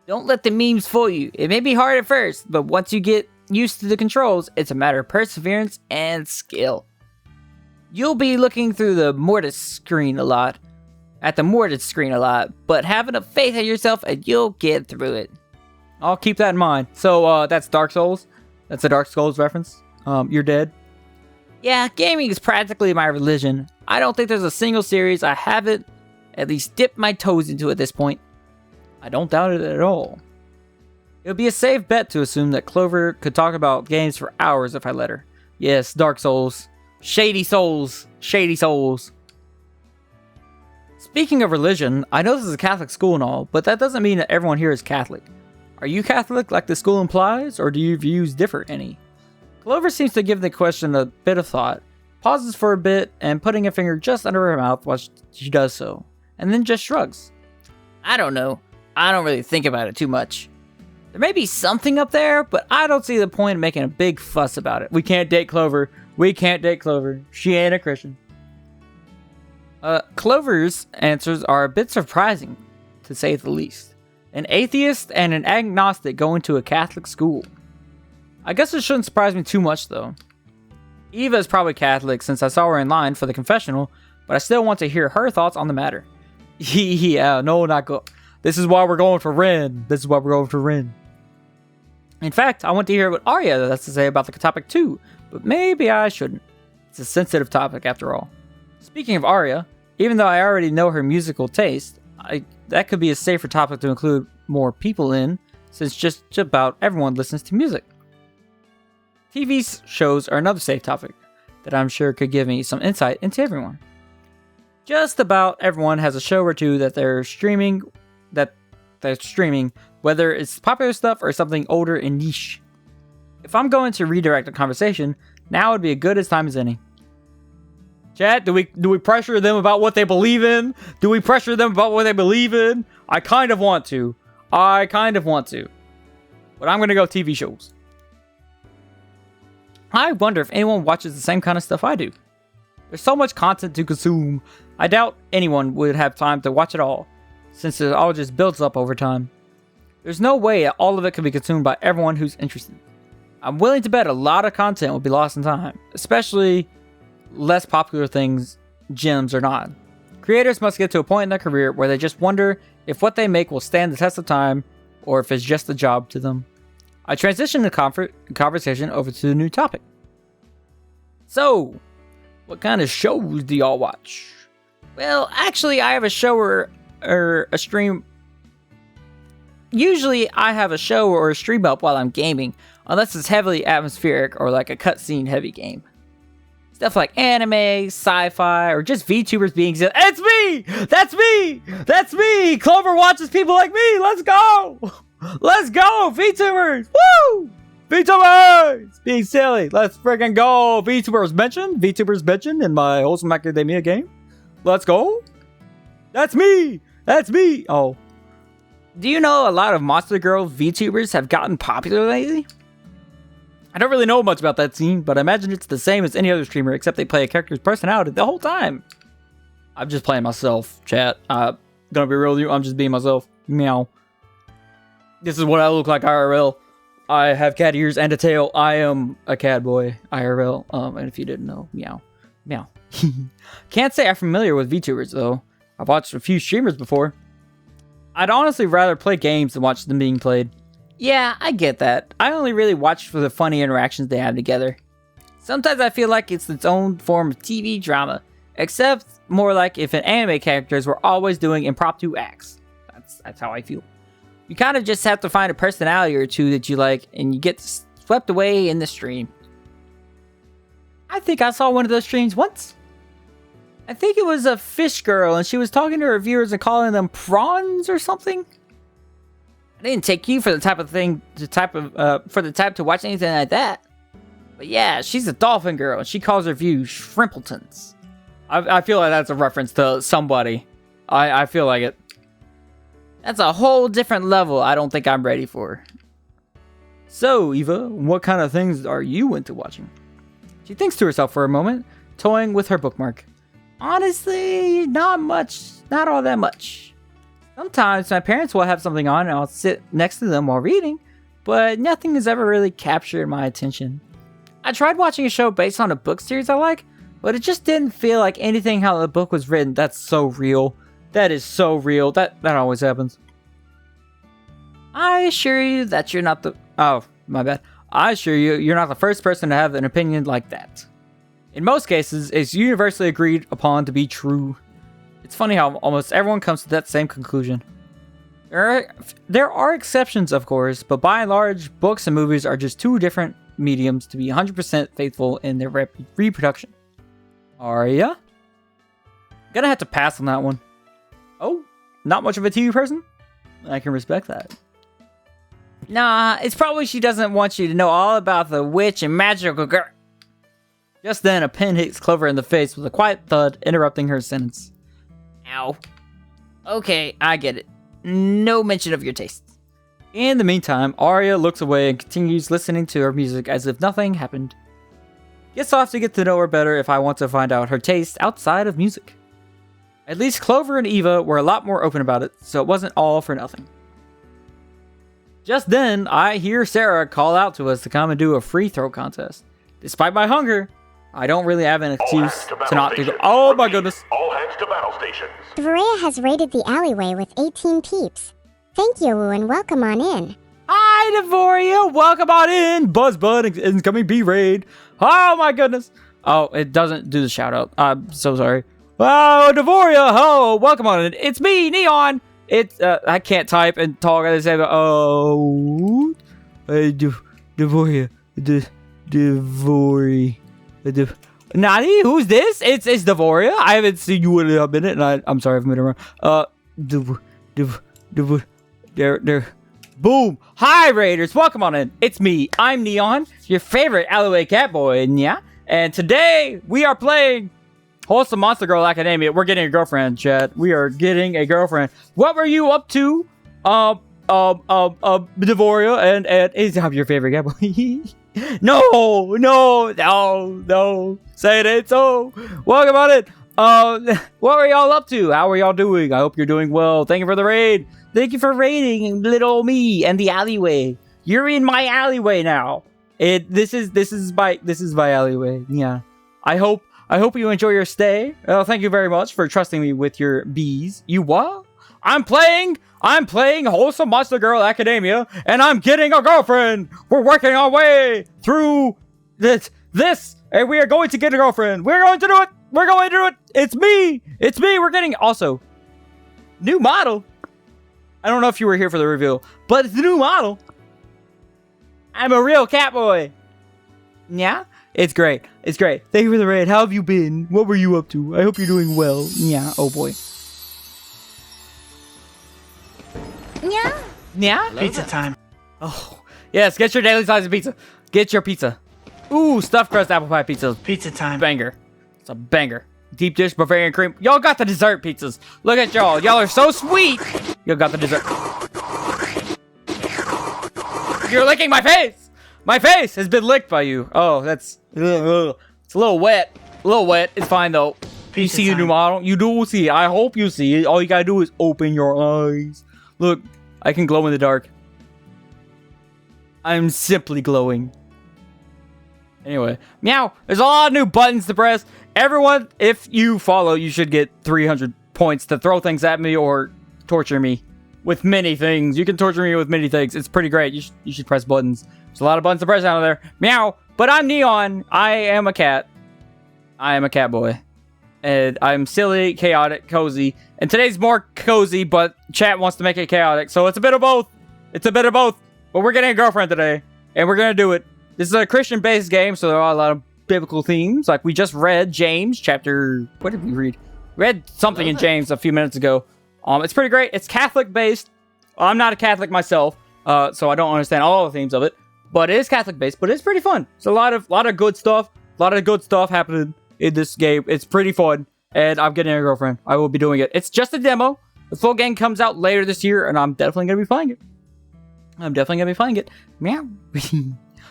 Don't let the memes fool you. It may be hard at first, but once you get used to the controls, it's a matter of perseverance and skill. You'll be looking through the Mortis screen a lot, but have enough faith in yourself and you'll get through it. I'll keep that in mind. So, that's Dark Souls. That's a Dark Souls reference. You're dead. Yeah, gaming is practically my religion. I don't think there's a single series I haven't at least dipped my toes into at this point. I don't doubt it at all. It would be a safe bet to assume that Clover could talk about games for hours if I let her. Yes, Dark Souls. Shady souls. Shady souls. Speaking of religion, I know this is a Catholic school and all, but that doesn't mean that everyone here is Catholic. Are you Catholic like the school implies, or do your views differ any? Clover seems to give the question a bit of thought, pauses for a bit, and putting a finger just under her mouth while she does so, and then just shrugs. I don't know. I don't really think about it too much. There may be something up there, but I don't see the point in making a big fuss about it. We can't date Clover. We can't date Clover. She ain't a Christian. Clover's answers are a bit surprising, to say the least. An atheist and an agnostic going to a Catholic school. I guess it shouldn't surprise me too much, though. Eva is probably Catholic since I saw her in line for the confessional, but I still want to hear her thoughts on the matter. Yeah, no, not go. This is why we're going for Ren. This is why we're going for Ren. In fact, I want to hear what Arya has to say about the topic too, but maybe I shouldn't. It's a sensitive topic after all. Speaking of Arya, even though I already know her musical taste, that could be a safer topic to include more people in, since just about everyone listens to music. TV shows are another safe topic that I'm sure could give me some insight into everyone. Just about everyone has a show or two that they're streaming, whether it's popular stuff or something older and niche. If I'm going to redirect the conversation, now would be as good a time as any. Chat, do we pressure them about what they believe in? Do we pressure them about what they believe in? I kind of want to. But I'm going to go TV shows. I wonder if anyone watches the same kind of stuff I do. There's so much content to consume. I doubt anyone would have time to watch it all, since it all just builds up over time. There's no way all of it can be consumed by everyone who's interested. I'm willing to bet a lot of content will be lost in time, especially less popular things, gems or not. Creators must get to a point in their career where they just wonder if what they make will stand the test of time, or if it's just a job to them. I transition the conversation over to the new topic. So, what kind of shows do y'all watch? Well, actually, I have a show or a stream. Usually, I have a show or a stream up while I'm gaming, unless it's heavily atmospheric or like a cutscene heavy game. Stuff like anime, sci-fi, or just VTubers being said, it's me! That's me! That's me! Clover watches people like me! Let's go! Let's go! VTubers! Woo! VTubers! Being silly. Let's freaking go! VTubers mentioned in my Wholesome Academia game. Let's go! That's me! That's me! Oh. Do you know a lot of Monster Girl VTubers have gotten popular lately? I don't really know much about that scene, but I imagine it's the same as any other streamer, except they play a character's personality the whole time. I'm just playing myself, chat. Gonna be real with you, I'm just being myself. Meow. This is what I look like IRL. I have cat ears and a tail. I am a cat boy IRL. And if you didn't know, meow. Meow. Can't say I'm familiar with VTubers, though. I've watched a few streamers before. I'd honestly rather play games than watch them being played. Yeah, I get that. I only really watch for the funny interactions they have together. Sometimes I feel like it's its own form of TV drama, except more like if an anime characters were always doing impromptu acts. That's how I feel. You kind of just have to find a personality or two that you like, and you get swept away in the stream. I think I saw one of those streams once. I think it was a fish girl, and she was talking to her viewers and calling them prawns or something. I didn't take you for the type to watch anything like that. But yeah, she's a dolphin girl, and she calls her views shrimpletons. I feel like that's a reference to somebody. I feel like it. That's a whole different level I don't think I'm ready for. So, Eva, what kind of things are you into watching? She thinks to herself for a moment, toying with her bookmark. Honestly, not much. Not all that much. Sometimes my parents will have something on and I'll sit next to them while reading, but nothing has ever really captured my attention. I tried watching a show based on a book series I like, but it just didn't feel like anything how the book was written. That's so real. That is so real. That always happens. I assure you that you're not the... Oh, my bad. I assure you, you're not the first person to have an opinion like that. In most cases, it's universally agreed upon to be true. It's funny how almost everyone comes to that same conclusion. There are exceptions, of course, but by and large, books and movies are just two different mediums to be 100% faithful in their reproduction. Arya? Gonna have to pass on that one. Oh, not much of a TV person? I can respect that. Nah, it's probably she doesn't want you to know all about the witch and magical girl. Just then, a pin hits Clover in the face with a quiet thud, interrupting her sentence. Ow. Okay, I get it. No mention of your tastes. In the meantime, Arya looks away and continues listening to her music as if nothing happened. Guess I'll have to get to know her better if I want to find out her taste outside of music. At least Clover and Eva were a lot more open about it, so it wasn't all for nothing. Just then, I hear Sarah call out to us to come and do a free throw contest. Despite my hunger, I don't really have an excuse to not do. Oh my goodness. All hands to battle stations. Dvoria has raided the alleyway with 18 peeps. Thank you, and welcome on in. Hi, Dvoria. Welcome on in. Buzzbud incoming B-raid. Oh my goodness. Oh, it doesn't do the shout out. I'm so sorry. Oh, Dvoria. Oh, welcome on in. It's me, Neon. It's, I can't type and talk at the same time. Oh, Dvoria. Dvoria. Nani, who's this? It's Dvoria. I haven't seen you in a minute, and I'm sorry if I'm getting wrong. There. Boom. Hi, Raiders. Welcome on in. It's me. I'm Neon, your favorite ALLEYCAT boy, yeah? And today, we are playing Wholesome Monster Girl Academia. We're getting a girlfriend, chat. We are getting a girlfriend. What were you up to, Dvoria? And is that your favorite cat boy? No. Say it ain't so. Welcome on it. What were y'all up to? How are y'all doing? I hope you're doing well. Thank you for the raid. Thank you for raiding little me and the alleyway. You're in my alleyway now. This is my alleyway. Yeah. I hope you enjoy your stay. Thank you very much for trusting me with your bees. You what? I'm playing Wholesome Monster Girl Academia, and I'm getting a girlfriend. We're working our way through this, and we are going to get a girlfriend. We're going to do it. It's me. We're getting also new model. I don't know if you were here for the reveal, but it's the new model. I'm a real cat boy. Yeah, it's great. Thank you for the raid. How have you been? What were you up to? I hope you're doing well. Yeah. Oh boy. Yeah? Pizza time. Oh, yes, get your daily size of pizza. Get your pizza. Ooh, stuffed crust apple pie pizza. Pizza time. Banger. It's a banger. Deep dish Bavarian cream. Y'all got the dessert pizzas. Look at y'all. Y'all are so sweet. Y'all got the dessert. You're licking my face. My face has been licked by you. Oh, that's... It's a little wet. It's fine, though. You see the new model? You do see it. I hope you see it. All you gotta do is open your eyes. Look, I can glow in the dark. I'm simply glowing. Anyway, meow. There's a lot of new buttons to press. Everyone, if you follow, you should get 300 points to throw things at me or torture me with many things. You can torture me with many things. It's pretty great. You should press buttons. There's a lot of buttons to press out of there. Meow. But I'm Neon. I am a cat. I am a cat boy. And I'm silly, chaotic, cozy. And today's more cozy, but chat wants to make it chaotic. So it's a bit of both. But we're getting a girlfriend today. And we're going to do it. This is a Christian-based game, so there are a lot of biblical themes. Like, we just read James chapter... What did we read? We read something in James a few minutes ago. It's pretty great. It's Catholic-based. I'm not a Catholic myself, so I don't understand all the themes of it. But it is Catholic-based, but it's pretty fun. It's a lot of good stuff. A lot of good stuff happening in this game. It's pretty fun, and I'm getting a girlfriend. I will be doing it. It's just a demo. The full game comes out later this year, and I'm definitely going to be playing it. Meow.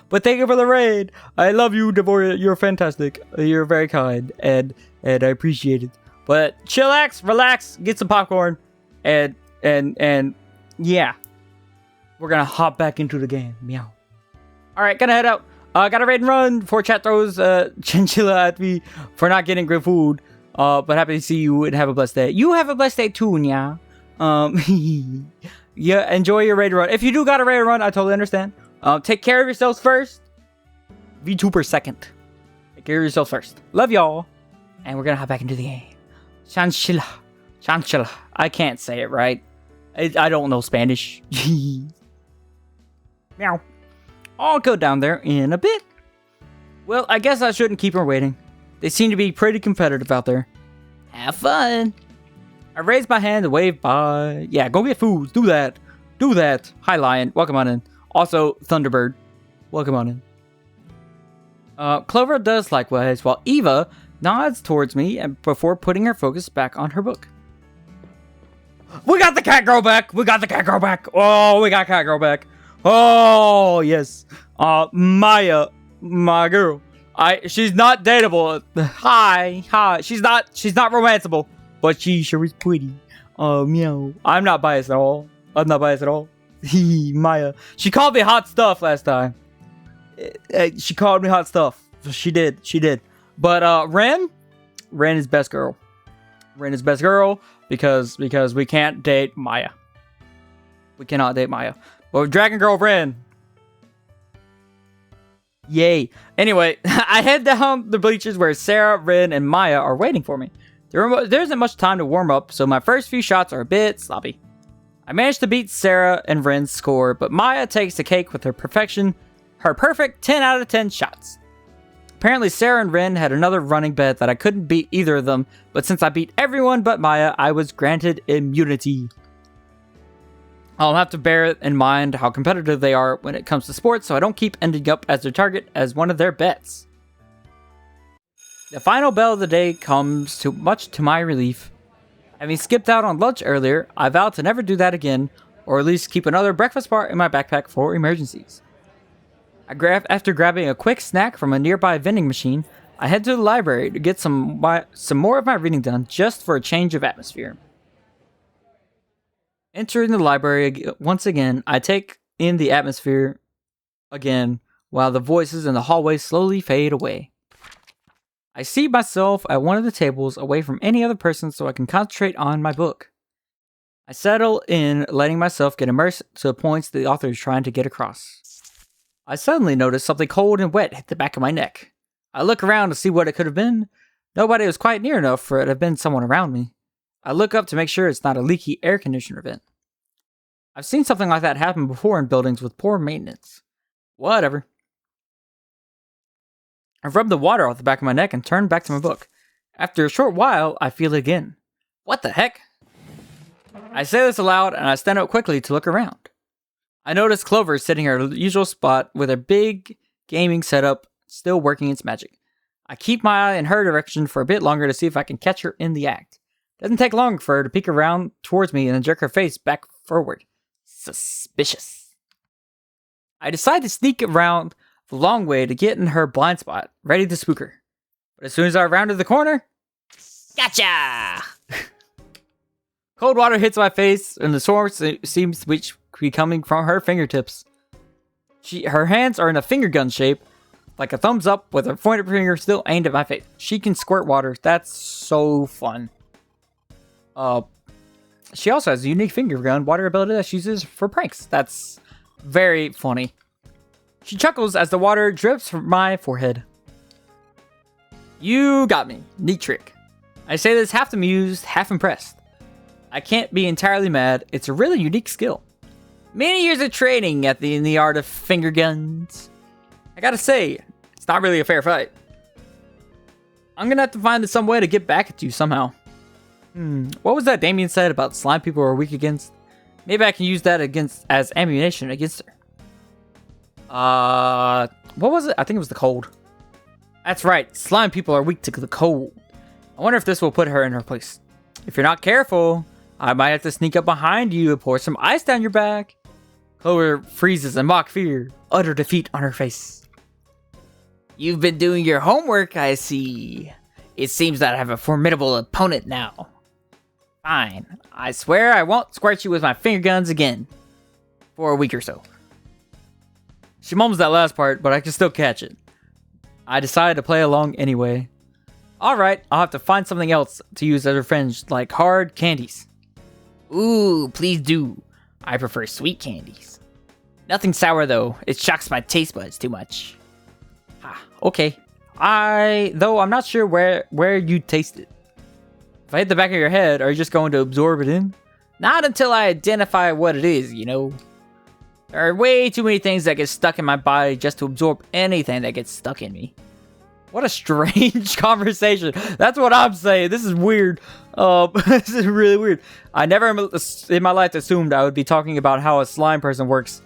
But thank you for the raid. I love you, Dvoria. You're fantastic. You're very kind, and I appreciate it. But chillax, relax, get some popcorn, and yeah, we're gonna hop back into the game. Meow. All right, gonna head out. Gotta raid and run before chat throws chinchilla at me for not getting good food. But happy to see you and have a blessed day. You have a blessed day too, yeah. Yeah, enjoy your raid and run. If you do gotta raid and run, I totally understand. Take care of yourselves first. VTuber second. Take care of yourselves first. Love y'all. And we're gonna hop back into the game. Chanchilla. I can't say it right. I don't know Spanish. Meow. I'll go down there in a bit. Well, I guess I shouldn't keep her waiting. They seem to be pretty competitive out there. Have fun. I raised my hand to wave bye. Yeah, go get food. Do that. Do that. Hi, Lion. Welcome on in. Also, Thunderbird. Welcome on in. Clover does likewise, while Eva nods towards me and before putting her focus back on her book. We got the cat girl back. We got the cat girl back. Oh, we got cat girl back. Oh, yes. Maya, my girl. She's not dateable. Hi. She's not romanceable, but she sure is pretty. Meow. I'm not biased at all. Maya. She called me hot stuff last time. She called me hot stuff. She did. But Ren is best girl. Ren is best girl because we can't date Maya. We cannot date Maya. But Dragon Girl Ren. Yay. Anyway, I head down the bleachers where Sarah, Ren, and Maya are waiting for me. There isn't much time to warm up, so my first few shots are a bit sloppy. I managed to beat Sarah and Ren's score, but Maya takes the cake with her perfect 10 out of 10 shots. Apparently Sarah and Ren had another running bet that I couldn't beat either of them, but since I beat everyone but Maya, I was granted immunity. I'll have to bear in mind how competitive they are when it comes to sports, so I don't keep ending up as their target as one of their bets. The final bell of the day comes much to my relief. Having skipped out on lunch earlier, I vowed to never do that again, or at least keep another breakfast bar in my backpack for emergencies. After grabbing a quick snack from a nearby vending machine, I head to the library to get some more of my reading done just for a change of atmosphere. Entering the library once again, I take in the atmosphere again while the voices in the hallway slowly fade away. I seat myself at one of the tables away from any other person so I can concentrate on my book. I settle in, letting myself get immersed to the points the author is trying to get across. I suddenly notice something cold and wet hit the back of my neck. I look around to see what it could have been. Nobody was quite near enough for it to have been someone around me. I look up to make sure it's not a leaky air conditioner vent. I've seen something like that happen before in buildings with poor maintenance. Whatever. I rub the water off the back of my neck and turn back to my book. After a short while, I feel it again. What the heck? I say this aloud and I stand up quickly to look around. I notice Clover sitting in her usual spot with her big gaming setup still working its magic. I keep my eye in her direction for a bit longer to see if I can catch her in the act. Doesn't take long for her to peek around towards me and then jerk her face back forward. Suspicious. I decide to sneak around the long way to get in her blind spot, ready to spook her. But as soon as I rounded the corner, gotcha! Cold water hits my face, and the source seems to be coming from her fingertips. Her hands are in a finger gun shape, like a thumbs up with her pointer finger still aimed at my face. She can squirt water. That's so fun. She also has a unique finger gun water ability that she uses for pranks. That's very funny. She chuckles as the water drips from my forehead. You got me. Neat trick. I say this half amused, half impressed. I can't be entirely mad. It's a really unique skill. Many years of training in the art of finger guns. I gotta say, it's not really a fair fight. I'm gonna have to find some way to get back at you somehow. What was that Damien said about slime people are weak against? Maybe I can use that as ammunition against her. What was it? I think it was the cold. That's right, slime people are weak to the cold. I wonder if this will put her in her place. If you're not careful, I might have to sneak up behind you and pour some ice down your back. Clover freezes in mock fear, utter defeat on her face. You've been doing your homework, I see. It seems that I have a formidable opponent now. Fine. I swear I won't squirt you with my finger guns again. For a week or so. She mumbles that last part, but I can still catch it. I decided to play along anyway. Alright, I'll have to find something else to use as revenge, like hard candies. Ooh, please do. I prefer sweet candies. Nothing sour though, it shocks my taste buds too much. Okay. Though I'm not sure where you taste it. If I hit the back of your head, are you just going to absorb it in? Not until I identify what it is, you know. There are way too many things that get stuck in my body just to absorb anything that gets stuck in me. What a strange conversation. That's what I'm saying. This is weird. This is really weird. I never in my life assumed I would be talking about how a slime person works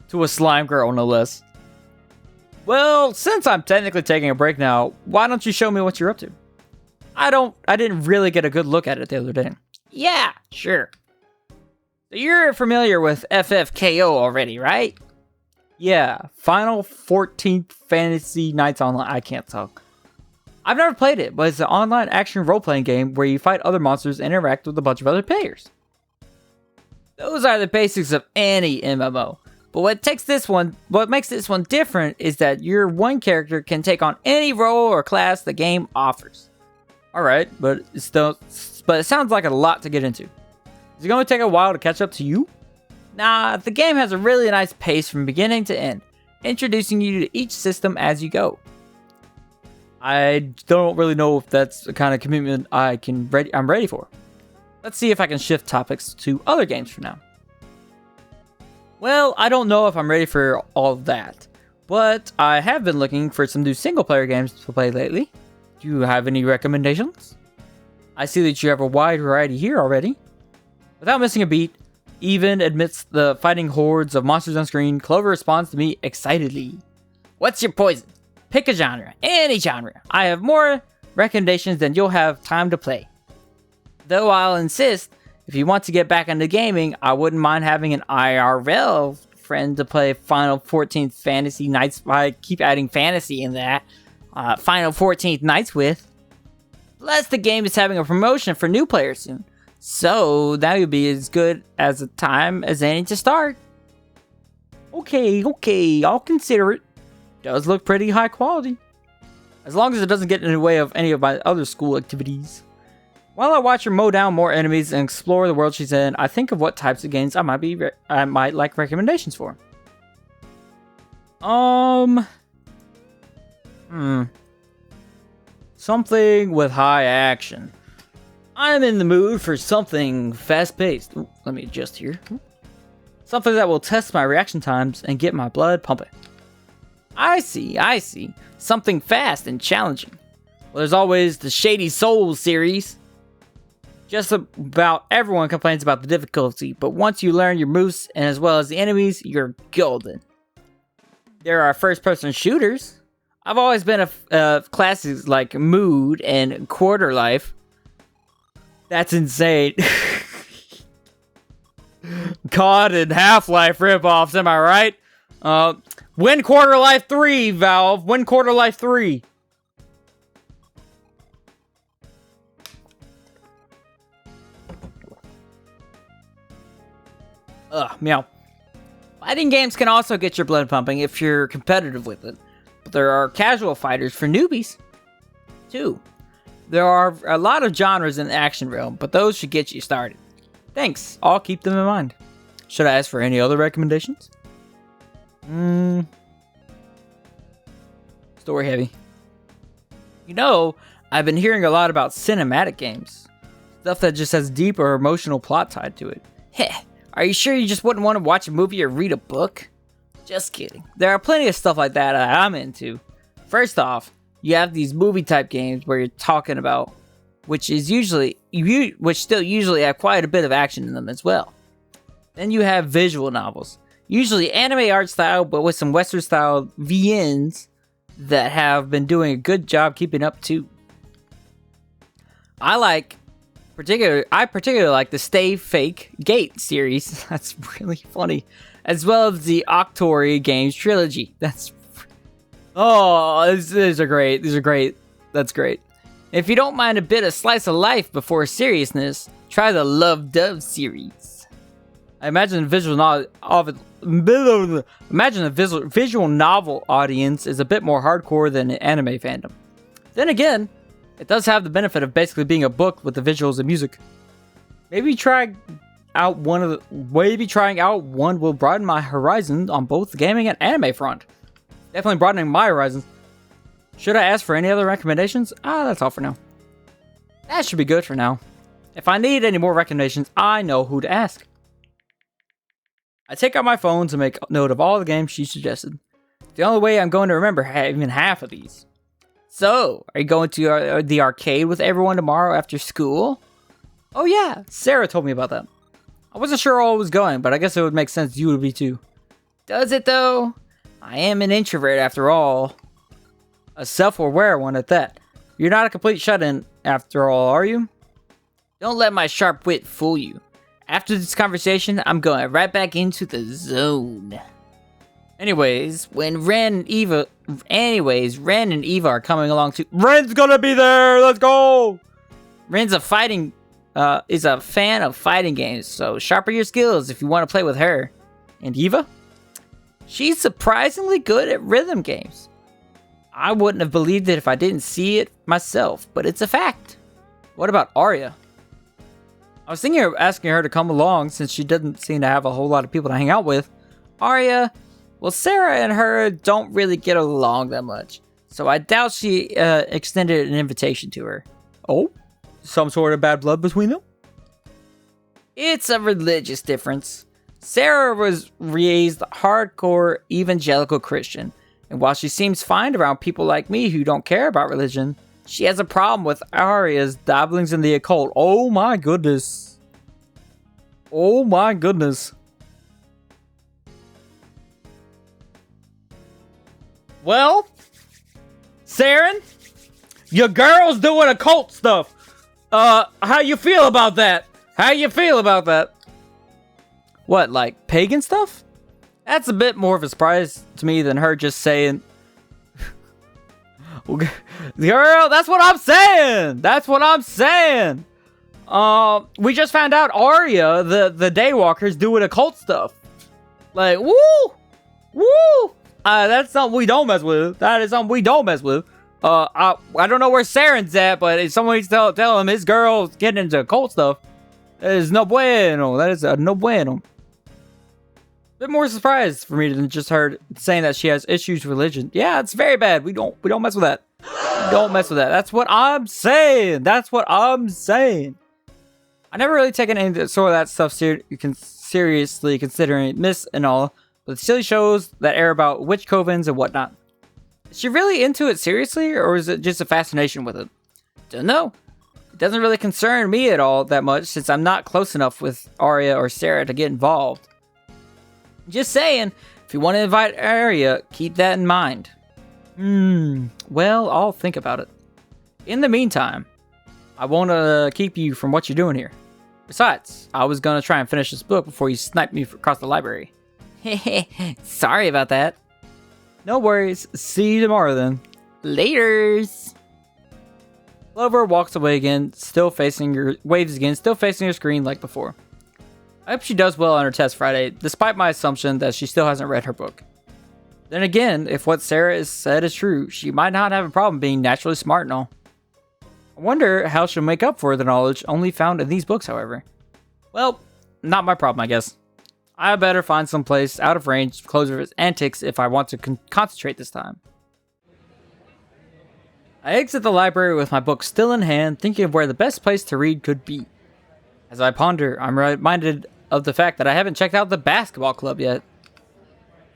to a slime girl, no less. Well, since I'm technically taking a break now, why don't you show me what you're up to? I didn't really get a good look at it the other day. Yeah, sure. So you're familiar with FFKO already, right? Yeah, Final 14th Fantasy Nights Online. I can't talk. I've never played it, but it's an online action role-playing game where you fight other monsters and interact with a bunch of other players. Those are the basics of any MMO. But what makes this one different is that your one character can take on any role or class the game offers. Alright, but it sounds like a lot to get into. Is it going to take a while to catch up to you? Nah, the game has a really nice pace from beginning to end, introducing you to each system as you go. I don't really know if that's the kind of commitment I'm ready for. Let's see if I can shift topics to other games for now. Well, I don't know if I'm ready for all of that, but I have been looking for some new single-player games to play lately. Do you have any recommendations? I see that you have a wide variety here already. Without missing a beat, even amidst the fighting hordes of monsters on screen, Clover responds to me excitedly. What's your poison? Pick a genre, any genre. I have more recommendations than you'll have time to play. Though I'll insist, if you want to get back into gaming, I wouldn't mind having an IRL friend to play Final 14th Fantasy Nights. I keep adding fantasy in that. Final 14th Nights with. Plus, the game is having a promotion for new players soon. So, that would be as good as a time as any to start. Okay, I'll consider it. Does look pretty high quality. As long as it doesn't get in the way of any of my other school activities. While I watch her mow down more enemies and explore the world she's in, I think of what types of games I might like recommendations for. Something with high action. I'm in the mood for something fast-paced. Ooh, let me adjust here. Something that will test my reaction times and get my blood pumping. I see. Something fast and challenging. Well, there's always the Shady Souls series. Just about everyone complains about the difficulty, but once you learn your moves and as well as the enemies, you're golden. There are first-person shooters. I've always been a classes like Mood and Quarter Life. That's insane. COD and Half-Life ripoffs, am I right? Win Quarter Life 3, Valve. Win Quarter Life 3. Meow. Fighting games can also get your blood pumping if you're competitive with it. But there are casual fighters for newbies, too. There are a lot of genres in the action realm, but those should get you started. Thanks, I'll keep them in mind. Should I ask for any other recommendations? Story heavy. You know, I've been hearing a lot about cinematic games. Stuff that just has deep or emotional plot tied to it. Heh, are you sure you just wouldn't want to watch a movie or read a book? Just kidding. There are plenty of stuff like that I'm into. First off, you have these movie type games where you're talking about, which still usually have quite a bit of action in them as well. Then you have visual novels, usually anime art style, but with some Western style VNs that have been doing a good job keeping up too. I particularly like the Stay Fake Gate series. That's really funny. As well as the Octory Games trilogy. These are great. These are great. That's great. If you don't mind a bit of slice of life before seriousness, try the Love Dove series. I imagine the visual novel audience is a bit more hardcore than anime fandom. Then again, it does have the benefit of basically being a book with the visuals and music. Maybe trying out one will broaden my horizons on both the gaming and anime front. Definitely broadening my horizons. Should I ask for any other recommendations? That's all for now. That should be good for now. If I need any more recommendations, I know who to ask. I take out my phone to make note of all the games she suggested. The only way I'm going to remember even half of these. So, are you going to the arcade with everyone tomorrow after school? Oh yeah, Sarah told me about that. I wasn't sure all was going, but I guess it would make sense you would be too. Does it though? I am an introvert after all. A self-aware one at that. You're not a complete shut-in after all, are you? Don't let my sharp wit fool you. After this conversation, I'm going right back into the zone. Anyways, Ren and Eva are coming along too. Ren's gonna be there. Let's go. Ren's is a fan of fighting games, so sharpen your skills if you want to play with her. And Eva? She's surprisingly good at rhythm games. I wouldn't have believed it if I didn't see it myself, but it's a fact. What about Arya? I was thinking of asking her to come along since she doesn't seem to have a whole lot of people to hang out with. Arya, well, Sarah and her don't really get along that much, so I doubt she extended an invitation to her. Oh? Some sort of bad blood between them? It's a religious difference. Sarah was raised hardcore evangelical Christian, and while she seems fine around people like me who don't care about religion, she has a problem with Arya's dabblings in the occult. Oh my goodness. Oh my goodness. Well, Saren, your girl's doing occult stuff. How you feel about that? How you feel about that? What, like pagan stuff? That's a bit more of a surprise to me than her just saying, girl, that's what I'm saying. That's what I'm saying. We just found out Arya, the Daywalker's doing occult stuff. Like, woo! Woo! That's something we don't mess with. That is something we don't mess with. I don't know where Saren's at, but if somebody's tell him his girl's getting into occult stuff, that is no bueno. That is no bueno. Bit more surprised for me than just her saying that she has issues with religion. Yeah, it's very bad. We don't mess with that. Don't mess with that. That's what I'm saying. That's what I'm saying. I never really taken any sort of that stuff seriously, considering Miss and all, but the silly shows that air about witch covens and whatnot. Is she really into it seriously, or is it just a fascination with it? Don't know. It doesn't really concern me at all that much, since I'm not close enough with Arya or Sarah to get involved. Just saying, if you want to invite Arya, keep that in mind. Well, I'll think about it. In the meantime, I won't keep you from what you're doing here. Besides, I was gonna try and finish this book before you sniped me across the library. Sorry about that. No worries. See you tomorrow then. Laters. Clover walks away again, waves again, still facing her screen like before. I hope she does well on her test Friday, despite my assumption that she still hasn't read her book. Then again, if what Sarah has said is true, she might not have a problem being naturally smart and all. I wonder how she'll make up for the knowledge only found in these books, however. Well, not my problem, I guess. I better find some place out of range of Clover's antics if I want to concentrate this time. I exit the library with my book still in hand, thinking of where the best place to read could be. As I ponder, I'm reminded of the fact that I haven't checked out the basketball club yet.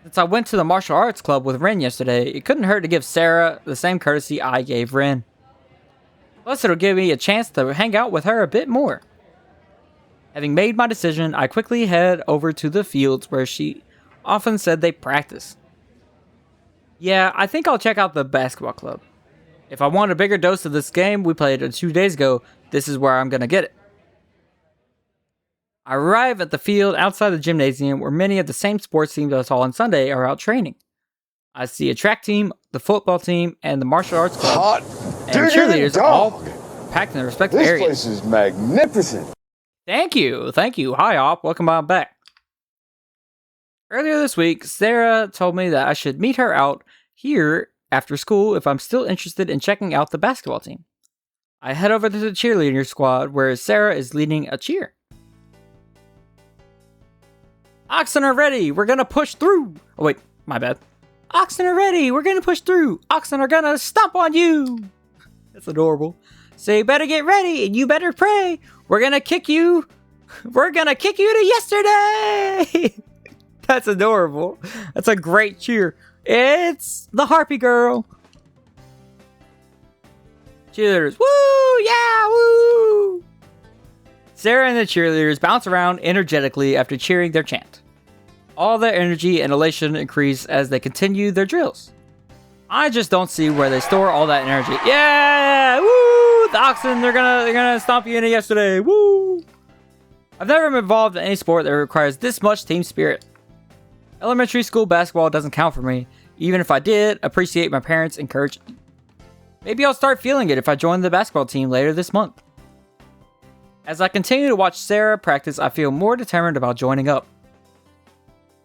Since I went to the martial arts club with Ren yesterday, it couldn't hurt to give Sarah the same courtesy I gave Ren. Plus, it'll give me a chance to hang out with her a bit more. Having made my decision, I quickly head over to the fields where she often said they practice. Yeah, I think I'll check out the basketball club. If I want a bigger dose of this game we played 2 days ago, this is where I'm gonna get it. I arrive at the field outside the gymnasium where many of the same sports teams I saw on Sunday are out training. I see a track team, the football team, and the martial arts club. And cheerleaders all packed in their respective areas. This place is magnificent. Thank you. Hi, Op. Welcome on back. Earlier this week, Sarah told me that I should meet her out here after school if I'm still interested in checking out the basketball team. I head over to the cheerleader squad where Sarah is leading a cheer. Oxen are ready. We're gonna push through. Oh, wait. My bad. Oxen are ready. We're gonna push through. Oxen are gonna stomp on you. That's adorable. So you better get ready and you better pray. We're gonna kick you. We're gonna kick you to yesterday. That's adorable. That's a great cheer. It's the Harpy Girl. Cheerleaders. Woo! Yeah! Woo! Sarah and the cheerleaders bounce around energetically after cheering their chant. All their energy and elation increase as they continue their drills. I just don't see where they store all that energy. Yeah! Woo! The oxen, they're gonna stomp you in it yesterday. Woo! I've never been involved in any sport that requires this much team spirit. Elementary school basketball doesn't count for me, even if I did appreciate my parents' encouragement. Maybe I'll start feeling it if I join the basketball team later this month. As I continue to watch Sarah practice, I feel more determined about joining up.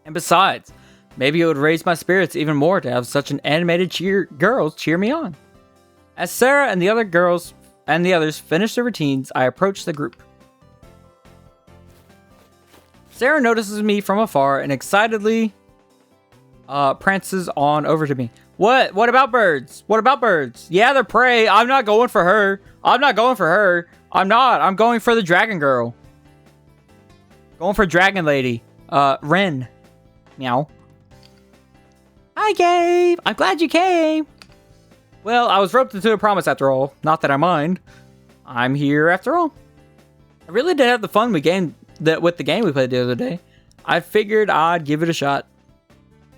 And besides, maybe it would raise my spirits even more to have such an animated girls cheer me on. As Sarah and the others finish their routines, I approach the group. Sarah notices me from afar and excitedly prances on over to me. What? What about birds? What about birds? Yeah, they're prey. I'm not going for her. I'm not going for her. I'm not. I'm going for the dragon girl. Going for dragon lady. Ren. Meow. Hi, Gabe. I'm glad you came. Well, I was roped into a promise after all. Not that I mind. I'm here after all. I really did have the fun with the game we played the other day. I figured I'd give it a shot.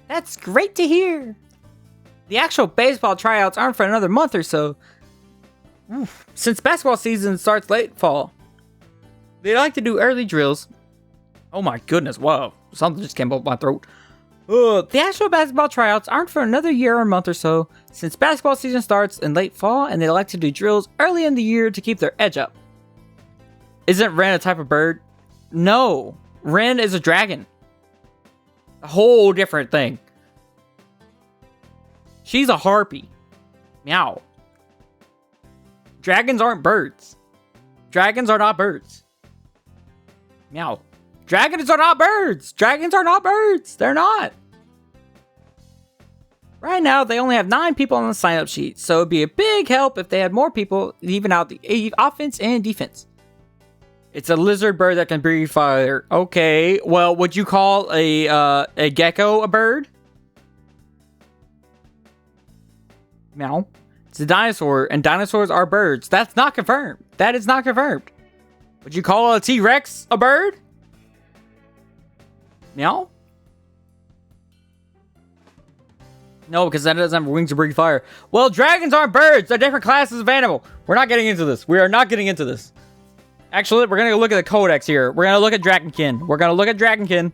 That's great to hear. The actual baseball tryouts aren't for another month or so. Since basketball season starts late fall, they like to do early drills. Oh my goodness, whoa. Something just came up my throat. The actual basketball tryouts aren't for another year or month or so, since basketball season starts in late fall and they like to do drills early in the year to keep their edge up. Isn't Ren a type of bird? No, Ren is a dragon. A whole different thing. She's a harpy. Meow. Dragons aren't birds. Dragons are not birds. Meow. Dragons are not birds. Dragons are not birds. They're not. Right now, they only have 9 people on the sign-up sheet, so it'd be a big help if they had more people to even out the offense and defense. It's a lizard bird that can breathe fire. Okay, well, would you call a gecko a bird? Meow. It's a dinosaur, and dinosaurs are birds. That's not confirmed. That is not confirmed. Would you call a T-Rex a bird? Meow? No, because that doesn't have wings to breathe fire. Well, dragons aren't birds. They're different classes of animal. We're not getting into this. We are not getting into this. Actually, we're going to look at the codex here. We're going to look at Dragonkin. We're going to look at Dragonkin.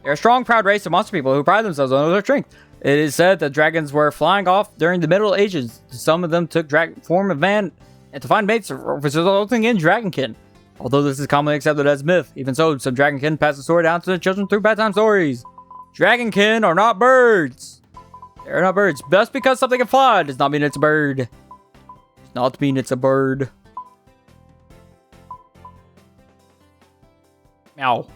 They're a strong, proud race of monster people who pride themselves on their strength. It is said that dragons were flying off during the Middle Ages. Some of them took form of man and to find mates, resulting in Dragonkin. Although this is commonly accepted as myth, even so, some Dragonkin pass the story down to the children through bedtime stories. Dragonkin are not birds. They're not birds. Just because something can fly does not mean it's a bird. Does not mean it's a bird. Meow.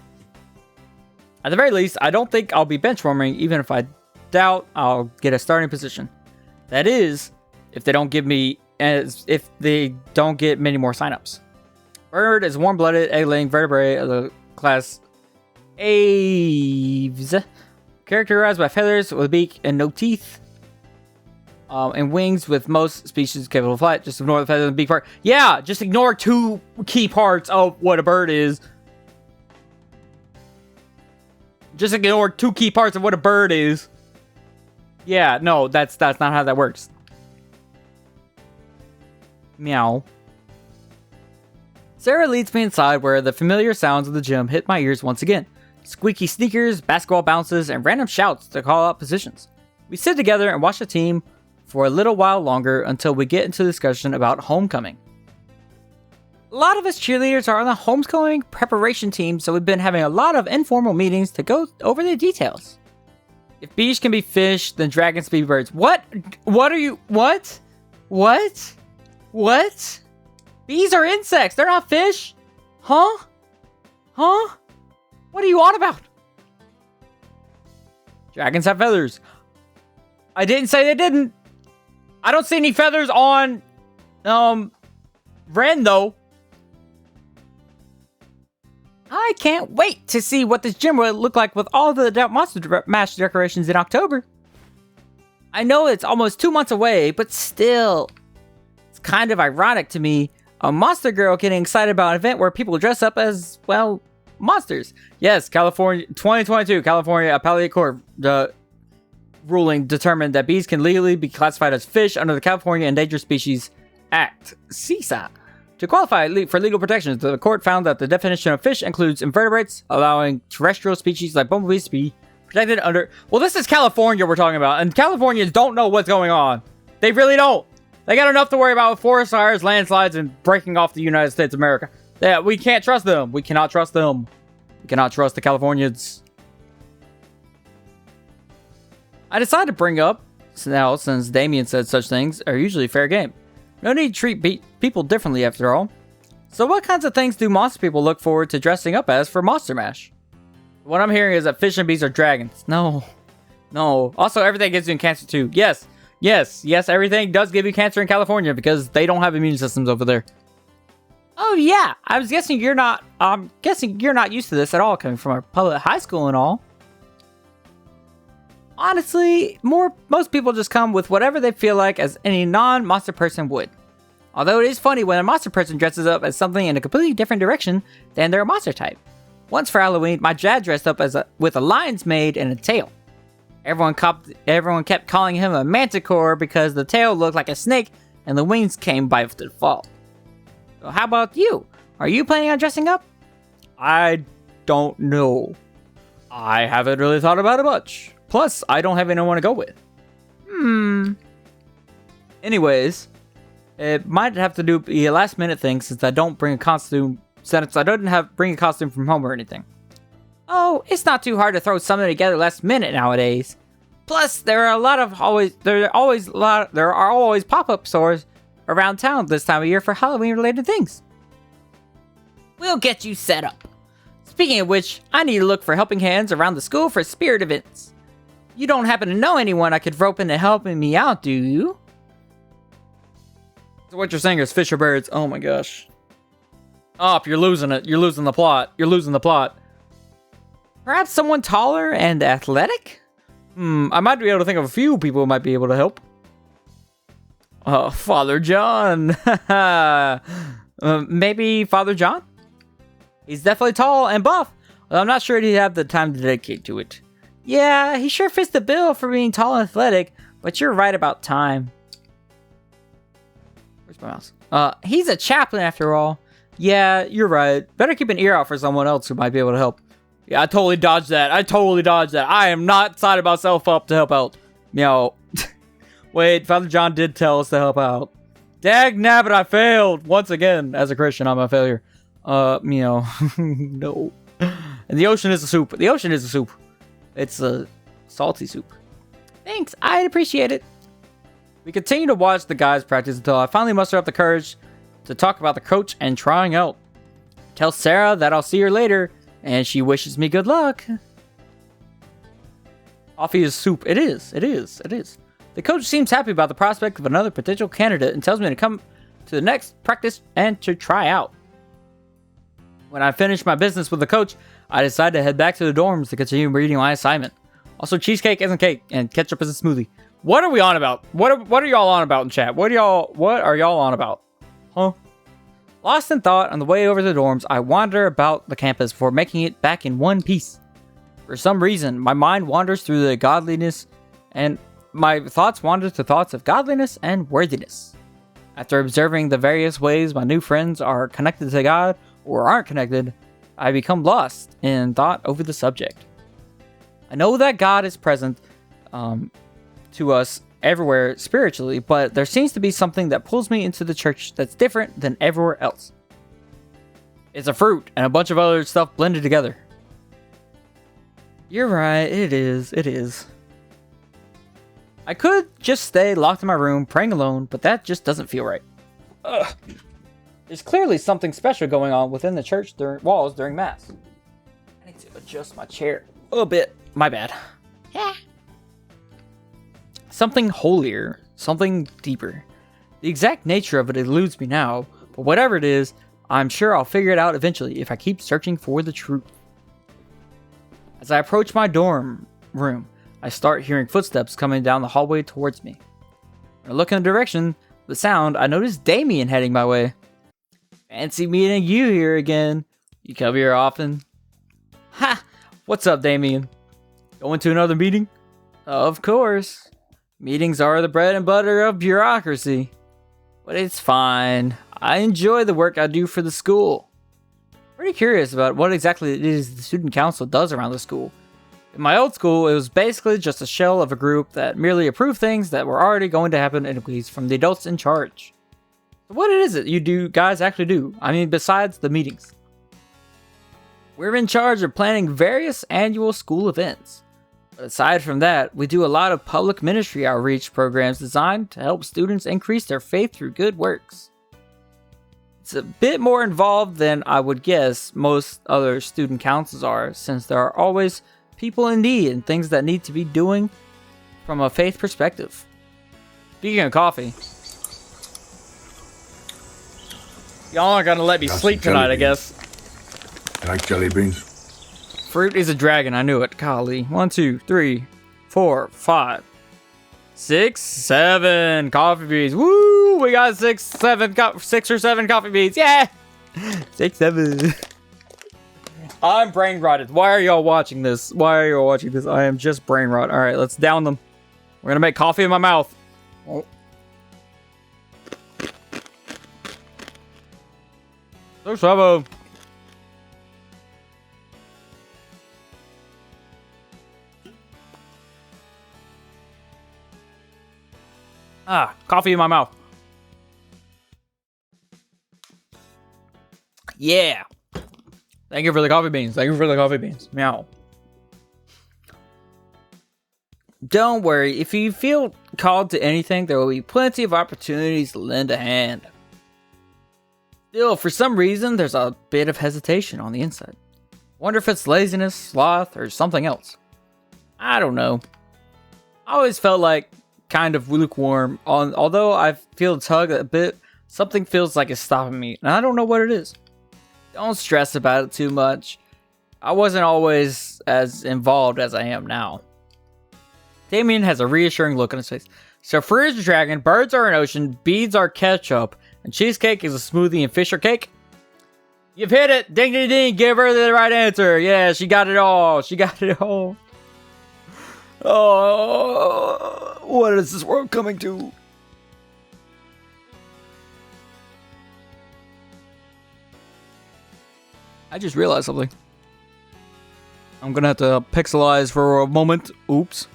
At the very least, I don't think I'll be benchwarming, even if I doubt I'll get a starting position. That is, if they don't get many more signups. Bird is warm-blooded, egg-laying vertebrate of the class Aves, characterized by feathers with a beak and no teeth, and wings with most species capable of flight. Just ignore the feathers and beak part. Yeah, just ignore 2 key parts of what a bird is. Just ignore 2 key parts of what a bird is. Yeah, no, that's not how that works. Meow. Sarah leads me inside where the familiar sounds of the gym hit my ears once again. Squeaky sneakers, basketball bounces, and random shouts to call out positions. We sit together and watch the team for a little while longer until we get into discussion about homecoming. A lot of us cheerleaders are on the homecoming preparation team, so we've been having a lot of informal meetings to go over the details. If bees can be fish, then dragons can be birds. What? What are you? What? What? What? Bees are insects. They're not fish. Huh? Huh? What are you on about? Dragons have feathers. I didn't say they didn't. I don't see any feathers on, Ren, though. I can't wait to see what this gym will look like with all the Monster Mash decorations in October. I know it's almost 2 months away, but still, it's kind of ironic to me. A monster girl getting excited about an event where people dress up as, well, monsters. Yes, California, 2022, California Appellate Court ruling determined that bees can legally be classified as fish under the California Endangered Species Act, CSA. To qualify for legal protections, the court found that the definition of fish includes invertebrates, allowing terrestrial species like bumblebees to be protected under... Well, this is California we're talking about, and Californians don't know what's going on. They really don't. They got enough to worry about with forest fires, landslides, and breaking off the United States of America. Yeah, we can't trust them. We cannot trust them. We cannot trust the Californians. I decided to bring up, now since Damien said such things are usually fair game. No need to treat people differently after all. So what kinds of things do monster people look forward to dressing up as for Monster Mash? What I'm hearing is that fish and bees are dragons. No. No. Also, everything gives you cancer too. Yes. Yes. Yes, everything does give you cancer in California because they don't have immune systems over there. Oh yeah. I'm guessing you're not used to this at all, coming from a public high school and all. Honestly, most people just come with whatever they feel like as any non-monster person would. Although it is funny when a monster person dresses up as something in a completely different direction than their monster type. Once for Halloween, my dad dressed up with a lion's mane and a tail. Everyone kept calling him a manticore because the tail looked like a snake and the wings came by default. So how about you? Are you planning on dressing up? I don't know. I haven't really thought about it much. Plus, I don't have anyone to go with. Anyways, it might have to be a last minute thing since I don't bring a costume. Since I don't bring a costume from home or anything. Oh, it's not too hard to throw something together last minute nowadays. Plus, there are always pop-up stores around town this time of year for Halloween related things. We'll get you set up. Speaking of which, I need to look for helping hands around the school for spirit events. You don't happen to know anyone I could rope into helping me out, do you? So what you're saying is fish or birds. Oh my gosh. Oh, you're losing it. You're losing the plot. You're losing the plot. Perhaps someone taller and athletic? I might be able to think of a few people who might be able to help. Father John. Maybe Father John? He's definitely tall and buff. Well, I'm not sure he'd have the time to dedicate to it. Yeah, he sure fits the bill for being tall and athletic, but you're right about time. Where's my mouse? He's a chaplain after all. Yeah, you're right. Better keep an ear out for someone else who might be able to help. Yeah, I totally dodged that. I am not signing myself up to help out. Meow. Wait, Father John did tell us to help out. Dag nabbit, I failed. Once again, as a Christian, I'm a failure. Meow. No. And the ocean is a soup. The ocean is a soup. It's a salty soup. Thanks, I'd appreciate it. We continue to watch the guys practice until I finally muster up the courage to talk about the coach and trying out. Tell Sarah that I'll see her later, and she wishes me good luck. Coffee is soup. It is. The coach seems happy about the prospect of another potential candidate and tells me to come to the next practice and to try out. When I finish my business with the coach, I decide to head back to the dorms to continue reading my assignment. Also, cheesecake isn't cake, and ketchup isn't smoothie. What are we on about? What are y'all on about in chat? What are y'all on about? Huh? Lost in thought on the way over to the dorms, I wander about the campus before making it back in one piece. For some reason, my mind wanders through the godliness, and my thoughts wander to thoughts of godliness and worthiness. After observing the various ways my new friends are connected to God or aren't connected, I become lost in thought over the subject. I know that God is present to us everywhere spiritually, but there seems to be something that pulls me into the church that's different than everywhere else. It's a fruit and a bunch of other stuff blended together. You're right, it is. I could just stay locked in my room praying alone, but that just doesn't feel right. Ugh. There's clearly something special going on within the church walls during Mass. I need to adjust my chair a little bit. My bad. Yeah. Something holier, something deeper. The exact nature of it eludes me now, but whatever it is, I'm sure I'll figure it out eventually if I keep searching for the truth. As I approach my dorm room, I start hearing footsteps coming down the hallway towards me. When I look in the direction of the sound, I notice Damien heading my way. Fancy meeting you here again. You come here often? Ha! What's up, Damien? Going to another meeting? Of course. Meetings are the bread and butter of bureaucracy. But it's fine. I enjoy the work I do for the school. Pretty curious about what exactly it is the student council does around the school. In my old school, it was basically just a shell of a group that merely approved things that were already going to happen anyways from the adults in charge. So what is it you guys actually do? I mean, besides the meetings. We're in charge of planning various annual school events. But aside from that, we do a lot of public ministry outreach programs designed to help students increase their faith through good works. It's a bit more involved than I would guess most other student councils are, since there are always people in need and things that need to be doing from a faith perspective. Speaking of coffee, y'all aren't gonna let me sleep tonight, I guess. You like jelly beans? Fruit is a dragon, I knew it. Golly. 1, 2, 3, 4, 5, 6, 7 coffee beans. Woo! We got 6 or 7 coffee beans. Yeah! 6, 7. I'm brain rotted. Why are y'all watching this? I am just brain rot. Alright, let's down them. We're gonna make coffee in my mouth. Oh. 6, 7. Coffee in my mouth. Yeah. Thank you for the coffee beans. Meow. Don't worry. If you feel called to anything, there will be plenty of opportunities to lend a hand. Still, for some reason, there's a bit of hesitation on the inside. Wonder if it's laziness, sloth, or something else. I don't know. I always felt like kind of lukewarm. Although I feel a tug a bit, something feels like it's stopping me, and I don't know what it is. Don't stress about it too much. I wasn't always as involved as I am now. Damien has a reassuring look on his face. So fruit is a dragon, birds are an ocean, beads are ketchup, and cheesecake is a smoothie and fish are cake? You've hit it! Ding ding ding! Give her the right answer! Yeah, she got it all! Oh, what is this world coming to? I just realized something. I'm gonna have to pixelize for a moment. Oops.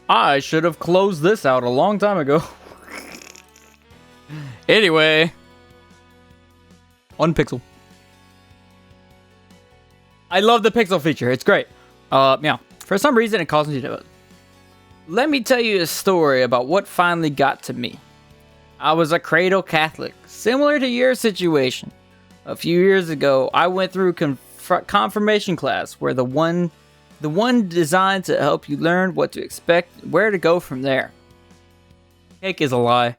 I should have closed this out a long time ago. Anyway. 1 pixel. I love the pixel feature. It's great. Yeah. For some reason, it caused me to do it. Let me tell you a story about what finally got to me. I was a cradle Catholic, similar to your situation. A few years ago, I went through confirmation class, where the one designed to help you learn what to expect, where to go from there. Cake is a lie.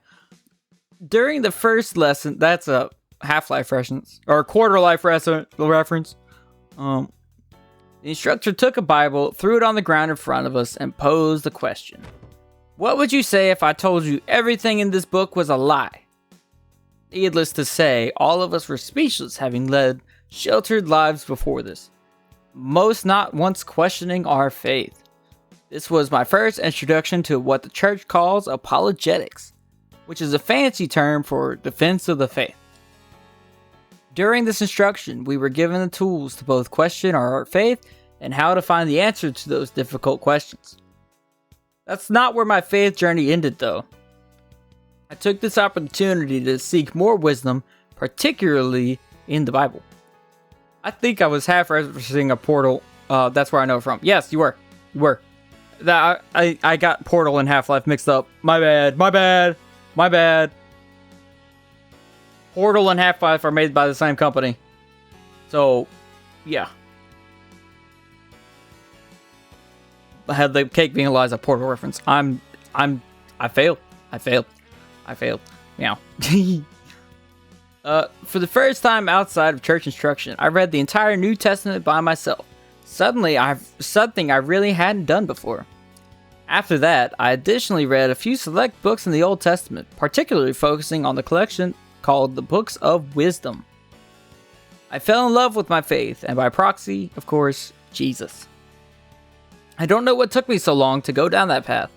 During the first lesson, that's a Half-Life reference, or a Quarter Life reference. The instructor took a Bible, threw it on the ground in front of us, and posed the question. What would you say if I told you everything in this book was a lie? Needless to say, all of us were speechless, having led sheltered lives before this, most not once questioning our faith. This was my first introduction to what the church calls apologetics, which is a fancy term for defense of the faith. During this instruction, we were given the tools to both question our faith and how to find the answer to those difficult questions. That's not where my faith journey ended, though. I took this opportunity to seek more wisdom, particularly in the Bible. I think I was half referencing a Portal. That's where I know it from. Yes, you were. I got Portal and Half-Life mixed up. My bad. Portal and Half-Life are made by the same company. So, yeah. I had the cake being a lie as a Portal reference. I failed. Meow. For the first time outside of church instruction, I read the entire New Testament by myself. Suddenly, something I really hadn't done before. After that, I additionally read a few select books in the Old Testament, particularly focusing on the collection called the Books of Wisdom. I fell in love with my faith, and by proxy, of course, Jesus. I don't know what took me so long to go down that path.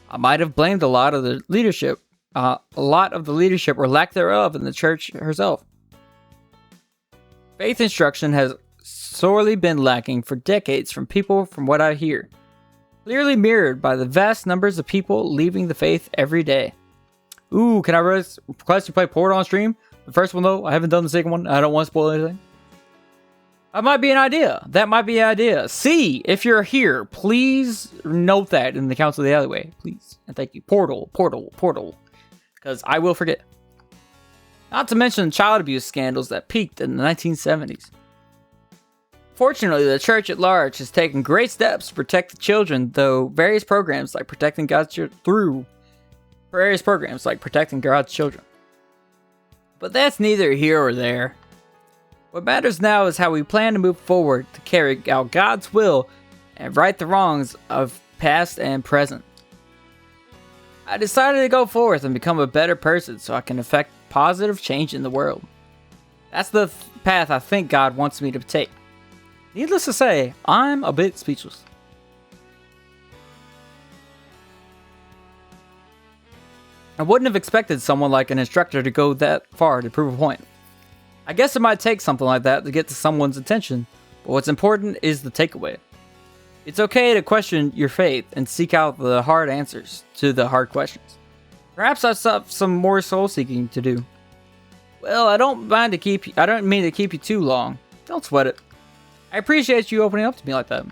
I might have blamed a lot of the leadership or lack thereof in the church herself. Faith instruction has sorely been lacking for decades from people, from what I hear. Clearly mirrored by the vast numbers of people leaving the faith every day. Ooh, can I request you play Portal on stream? The first one though, I haven't done the second one. I don't want to spoil anything. That might be an idea. That might be an idea. See, if you're here, please note that in the Council of the Alleyway. Please. And thank you. Portal. Because I will forget. Not to mention child abuse scandals that peaked in the 1970s. Fortunately, the church at large has taken great steps to protect the children, though various programs like protecting God's children. But that's neither here or there. What matters now is how we plan to move forward to carry out God's will and right the wrongs of past and present. I decided to go forth and become a better person so I can effect positive change in the world. That's the path I think God wants me to take. Needless to say, I'm a bit speechless. I wouldn't have expected someone like an instructor to go that far to prove a point. I guess it might take something like that to get to someone's attention, but what's important is the takeaway. It's okay to question your faith and seek out the hard answers to the hard questions. Perhaps I've some more soul seeking to do. Well, I don't mean to keep you too long. Don't sweat it. I appreciate you opening up to me like that.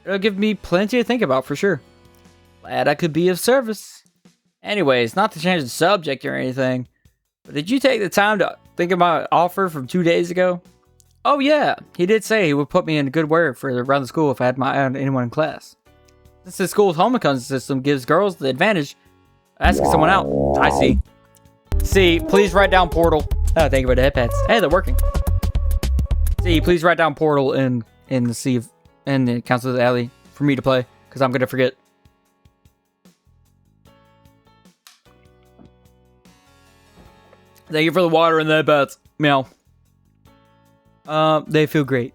It'll give me plenty to think about for sure. Glad I could be of service. Anyways, not to change the subject or anything, but did you take the time to think of my offer from 2 days ago? Oh yeah, he did say he would put me in a good word for around the school if I had my eye on anyone in class. Since the school's homecoming system gives girls the advantage of asking someone out. I see. See, please write down Portal. Oh, thank you for the headpads. Hey, they're working. See, please write down Portal in the Council of the Alley for me to play, because I'm gonna forget. Thank you for the water and the headpads. Meow. They feel great.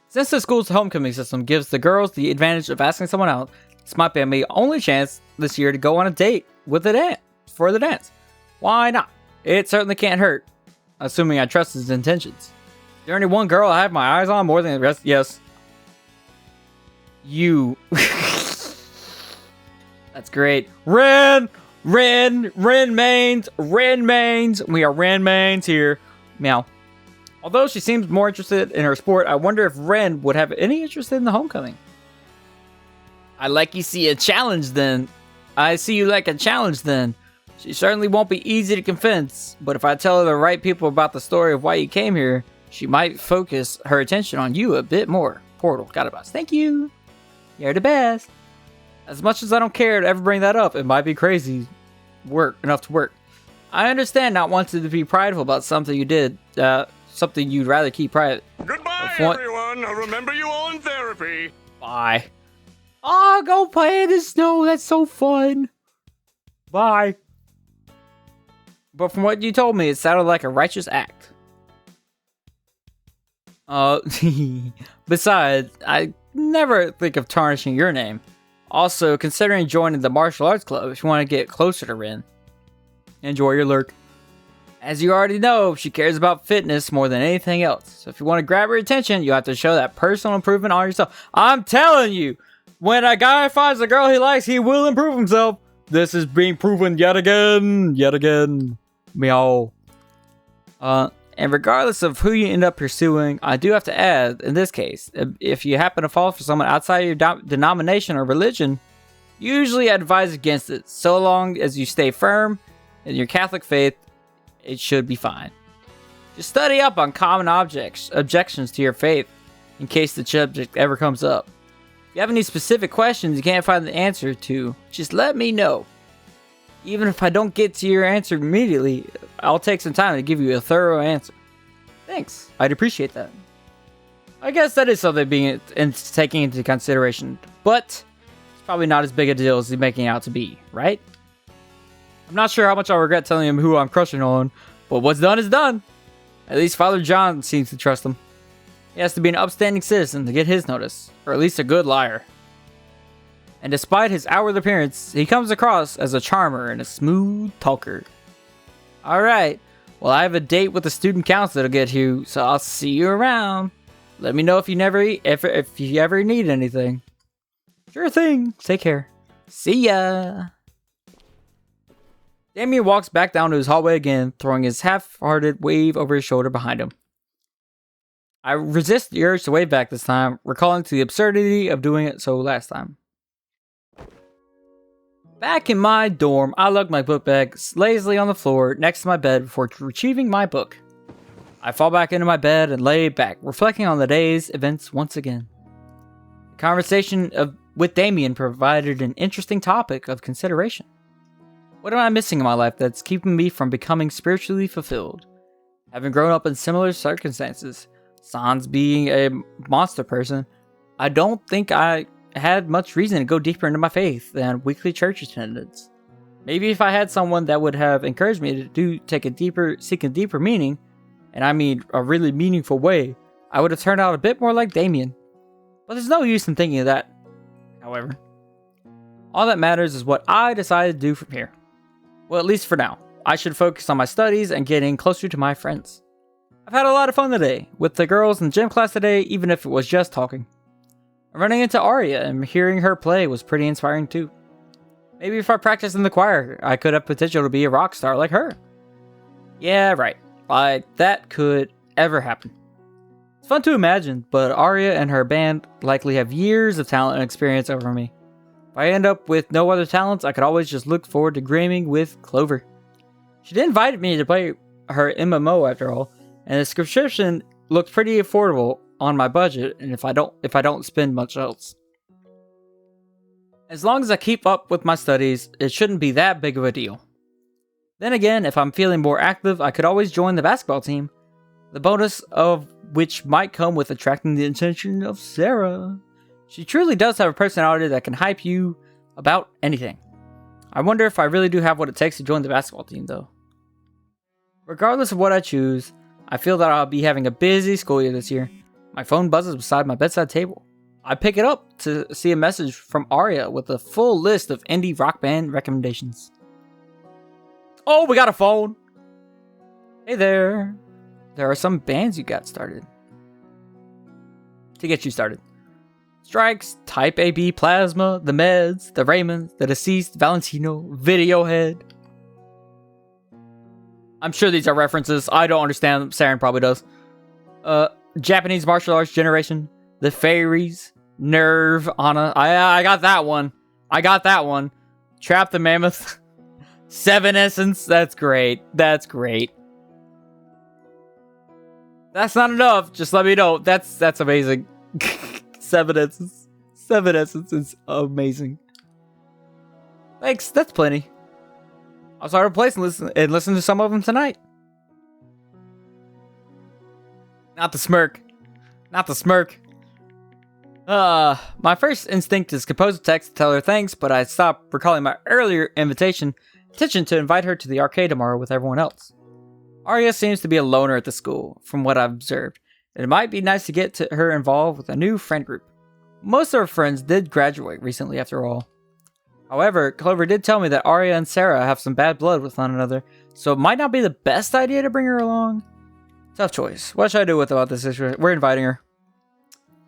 Since the school's homecoming system gives the girls the advantage of asking someone out, this might be my only chance this year to go on a date with the dance. Why not? It certainly can't hurt, assuming I trust his intentions. Is there any one girl I have my eyes on more than the rest? Yes. You. That's great. Ren mains. We are Ren mains here. Meow. Although she seems more interested in her sport, I wonder if Ren would have any interest in the homecoming. I see you like a challenge then. She certainly won't be easy to convince, but if I tell her the right people about the story of why you came here, she might focus her attention on you a bit more. Portal, got it, boss. Thank you. You're the best. As much as I don't care to ever bring that up, it might be crazy enough to work. I understand not wanting to be prideful about something you did, something you'd rather keep private. Goodbye, everyone. I'll remember you all in therapy. Bye. Oh, go play in the snow. That's so fun. Bye. But from what you told me, it sounded like a righteous act. Besides, I never think of tarnishing your name. Also, considering joining the martial arts club if you want to get closer to Rin. Enjoy your lurk. As you already know, she cares about fitness more than anything else. So if you want to grab her attention, you have to show that personal improvement on yourself. I'm telling you, when a guy finds a girl he likes, he will improve himself. This is being proven yet again. Meow. And regardless of who you end up pursuing, I do have to add, in this case, if you happen to fall for someone outside your denomination or religion, usually I advise against it. So long as you stay firm in your Catholic faith, it should be fine. Just study up on common objections to your faith in case the subject ever comes up. If you have any specific questions you can't find the answer to, just let me know. Even if I don't get to your answer immediately, I'll take some time to give you a thorough answer. Thanks. I'd appreciate that. I guess that is something taking into consideration, but it's probably not as big a deal as he's making out to be, right? I'm not sure how much I'll regret telling him who I'm crushing on, but what's done is done. At least Father John seems to trust him. He has to be an upstanding citizen to get his notice, or at least a good liar. And despite his outward appearance, he comes across as a charmer and a smooth talker. Alright, well I have a date with the student council to get to, so I'll see you around. Let me know if you ever need anything. Sure thing. Take care. See ya. Damien walks back down to his hallway again, throwing his half-hearted wave over his shoulder behind him. I resist the urge to wave back this time, recalling to the absurdity of doing it so last time. Back in my dorm, I lug my book bag lazily on the floor next to my bed before retrieving my book. I fall back into my bed and lay back, reflecting on the day's events once again. The conversation with Damien provided an interesting topic of consideration. What am I missing in my life that's keeping me from becoming spiritually fulfilled? Having grown up in similar circumstances, sans being a monster person, I don't think I had much reason to go deeper into my faith than weekly church attendance. Maybe if I had someone that would have encouraged me to seek a deeper meaning, and I mean a really meaningful way, I would have turned out a bit more like Damien. But there's no use in thinking of that, however. All that matters is what I decided to do from here. Well, at least for now. I should focus on my studies and getting closer to my friends. I've had a lot of fun today, with the girls in gym class today, even if it was just talking. Running into Aria and hearing her play was pretty inspiring too. Maybe if I practiced in the choir, I could have potential to be a rock star like her. Yeah, right. That could ever happen. It's fun to imagine, but Aria and her band likely have years of talent and experience over me. If I end up with no other talents, I could always just look forward to gaming with Clover. She did invite me to play her MMO after all, and the subscription looked pretty affordable on my budget, and if I don't spend much else. As long as I keep up with my studies, it shouldn't be that big of a deal. Then again, if I'm feeling more active, I could always join the basketball team. The bonus of which might come with attracting the attention of Sarah. She truly does have a personality that can hype you about anything. I wonder if I really do have what it takes to join the basketball team though. Regardless of what I choose, I feel that I'll be having a busy school year this year. My phone buzzes beside my bedside table. I pick it up to see a message from Aria with a full list of indie rock band recommendations. Oh, we got a phone! Hey there. There are some bands you got started. To get you started. Strikes, Type AB, Plasma, The Meds, The Raymonds, The Deceased, Valentino, Videohead. I'm sure these are references. I don't understand them. Saren probably does. Japanese martial arts generation. The Fairies. Nerve. Anna. I got that one. Trap the Mammoth. Seven Essence. That's great. That's not enough. Just let me know. That's amazing. Seven Essence is amazing. Thanks. That's plenty. I'll start a place and listen to some of them tonight. Not the smirk. My first instinct is compose a text to tell her thanks, but I stopped recalling my earlier intention to invite her to the arcade tomorrow with everyone else. Aria seems to be a loner at the school, from what I've observed. It might be nice to get her involved with a new friend group. Most of her friends did graduate recently after all. However, Clover did tell me that Aria and Sarah have some bad blood with one another, so it might not be the best idea to bring her along. Tough choice. What should I do about this situation? We're inviting her.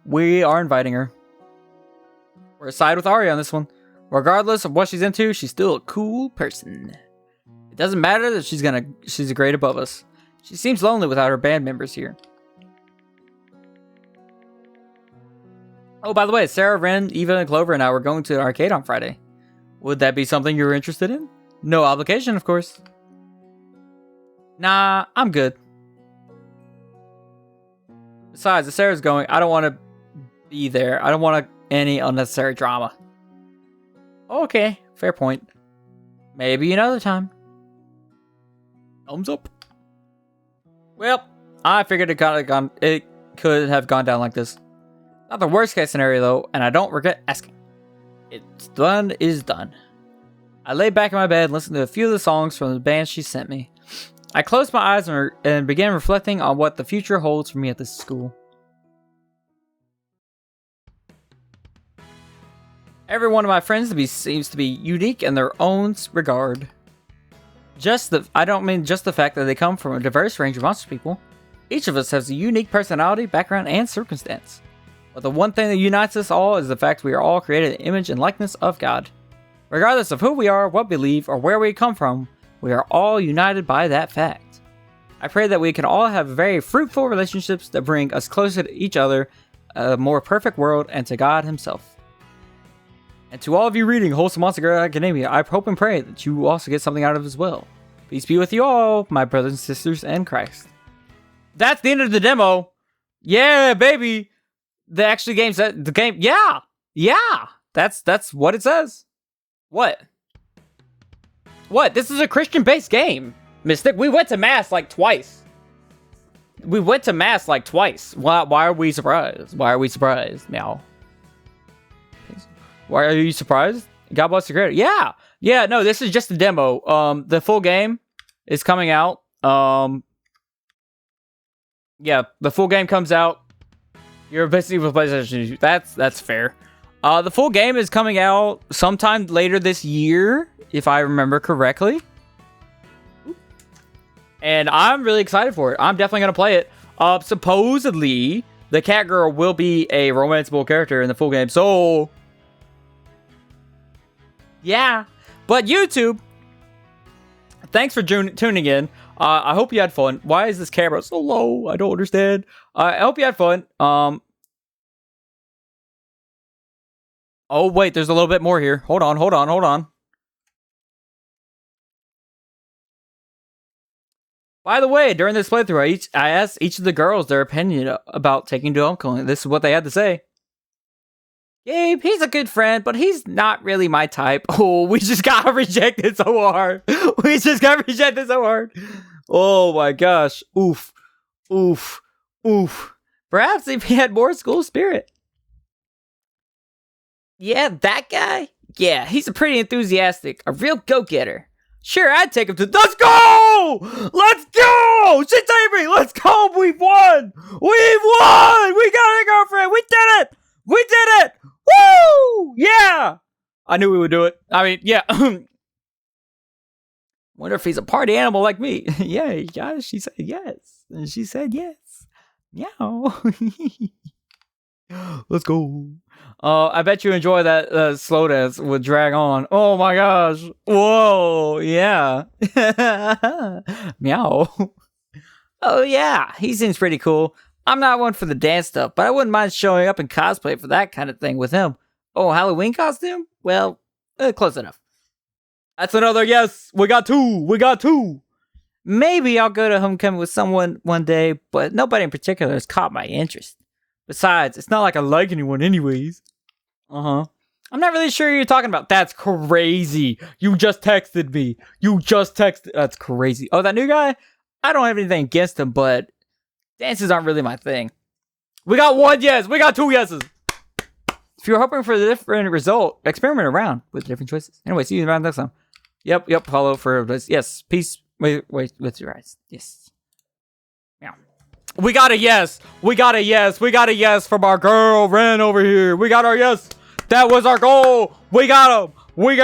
We are inviting her. We're side with Aria on this one. Regardless of what she's into, she's still a cool person. It doesn't matter that she's a grade above us. She seems lonely without her band members here. Oh, by the way, Sarah, Ren, Eva, and Clover and I were going to an arcade on Friday. Would that be something you're interested in? No obligation, of course. Nah, I'm good. Besides, if Sarah's going, I don't want to be there. I don't want any unnecessary drama. Okay, fair point. Maybe another time. Thumbs up. Well, I figured it could have gone down like this. Not the worst case scenario though, and I don't regret asking. It's done is done. I lay back in my bed and listened to a few of the songs from the band she sent me. I closed my eyes and began reflecting on what the future holds for me at this school. Every one of my friends seems to be unique in their own regard. I don't mean just the fact that they come from a diverse range of monster people. Each of us has a unique personality, background, and circumstance. But the one thing that unites us all is the fact we are all created in the image and likeness of God. Regardless of who we are, what we believe, or where we come from, we are all united by that fact. I pray that we can all have very fruitful relationships that bring us closer to each other, a more perfect world, and to God Himself. And to all of you reading Wholesome Monster Girl Academia, I hope and pray that you also get something out of it as well. Peace be with you all, my brothers and sisters in Christ. That's the end of the demo. Yeah, baby. The actual game said the game. Yeah. That's what it says. What? This is a Christian-based game, Mystic. We went to mass like twice. Why are we surprised? Meow. Why are you surprised? God bless the creator. Yeah. No, this is just a demo. The full game is coming out. Yeah, the full game comes out. You're basically with PlayStation. That's fair. The full game is coming out sometime later this year, if I remember correctly. And I'm really excited for it. I'm definitely gonna play it. Supposedly, the cat girl will be a romanceable character in the full game. So, yeah. But YouTube, thanks for tuning in. I hope you had fun. Why is this camera so low? I don't understand. I hope you had fun. Oh, wait, there's a little bit more here. Hold on. By the way, during this playthrough, I asked each of the girls their opinion about taking to homecoming. This is what they had to say. Gabe, he's a good friend, but he's not really my type. Oh, we just got rejected so hard. Oh my gosh. Oof. Perhaps if he had more school spirit. Yeah, that guy? Yeah, he's a pretty enthusiastic, a real go-getter. Sure, I'd take him to... Let's go! Shitami! Let's go! We've won! We got a girlfriend! We did it! Woo! Yeah! I knew we would do it. I mean, yeah. Wonder if he's a party animal like me. Yeah, she said yes. And she said yes. Meow. Let's go. I bet you enjoy that slow dance with Drag On. Oh my gosh. Whoa. Yeah. Meow. Oh yeah. He seems pretty cool. I'm not one for the dance stuff, but I wouldn't mind showing up in cosplay for that kind of thing with him. Oh, Halloween costume? Well, close enough. That's another yes. We got two. Maybe I'll go to homecoming with someone one day, but nobody in particular has caught my interest. Besides, it's not like I like anyone anyways. I'm not really sure who you're talking about. That's crazy. You just texted me. That's crazy. Oh, that new guy? I don't have anything against him, but dances aren't really my thing. We got one yes. We got two yeses. If you're hoping for a different result, experiment around with different choices. Anyway, see you around next time. Yep. Follow for this. Yes. Peace. Wait. With your eyes. Yes. Meow. We got a yes. We got a yes from our girl Ren over here. We got our yes. That was our goal. We got him. Woo!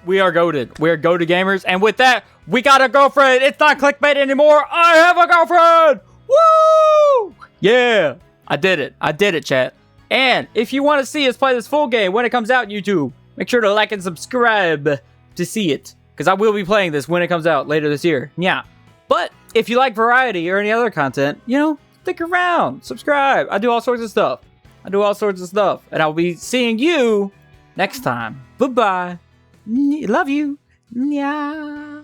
We are goated. We are goated gamers. And with that, we got a girlfriend. It's not clickbait anymore. I have a girlfriend. Woo! Yeah. I did it, chat. And if you want to see us play this full game when it comes out on YouTube, make sure to like and subscribe to see it. Because I will be playing this when it comes out later this year. Yeah. But if you like variety or any other content, stick around. Subscribe. I do all sorts of stuff. And I'll be seeing you next time. Bye-bye. Love you. Yeah.